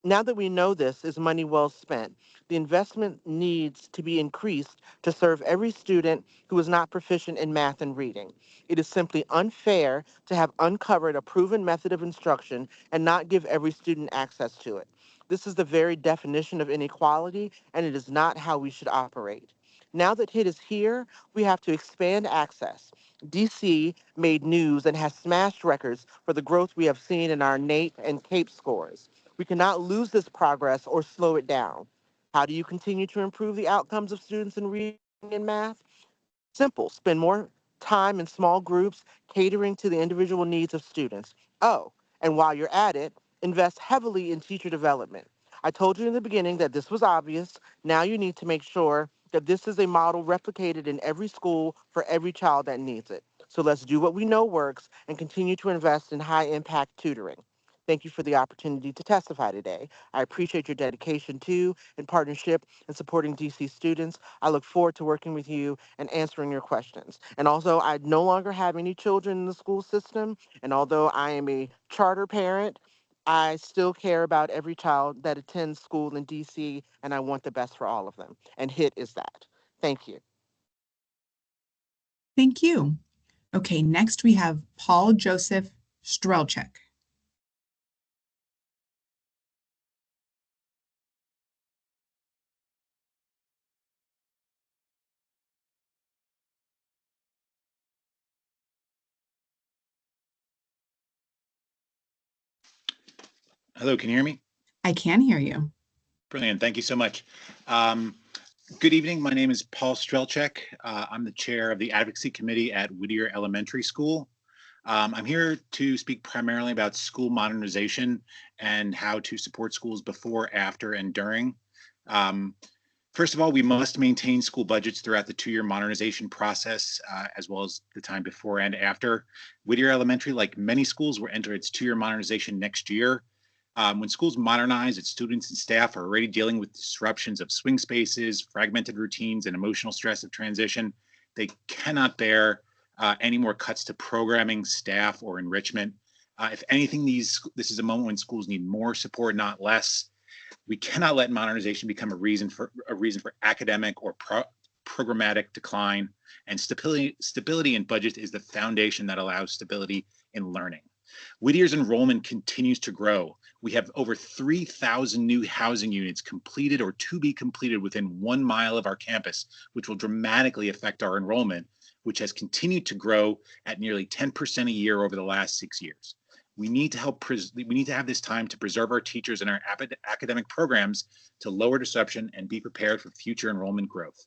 T: Now that we know this is money well spent, the investment needs to be increased to serve every student who is not proficient in math and reading. It is simply unfair to have uncovered a proven method of instruction and not give every student access to it. This is the very definition of inequality, and it is not how we should operate. Now that HIT is here, we have to expand access. DC made news and has smashed records for the growth we have seen in our NAEP and CAPE scores. We cannot lose this progress or slow it down. How do you continue to improve the outcomes of students in reading and math? Simple, spend more time in small groups, catering to the individual needs of students. Oh, and while you're at it, invest heavily in teacher development. I told you in the beginning that this was obvious. Now you need to make sure that this is a model replicated in every school for every child that needs it. So let's do what we know works and continue to invest in high impact tutoring. Thank you for the opportunity to testify today. I appreciate your dedication to and partnership in supporting DC students. I look forward to working with you and answering your questions. And also, I no longer have any children in the school system. And although I am a charter parent, I still care about every child that attends school in DC, and I want the best for all of them. And HIT is that. Thank you.
A: Thank you. Okay, next we have Paul Joseph Strelchek.
B: Hello, can you hear me?
A: I can hear you.
B: Brilliant. Thank you so much. Good evening. My name is Paul Strelchek. I'm the chair of the advocacy committee at Whittier Elementary School. I'm here to speak primarily about school modernization and how to support schools before, after, and during. First of all, we must maintain school budgets throughout the two-year modernization process, as well as the time before and after. Whittier Elementary, like many schools, will enter its two-year modernization next year. When schools modernize, its students and staff are already dealing with disruptions of swing spaces, fragmented routines, and emotional stress of transition. They cannot bear any more cuts to programming, staff, or enrichment. If anything, this is a moment when schools need more support, not less. We cannot let modernization become a reason for academic or programmatic decline. And stability in budget is the foundation that allows stability in learning. Whittier's enrollment continues to grow. We have over 3,000 new housing units completed or to be completed within 1 mile of our campus, which will dramatically affect our enrollment, which has continued to grow at nearly 10% a year over the last 6 years. We need to have this time to preserve our teachers and our academic programs to lower disruption and be prepared for future enrollment growth.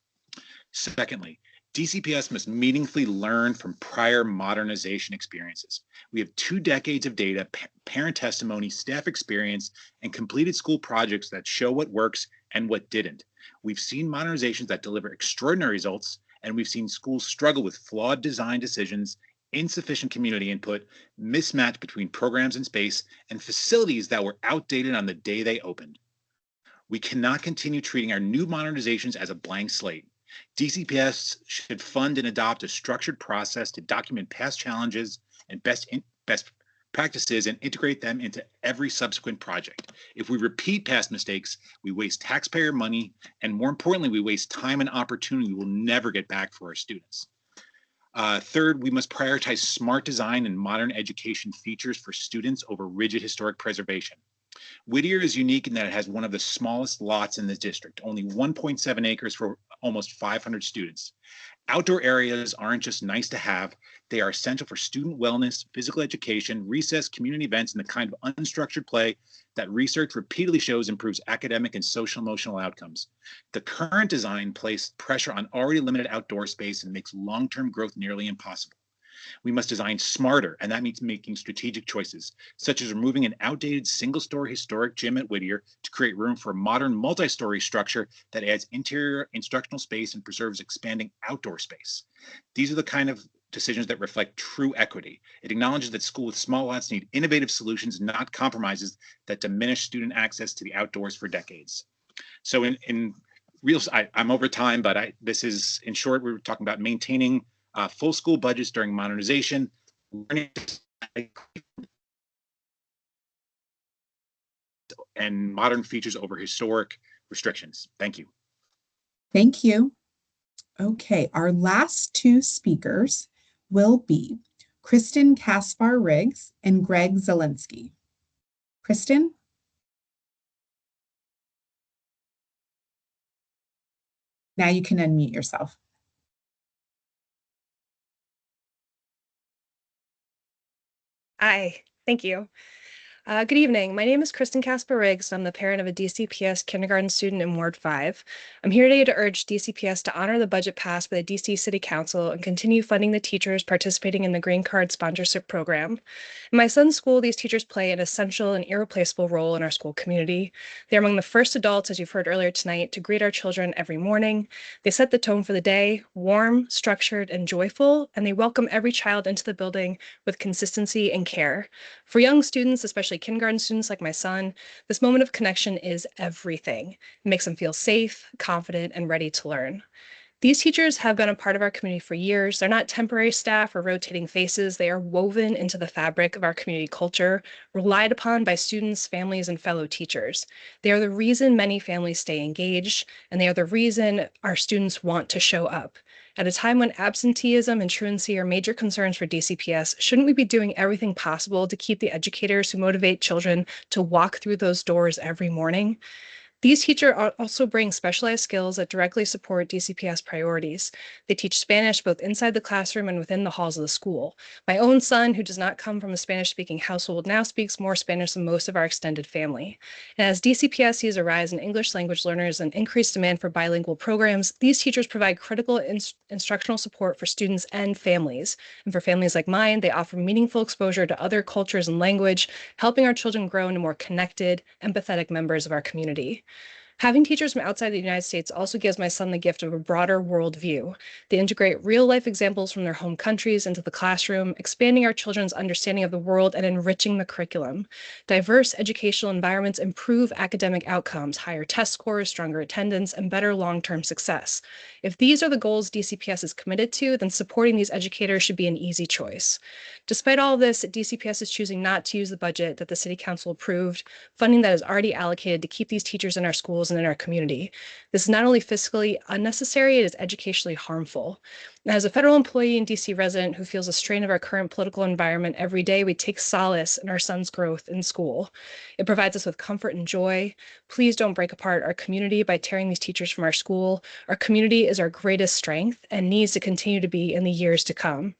B: Secondly, DCPS must meaningfully learn from prior modernization experiences. We have 2 decades of data, parent testimony, staff experience, and completed school projects that show what works and what didn't. We've seen modernizations that deliver extraordinary results, and we've seen schools struggle with flawed design decisions, insufficient community input, mismatch between programs and space, and facilities that were outdated on the day they opened. We cannot continue treating our new modernizations as a blank slate. DCPS should fund and adopt a structured process to document past challenges and best practices and integrate them into every subsequent project. If we repeat past mistakes, we waste taxpayer money, and more importantly, we waste time and opportunity we will never get back for our students. Third, we must prioritize smart design and modern education features for students over rigid historic preservation. Whittier is unique in that it has one of the smallest lots in the district, only 1.7 acres for almost 500 students. Outdoor areas aren't just nice to have, they are essential for student wellness, physical education, recess, community events, and the kind of unstructured play that research repeatedly shows improves academic and social emotional outcomes. The current design places pressure on already limited outdoor space and makes long-term growth nearly impossible. We must design smarter, and that means making strategic choices, such as removing an outdated single-story historic gym at Whittier to create room for a modern multi-story structure that adds interior instructional space and preserves expanding outdoor space. These are the kind of decisions that reflect true equity. It acknowledges that schools with small lots need innovative solutions, not compromises that diminish student access to the outdoors for decades. So I'm over time, but this is, in short, we're talking about maintaining full school budgets during modernization, and modern features over historic restrictions. Thank you.
A: Thank you. Okay, our last 2 speakers will be Kristen Kaspar-Riggs and Greg Zielinski. Kristen? Now you can unmute yourself.
U: Hi, thank you.
C: Good evening. My name is Kristen Casper-Riggs. I'm the parent of a DCPS kindergarten student in Ward 5. I'm here today to urge DCPS to honor the budget passed by the DC City Council and continue funding the teachers participating in the Green Card sponsorship program. In my son's school, these teachers play an essential and irreplaceable role in our school community. They're among the first adults, as you've heard earlier tonight, to greet our children every morning. They set the tone for the day, warm, structured, and joyful, and they welcome every child into the building with consistency and care. For young students, especially kindergarten students like my son, this moment of connection is everything. It makes them feel safe, confident, and ready to learn. These teachers have been a part of our community for years. They're not temporary staff or rotating faces. They are woven into the fabric of our community culture, relied upon by students, families, and fellow teachers. They are the reason many families stay engaged, and they are the reason our students want to show up. At a time when absenteeism and truancy are major concerns for DCPS, shouldn't we be doing everything possible to keep the educators who motivate children to walk through those doors every morning? These teachers also bring specialized skills that directly support DCPS priorities. They teach Spanish both inside the classroom and within the halls of the school. My own son, who does not come from a Spanish-speaking household, now speaks more Spanish than most of our extended family. And as DCPS sees a rise in English language learners and increased demand for bilingual programs, these teachers provide critical instructional support for students and families. And for families like mine, they offer meaningful exposure to other cultures and language, helping our children grow into more connected, empathetic members of our community. Having teachers from outside the United States also gives my son the gift of a broader worldview. They integrate real-life examples from their home countries into the classroom, expanding our children's understanding of the world and enriching the curriculum. Diverse educational environments improve academic outcomes, higher test scores, stronger attendance, and better long-term success. If these are the goals DCPS is committed to, then supporting these educators should be an easy choice. Despite all of this, DCPS is choosing not to use the budget that the City Council approved, funding that is already allocated to keep these teachers in our schools and in our community. This is not only fiscally unnecessary, it is educationally harmful. As a federal employee and DC resident who feels the strain of our current political environment every day, we take solace in our son's growth in school. It provides us with comfort and joy. Please don't break apart our community by tearing these teachers from our school. Our community is our greatest strength and needs to continue to be in the years to come.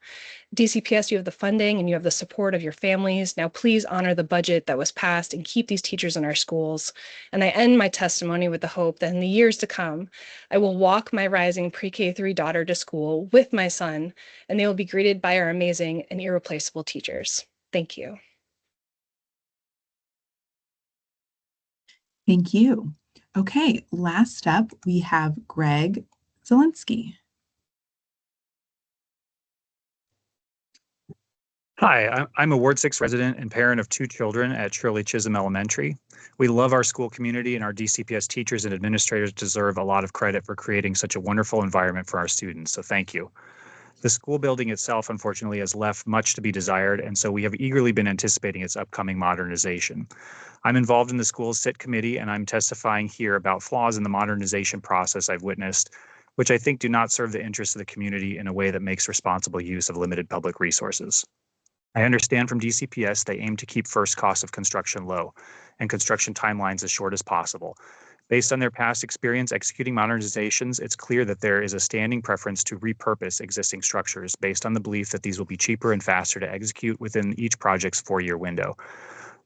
C: DCPS, you have the funding and you have the support of your families. Now, please honor the budget that was passed and keep these teachers in our schools. And I end my testimony with the hope that in the years to come, I will walk my rising pre-K3 daughter to school with my son, and they will be greeted by our amazing and irreplaceable teachers. Thank you.
A: Thank you. Okay, last up, we have Greg Zielinski.
U: Hi, I'm a Ward 6 resident and parent of 2 children at Shirley Chisholm Elementary. We love our school community, and our DCPS teachers and administrators deserve a lot of credit for creating such a wonderful environment for our students, so thank you. The school building itself, unfortunately, has left much to be desired, and so we have eagerly been anticipating its upcoming modernization. I'm involved in the school's SIT committee, and I'm testifying here about flaws in the modernization process I've witnessed, which I think do not serve the interests of the community in a way that makes responsible use of limited public resources. I understand from DCPS they aim to keep first costs of construction low and construction timelines as short as possible. Based on their past experience executing modernizations, it's clear that there is a standing preference to repurpose existing structures based on the belief that these will be cheaper and faster to execute within each project's 4-year window.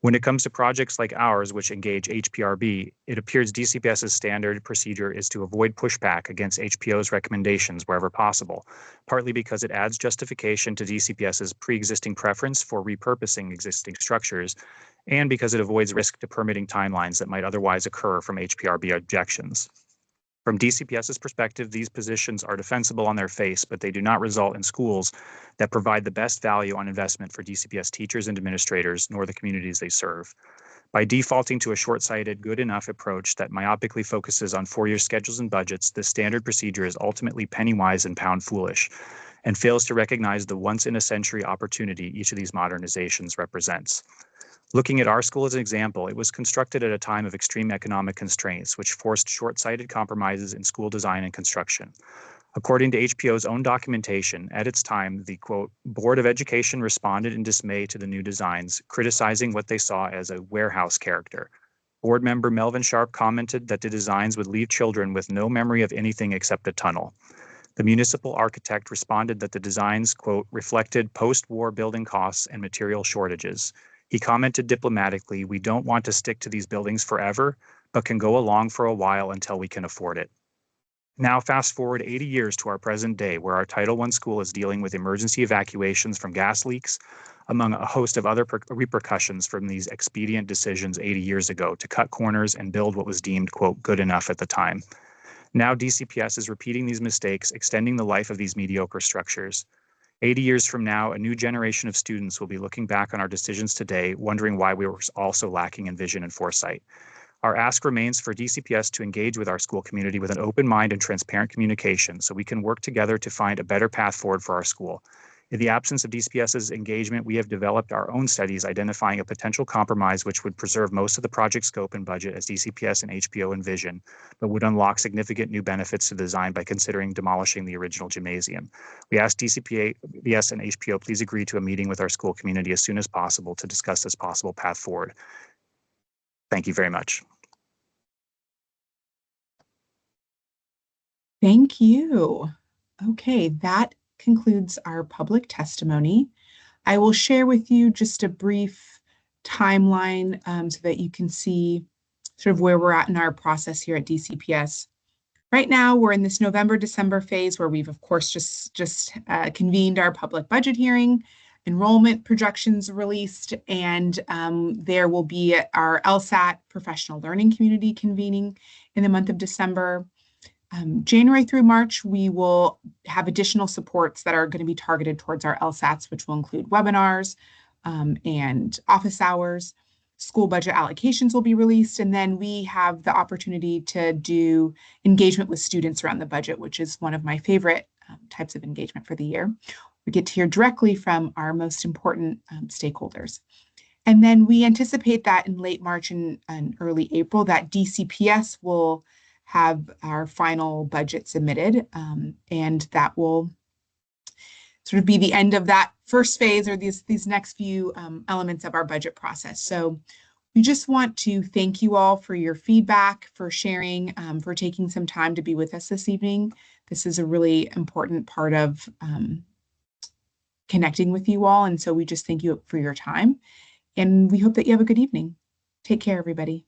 U: When it comes to projects like ours, which engage HPRB, it appears DCPS's standard procedure is to avoid pushback against HPO's recommendations wherever possible, partly because it adds justification to DCPS's pre-existing preference for repurposing existing structures, and because it avoids risk to permitting timelines that might otherwise occur from HPRB objections. From DCPS's perspective, these positions are defensible on their face, but they do not result in schools that provide the best value on investment for DCPS teachers and administrators, nor the communities they serve. By defaulting to a short-sighted, good enough approach that myopically focuses on 4-year schedules and budgets, this standard procedure is ultimately penny-wise and pound-foolish, and fails to recognize the once-in-a-century opportunity each of these modernizations represents. Looking at our school as an example, it was constructed at a time of extreme economic constraints, which forced short-sighted compromises in school design and construction. According to HPO's own documentation, at its time, the, quote, Board of Education responded in dismay to the new designs, criticizing what they saw as a warehouse character. Board member Melvin Sharp commented that the designs would leave children with no memory of anything except a tunnel. The municipal architect responded that the designs, quote, reflected post-war building costs and material shortages. He commented diplomatically, "We don't want to stick to these buildings forever, but can go along for a while until we can afford it." Now, fast forward 80 years to our present day, where our Title I school is dealing with emergency evacuations from gas leaks, among a host of other repercussions from these expedient decisions 80 years ago to cut corners and build what was deemed, quote, good enough at the time. Now DCPS is repeating these mistakes, extending the life of these mediocre structures. 80 years from now, a new generation of students will be looking back on our decisions today, wondering why we were also lacking in vision and foresight. Our ask remains for DCPS to engage with our school community with an open mind and transparent communication so we can work together to find a better path forward for our school. In the absence of DCPS's engagement, we have developed our own studies identifying a potential compromise which would preserve most of the project scope and budget as DCPS and HPO envision, but would unlock significant new benefits to the design by considering demolishing the original gymnasium. We ask DCPS and HPO please agree to a meeting with our school community as soon as possible to discuss this possible path forward. Thank you very much.
A: Thank you. Okay, that concludes our public testimony. I will share with you just a brief timeline so that you can see sort of where we're at in our process here at DCPS. Right now, we're in this November-December phase where we've, of course, just convened our public budget hearing, enrollment projections released, and there will be our LSAT professional learning community convening in the month of December. January through March, we will have additional supports that are going to be targeted towards our LSATs, which will include webinars and office hours. School budget allocations will be released, and then we have the opportunity to do engagement with students around the budget, which is one of my favorite types of engagement for the year. We get to hear directly from our most important stakeholders. And then we anticipate that in late March and early April that DCPS will have our final budget submitted, and that will sort of be the end of that first phase or these next few elements of our budget process. So we just want to thank you all for your feedback, for sharing, for taking some time to be with us this evening. This is a really important part of connecting with you all, and so we just thank you for your time, and we hope that you have a good evening. Take care, everybody.